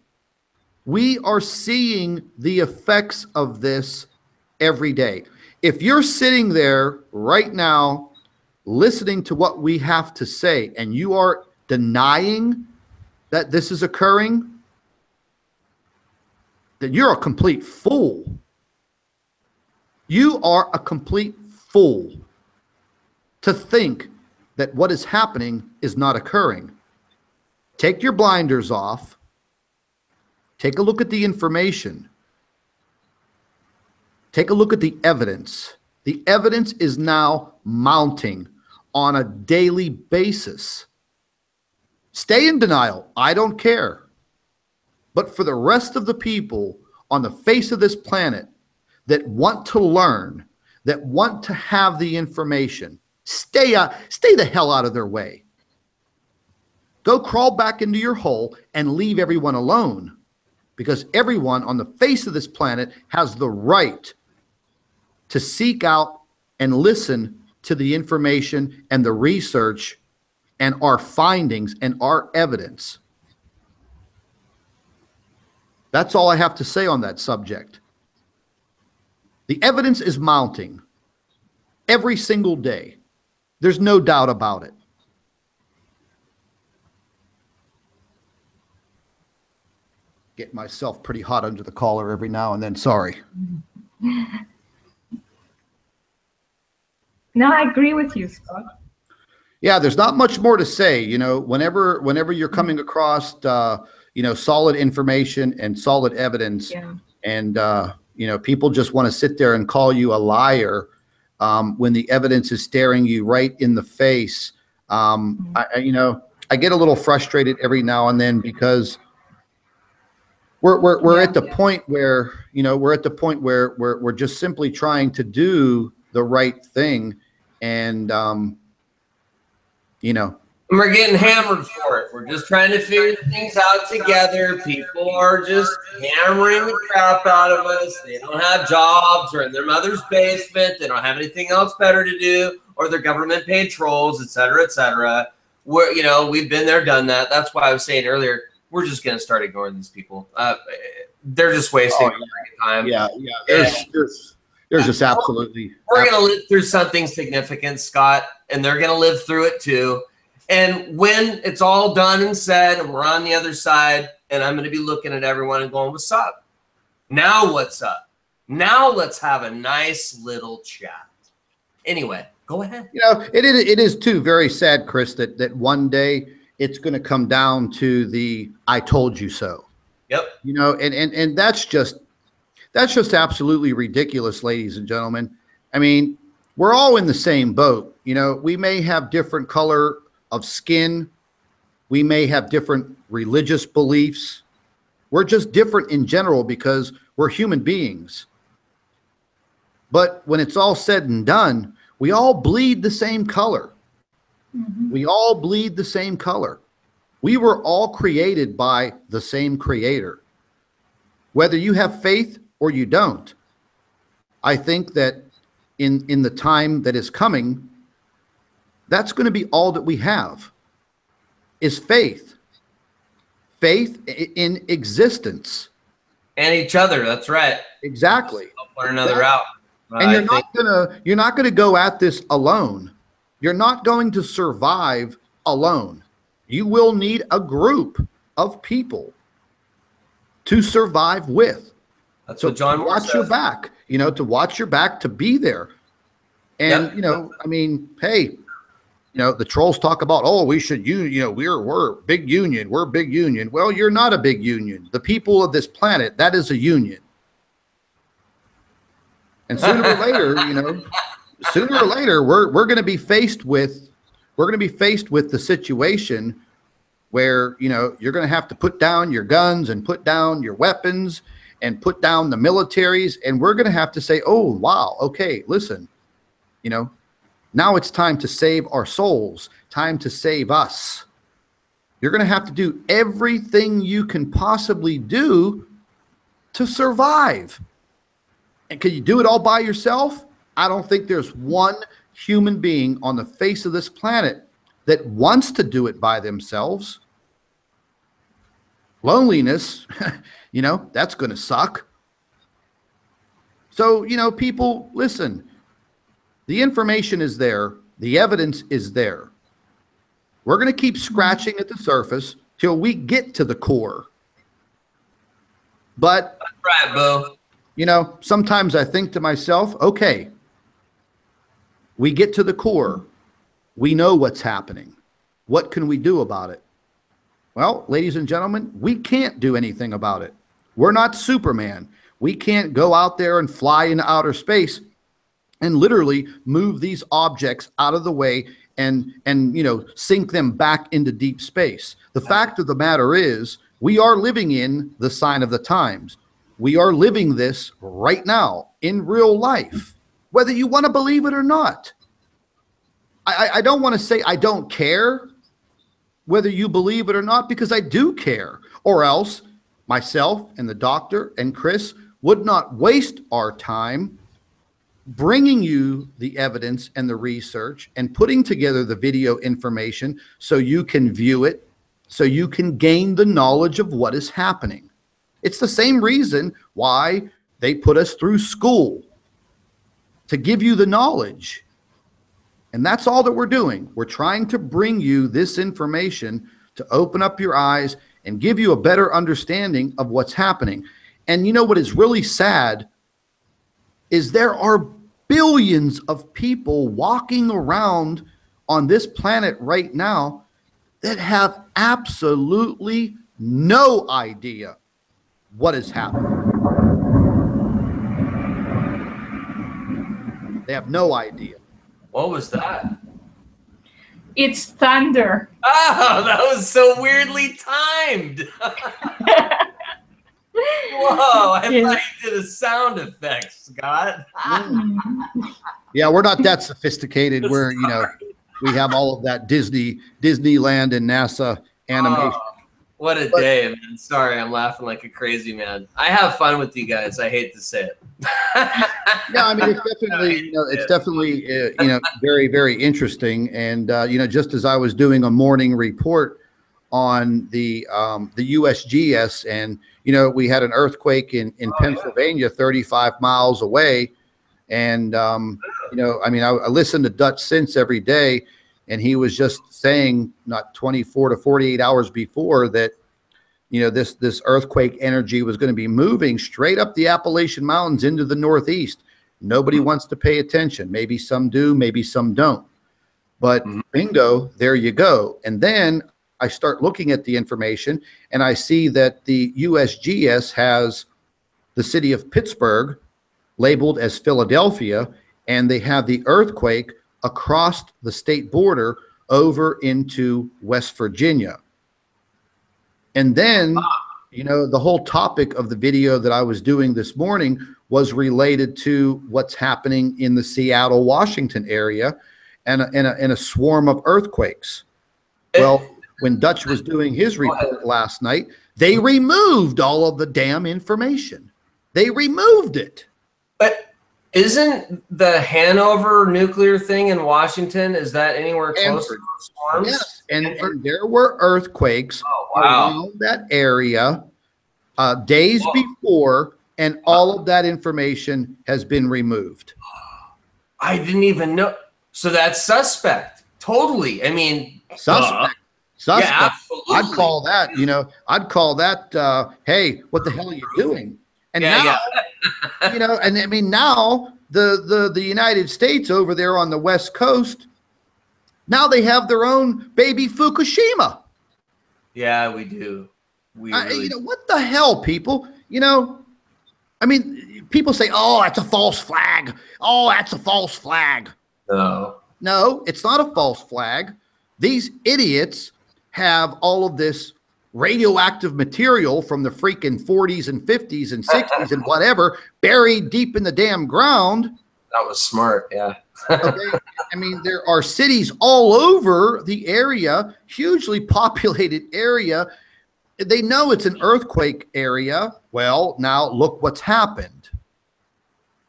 We are seeing the effects of this every day. If you're sitting there right now listening to what we have to say and you are denying that this is occurring, then you're a complete fool. You are a complete fool to think that what is happening is not occurring. Take your blinders off. Take a look at the information. Take a look at the evidence. The evidence is now mounting on a daily basis. Stay in denial. I don't care. But for the rest of the people on the face of this planet that want to learn, that want to have the information, stay the hell out of their way. Go crawl back into your hole and leave everyone alone, because everyone on the face of this planet has the right to seek out and listen to the information and the research and our findings and our evidence. That's all I have to say on that subject. The evidence is mounting every single day. There's no doubt about it. Get myself pretty hot under the collar every now and then. Sorry. No, I agree with you, Scott. Yeah, there's not much more to say. You know, whenever you're coming across, you know, solid information and solid evidence, Yeah. and you know, people just want to sit there and call you a liar when the evidence is staring you right in the face. You know, I get a little frustrated every now and then because we're at the point where, you know, we're just simply trying to do the right thing, and you know, we're getting hammered for it. We're just trying to figure things out together. People are just hammering the crap out of us. They don't have jobs, or in their mother's basement. They don't have anything else better to do, or they're government paid trolls, et cetera, et cetera. You know, we've been there, done that. That's why I was saying earlier, we're just going to start ignoring these people. They're just wasting time. Yeah. There's just absolutely. We're going to live through something significant, Scott, and they're going to live through it too. And when it's all done and said, and we're on the other side, and I'm going to be looking at everyone and going, what's up? Now what's up? Now let's have a nice little chat. Anyway, go ahead. You know, it is too very sad, Chris, that one day it's going to come down to the "I told you so." Yep. You know, and that's just absolutely ridiculous, ladies and gentlemen. I mean, we're all in the same boat. You know, we may have different color of skin. We may have different religious beliefs. We're just different in general because we're human beings. But when it's all said and done, we all bleed the same color. Mm-hmm. We all bleed the same color. We were all created by the same creator. Whether you have faith or you don't, I think that in the time that is coming, that's going to be all that we have, is faith. Faith in existence. And each other, that's right. Exactly. Help one another out. And you're not gonna go at this alone. You're not going to survive alone. You will need a group of people to survive with. That's what John Moore says. Watch your back, you know, to watch your back, to be there. And, you know, I mean, hey, you know, the trolls talk about, oh, we should, you know, we're big union. We're a big union. Well, you're not a big union. The people of this planet, that is a union. And sooner or later, you know, sooner or later, we're going to be faced with the situation where, you know, you're going to have to put down your guns and put down your weapons and put down the militaries. And we're going to have to say, oh, wow, okay, listen, you know, now it's time to save our souls, time to save us. You're going to have to do everything you can possibly do to survive. And can you do it all by yourself? I don't think there's one human being on the face of this planet that wants to do it by themselves. Loneliness, you know, that's going to suck. So, you know, people, listen, the information is there. The evidence is there. We're going to keep scratching at the surface till we get to the core. But, that's right, Bo. You know, sometimes I think to myself, okay, we get to the core. We know what's happening. What can we do about it? Well, ladies and gentlemen, we can't do anything about it. We're not Superman. We can't go out there and fly into outer space and literally move these objects out of the way and you know, sink them back into deep space. The fact of the matter is, we are living in the sign of the times. We are living this right now in real life, whether you want to believe it or not. I don't want to say I don't care whether you believe it or not, because I do care, or else myself and the doctor and Chris would not waste our time bringing you the evidence and the research and putting together the video information so you can view it, so you can gain the knowledge of what is happening. It's the same reason why they put us through school, to give you the knowledge. And that's all that we're doing. We're trying to bring you this information to open up your eyes and give you a better understanding of what's happening. And you know what is really sad is there are billions of people walking around on this planet right now that have absolutely no idea what is happening. They have no idea. What was that? It's thunder. Oh, that was so weirdly timed. Whoa, I thought you did a sound effect, Scott. Yeah, we're not that sophisticated where, you know, we have all of that Disneyland and NASA animation. Oh, what a day, man. Sorry, I'm laughing like a crazy man. I have fun with you guys. I hate to say it. Yeah, I mean, it's definitely, you know, very, very interesting. And, you know, just as I was doing a morning report on the USGS, and, you know, we had an earthquake in Pennsylvania, 35 miles away. And, you know, I mean, I listen to Dutch Sense every day, and he was just saying not 24 to 48 hours before that, you know, this earthquake energy was going to be moving straight up the Appalachian Mountains into the Northeast. Nobody wants to pay attention. Maybe some do, maybe some don't. But bingo, there you go. And then I start looking at the information, and I see that the USGS has the city of Pittsburgh labeled as Philadelphia, and they have the earthquake across the state border over into West Virginia. And then, you know, the whole topic of the video that I was doing this morning was related to what's happening in the Seattle, Washington area and a swarm of earthquakes. Well, when Dutch was doing his report last night, they removed all of the damn information. They removed it. But isn't the Hanover nuclear thing in Washington, is that anywhere close to storms? Yes, and there were earthquakes around that area days before, and all of that information has been removed. I didn't even know. So that's suspect. Totally. I mean, suspect. Yeah, absolutely. I'd call that, you know, I'd call that, hey, what the hell are you doing? And now, you know, and I mean, now the United States over there on the West Coast, now they have their own baby Fukushima. Yeah, we do. We really you know, what the hell, people? You know, I mean, people say, oh, that's a false flag. Oh, that's a false flag. No, it's not a false flag. These idiots have all of this radioactive material from the freaking 40s and 50s and 60s and whatever buried deep in the damn ground. That was smart, yeah. Okay? I mean, there are cities all over the area, hugely populated area. They know it's an earthquake area. Well, now look what's happened.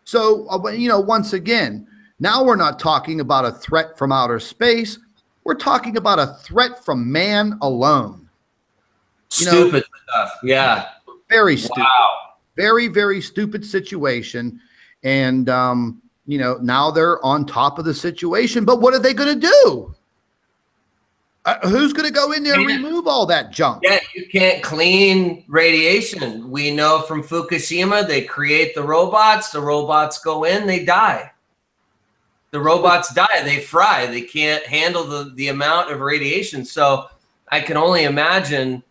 So, you know, once again, now we're not talking about a threat from outer space. We're talking about a threat from man alone. Stupid stuff. Yeah. Very stupid. Wow. Very, very stupid situation. And, you know, now they're on top of the situation. But what are they going to do? Who's going to go in there and remove all that junk? Yeah, you can't clean radiation. We know from Fukushima, they create the robots. The robots go in, they die. The robots die, they fry. They can't handle the amount of radiation. So I can only imagine,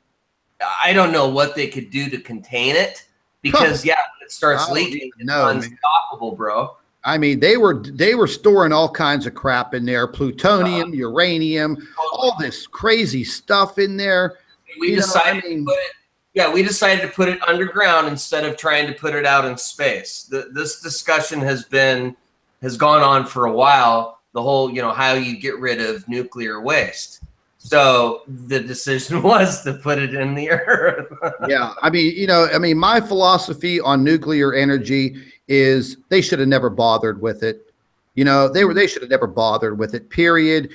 I don't know what they could do to contain it, because yeah, when it starts leaking, it's unstoppable, bro. I mean, they were storing all kinds of crap in there, plutonium, uranium, all this crazy stuff in there. We decided to put it underground instead of trying to put it out in space. This discussion has gone on for a while. The whole, you know, how you get rid of nuclear waste. So the decision was to put it in the earth. Yeah, I mean, you know, my philosophy on nuclear energy is they should have never bothered with it. You know, they should have never bothered with it. Period.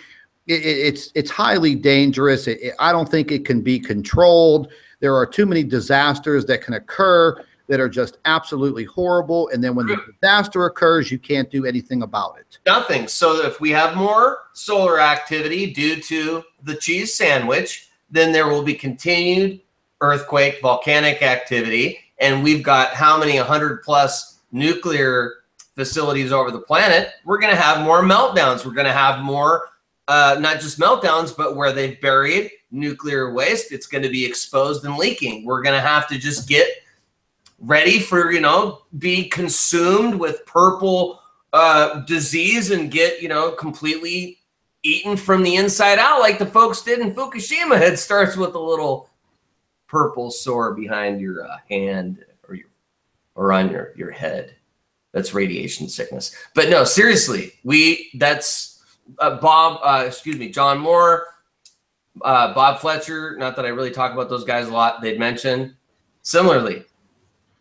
It's highly dangerous. I don't think it can be controlled. There are too many disasters that can occur that are just absolutely horrible. And then when the disaster occurs, you can't do anything about it. Nothing. So if we have more solar activity due to the cheese sandwich, then there will be continued earthquake, volcanic activity. And we've got how many 100+ nuclear facilities over the planet? We're going to have more meltdowns. We're going to have more, not just meltdowns, but where they've buried nuclear waste, it's going to be exposed and leaking. We're going to have to just get ready for, you know, be consumed with purple disease and get, you know, completely eaten from the inside out like the folks did in Fukushima. It starts with a little purple sore behind your hand or on your head. That's radiation sickness. But no, seriously, that's John Moore, Bob Fletcher, not that I really talk about those guys a lot, they'd mentioned similarly,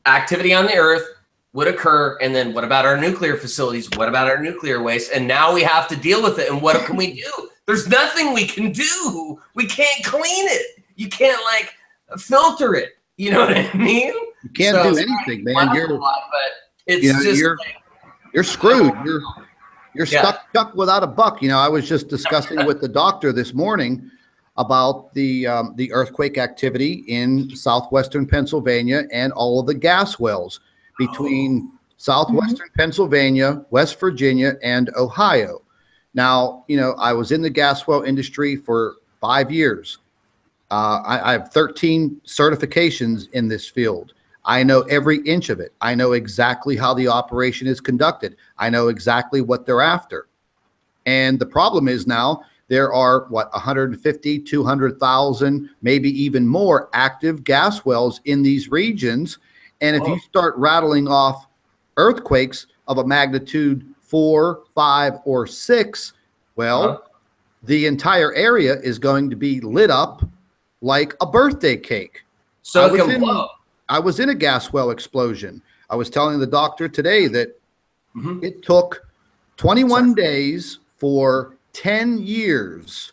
activity on the earth would occur, and then what about our nuclear facilities? What about our nuclear waste? And now we have to deal with it. And what can we do? There's nothing we can do. We can't clean it. You can't like filter it. You know what I mean? You can't do anything, man. You're screwed. You're stuck without a buck. You know, I was just discussing with the doctor this morning about the earthquake activity in southwestern Pennsylvania and all of the gas wells between southwestern Pennsylvania, West Virginia, and Ohio. Now, you know, I was in the gas well industry for 5 years. I have 13 certifications in this field. I know every inch of it. I know exactly how the operation is conducted. I know exactly what they're after. And the problem is now there are, what, 150, 200,000, maybe even more active gas wells in these regions. And if you start rattling off earthquakes of a magnitude 4, 5, or 6, well, the entire area is going to be lit up like a birthday cake. So it can blow. I was in a gas well explosion. I was telling the doctor today that it took 21 days for 10 years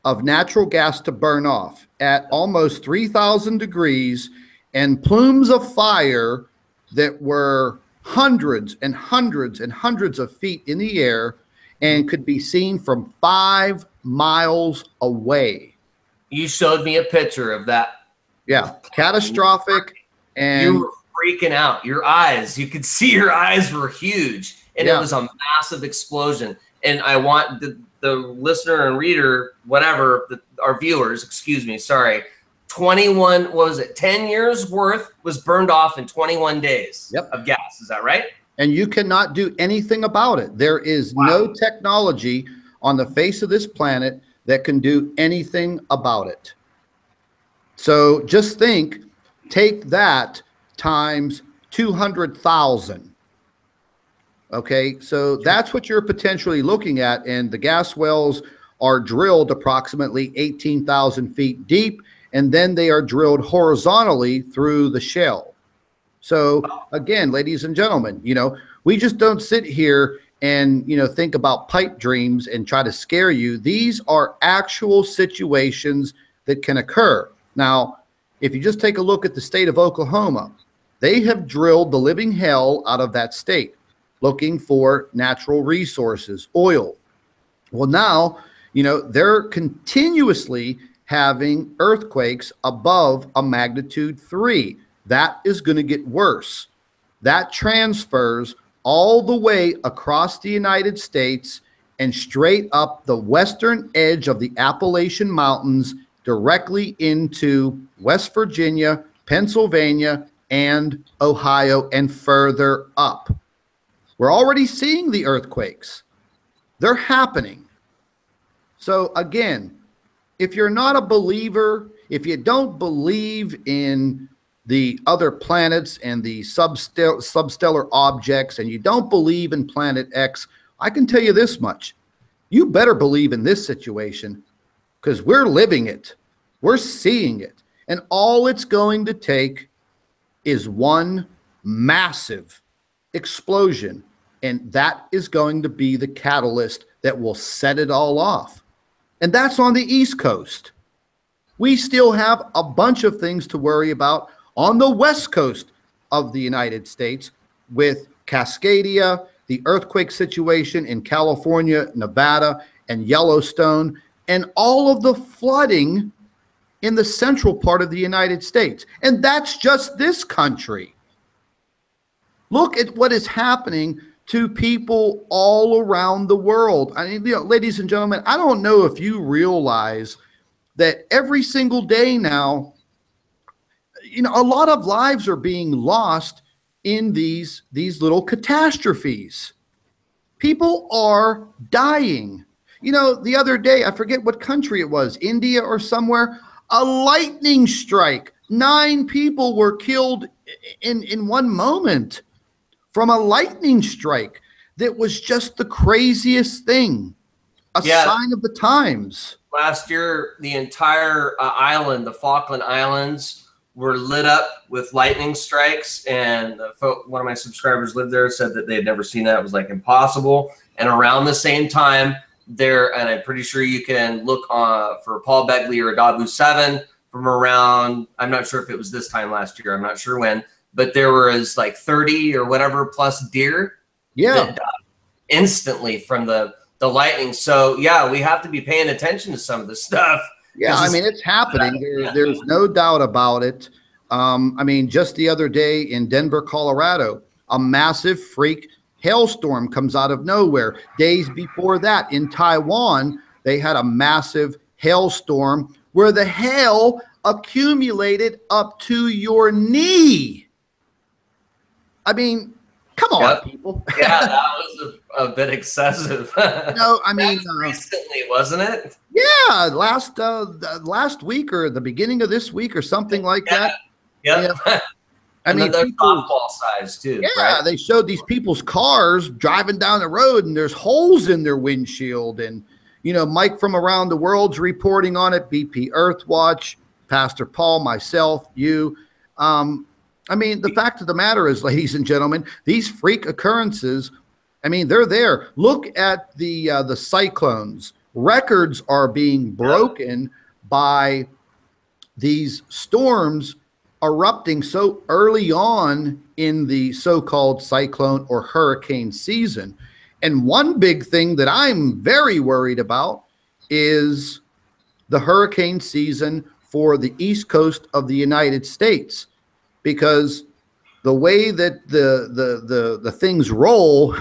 of natural gas to burn off at almost 3,000 degrees, and plumes of fire that were hundreds and hundreds and hundreds of feet in the air and could be seen from 5 miles away. You showed me a picture of that. Yeah, catastrophic. And you were freaking out. Your eyes, you could see your eyes were huge, and it was a massive explosion. And I want the listener and reader, whatever, our viewers, excuse me, sorry, 21, what was it, 10 years worth was burned off in 21 days of gas. Is that right? And you cannot do anything about it. There is no technology on the face of this planet that can do anything about it. So just think, take that times 200,000. Okay, so that's what you're potentially looking at. And the gas wells are drilled approximately 18,000 feet deep, and then they are drilled horizontally through the shell. So again, ladies and gentlemen, you know, we just don't sit here and, you know, think about pipe dreams and try to scare you. These are actual situations that can occur. Now, if you just take a look at the state of Oklahoma, they have drilled the living hell out of that state, looking for natural resources, oil. Well, now, you know, they're continuously having earthquakes above a magnitude 3. That is going to get worse. That transfers all the way across the United States and straight up the western edge of the Appalachian Mountains directly into West Virginia, Pennsylvania, and Ohio, and further up. We're already seeing the earthquakes. They're happening. So again, if you're not a believer, if you don't believe in the other planets and the substellar objects, and you don't believe in Planet X, I can tell you this much. You better believe in this situation, because we're living it. We're seeing it. And all it's going to take is one massive explosion. And that is going to be the catalyst that will set it all off. And that's on the East Coast. We still have a bunch of things to worry about on the West Coast of the United States with Cascadia, the earthquake situation in California, Nevada, and Yellowstone, and all of the flooding in the central part of the United States. And that's just this country. Look at what is happening to people all around the world. I mean, you know, ladies and gentlemen, I don't know if you realize that every single day now, you know, a lot of lives are being lost in these little catastrophes. People are dying. You know, the other day, I forget what country it was, India or somewhere, a lightning strike. 9 people were killed in one moment from a lightning strike. That was just the craziest thing. A sign of the times. Last year, the entire island, the Falkland Islands, were lit up with lightning strikes, and one of my subscribers lived there, said that they had never seen that. It was like impossible. And around the same time, there, and I'm pretty sure you can look for Paul Begley or Adabu 7 from around, I'm not sure if it was this time last year, I'm not sure when, but there was like 30 or whatever plus deer that died instantly from the lightning. So yeah, we have to be paying attention to some of this stuff. Yeah, I mean, it's happening. There's no doubt about it. I mean, just the other day in Denver, Colorado, a massive freak hailstorm comes out of nowhere. Days before that, in Taiwan, they had a massive hailstorm where the hail accumulated up to your knee. I mean, come on, people. Yeah, that was a bit excessive. No, I mean, recently, wasn't it? Yeah, last week or the beginning of this week or something like that. Yep. Yeah. I mean, they're people, softball size too. Yeah, right? they showed these people's cars driving down the road, and there's holes in their windshield. And Mike from around the world's reporting on it. BP Earthwatch, Pastor Paul, myself, you. I mean, the fact of the matter is, ladies and gentlemen, these freak occurrences, I mean, they're there. Look at the cyclones. Records are being broken by these storms erupting so early on in the so-called cyclone or hurricane season. And one big thing that I'm very worried about is the hurricane season for the East Coast of the United States, because the way that the things roll,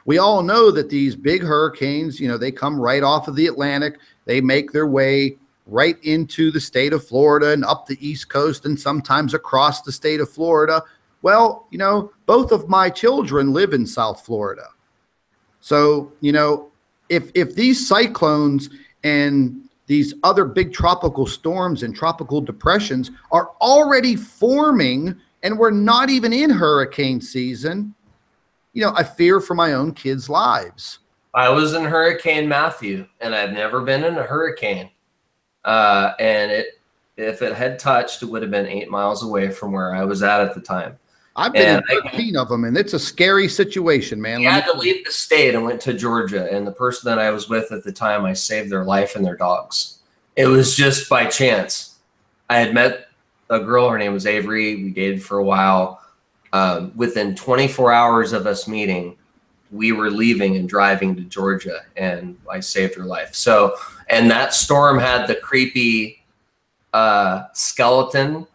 we all know that these big hurricanes, they come right off of the Atlantic. They make their way right into the state of Florida and up the East Coast and sometimes across the state of Florida. Well, both of my children live in South Florida. So, if these cyclones and these other big tropical storms and tropical depressions are already forming and we're not even in hurricane season, I fear for my own kids' lives. I was in Hurricane Matthew, and I've never been in a hurricane. And if it had touched, it would have been 8 miles away from where I was at the time. I've been in 13 of them, and it's a scary situation, man. I had to leave the state and went to Georgia, and the person that I was with at the time, I saved their life and their dogs. It was just by chance. I had met a girl, her name was Avery. We dated for a while. Within 24 hours of us meeting, we were leaving and driving to Georgia, and I saved her life. So, and that storm had the creepy skeleton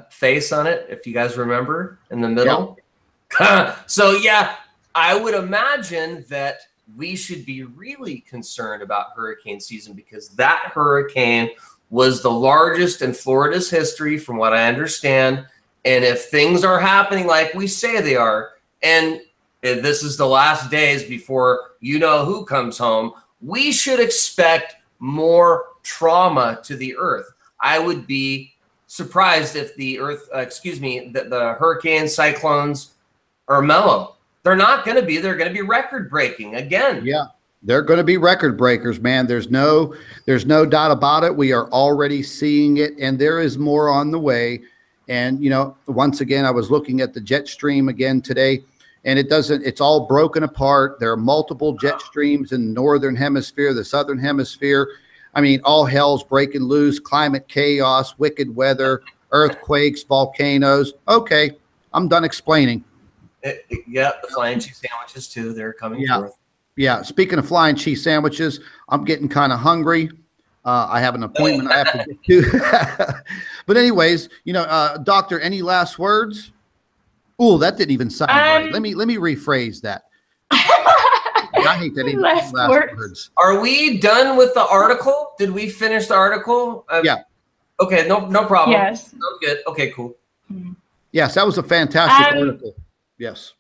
face on it, if you guys remember, in the middle. Yeah. So yeah, I would imagine that we should be really concerned about hurricane season, because that hurricane was the largest in Florida's history, from what I understand. And if things are happening like we say they are, and this is the last days before who comes home, we should expect more trauma to the earth. I would be surprised if the earth, the hurricanes, cyclones are mellow. They're not going to be. They're going to be record breaking again. Yeah, they're going to be record breakers, man. There's no doubt about it. We are already seeing it, and there is more on the way. And once again, I was looking at the jet stream again today, and it's all broken apart. There are multiple jet streams in the northern hemisphere, the southern hemisphere. I mean, all hell's breaking loose, climate chaos, wicked weather, earthquakes, volcanoes. Okay, I'm done explaining. Yeah, the flying cheese sandwiches too. They're coming forth. Yeah, speaking of flying cheese sandwiches, I'm getting kind of hungry. I have an appointment I have to get to. But anyways, doctor, any last words? Oh, that didn't even sound right. Let me rephrase that. I hate that. Last words. Are we done with the article? Did we finish the article? Yeah. Okay, no problem. Yes. Sounds good. Okay, cool. Yes, that was a fantastic article. Yes.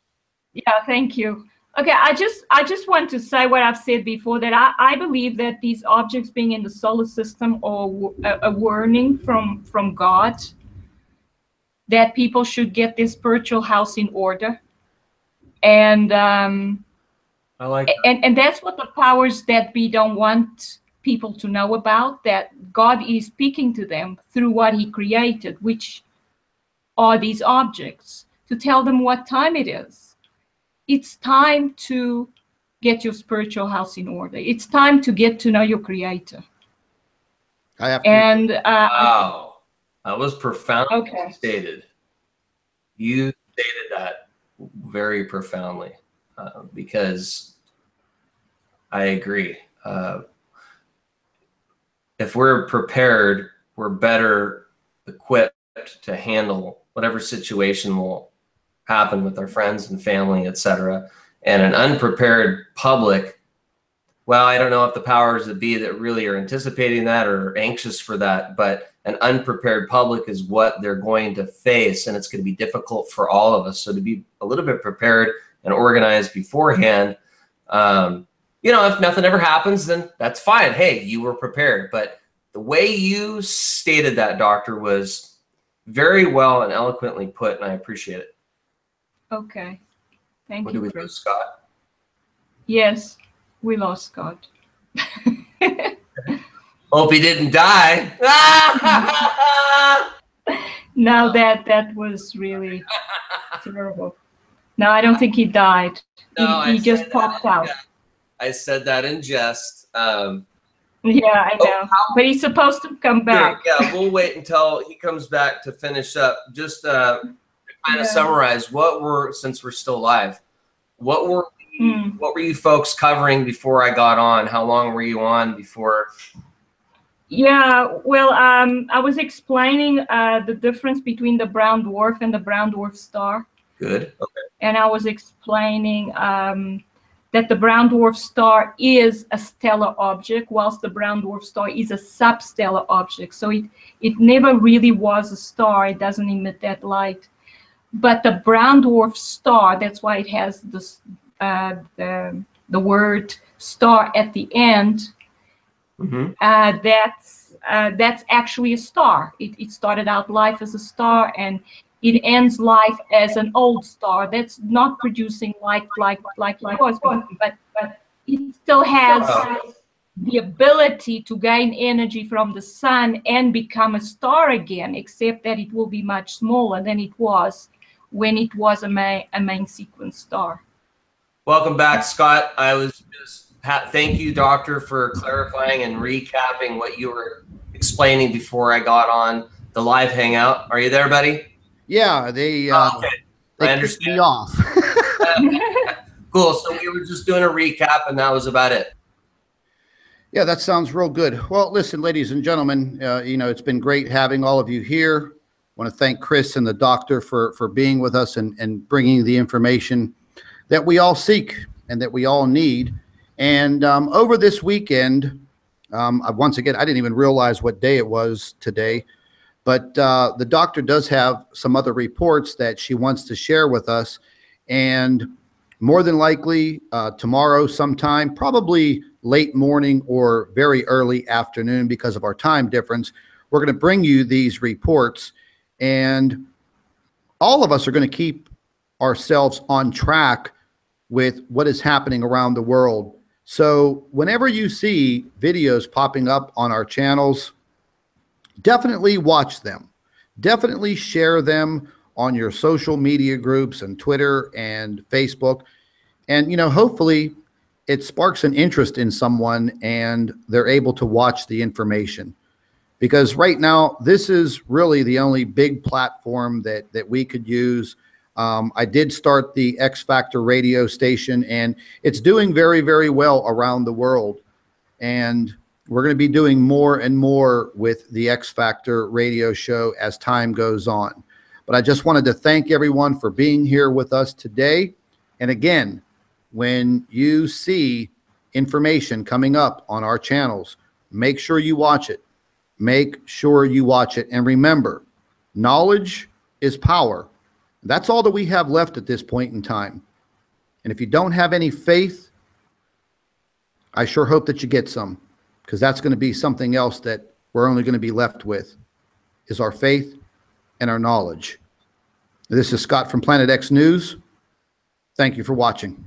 Yeah, thank you. Okay, I just want to say what I've said before, that I believe that these objects being in the solar system are a warning from God, that people should get their spiritual house in order. And I like that. And that's what the powers that be don't want people to know about, that God is speaking to them through what he created, which are these objects, to tell them what time it is. It's time to get your spiritual house in order. It's time to get to know your creator. I have to. And wow, that was profoundly stated. You stated that very profoundly, because I agree. If we're prepared, we're better equipped to handle whatever situation will happen with our friends and family, etc. And an unprepared public well, I don't know if the powers that be that really are anticipating that or anxious for that, but an unprepared public is what they're going to face, and it's going to be difficult for all of us. So to be a little bit prepared and organized beforehand, you know, if nothing ever happens, then that's fine. Hey, you were prepared. But the way you stated that, Doctor, was very well and eloquently put, and I appreciate it. Okay. Thank What you, do we do, Chris. Scott? Yes, we lost Scott. Hope he didn't die. No, that was really terrible. No, I don't think he died. No, he just popped out. I said that in jest. Yeah, I know. But he's supposed to come back. Sure, yeah, we'll wait until he comes back to finish up. Just to kind of summarize, since we're still live, what were you folks covering before I got on? How long were you on before? Yeah, well, I was explaining the difference between the brown dwarf and the brown dwarf star. Good. Okay. And I was explaining that the brown dwarf star is a stellar object, whilst the brown dwarf star is a substellar object. So it never really was a star. It doesn't emit that light. But the brown dwarf star, that's why it has this, the word star at the end. That's actually a star. It started out life as a star, and it ends life as an old star that's not producing light like yours, but it still has the ability to gain energy from the sun and become a star again, except that it will be much smaller than it was when it was a main sequence star. Welcome back, Scott. I was just thank you, Doctor, for clarifying and recapping what you were explaining before I got on the live hangout. Are you there, buddy? Yeah, they pissed me off. Cool. So we were just doing a recap, and that was about it. Yeah, that sounds real good. Well, listen, ladies and gentlemen, you know, it's been great having all of you here. I want to thank Chris and the doctor for being with us and bringing the information that we all seek and that we all need. And over this weekend, once again, I didn't even realize what day it was today. But the doctor does have some other reports that she wants to share with us. And more than likely tomorrow sometime, probably late morning or very early afternoon because of our time difference, we're going to bring you these reports. And all of us are going to keep ourselves on track with what is happening around the world. So whenever you see videos popping up on our channels, definitely watch them. Definitely share them on your social media groups and Twitter and Facebook. And, you know, hopefully it sparks an interest in someone and they're able to watch the information. Because right now, this is really the only big platform that we could use. I did start the X Factor radio station, and it's doing very, very well around the world. And we're going to be doing more and more with the X Factor radio show as time goes on. But I just wanted to thank everyone for being here with us today. And again, when you see information coming up on our channels, make sure you watch it. Make sure you watch it. And remember, knowledge is power. That's all that we have left at this point in time. And if you don't have any faith, I sure hope that you get some. Because that's going to be something else that we're only going to be left with, is our faith and our knowledge. This is Scott from Planet X News. Thank you for watching.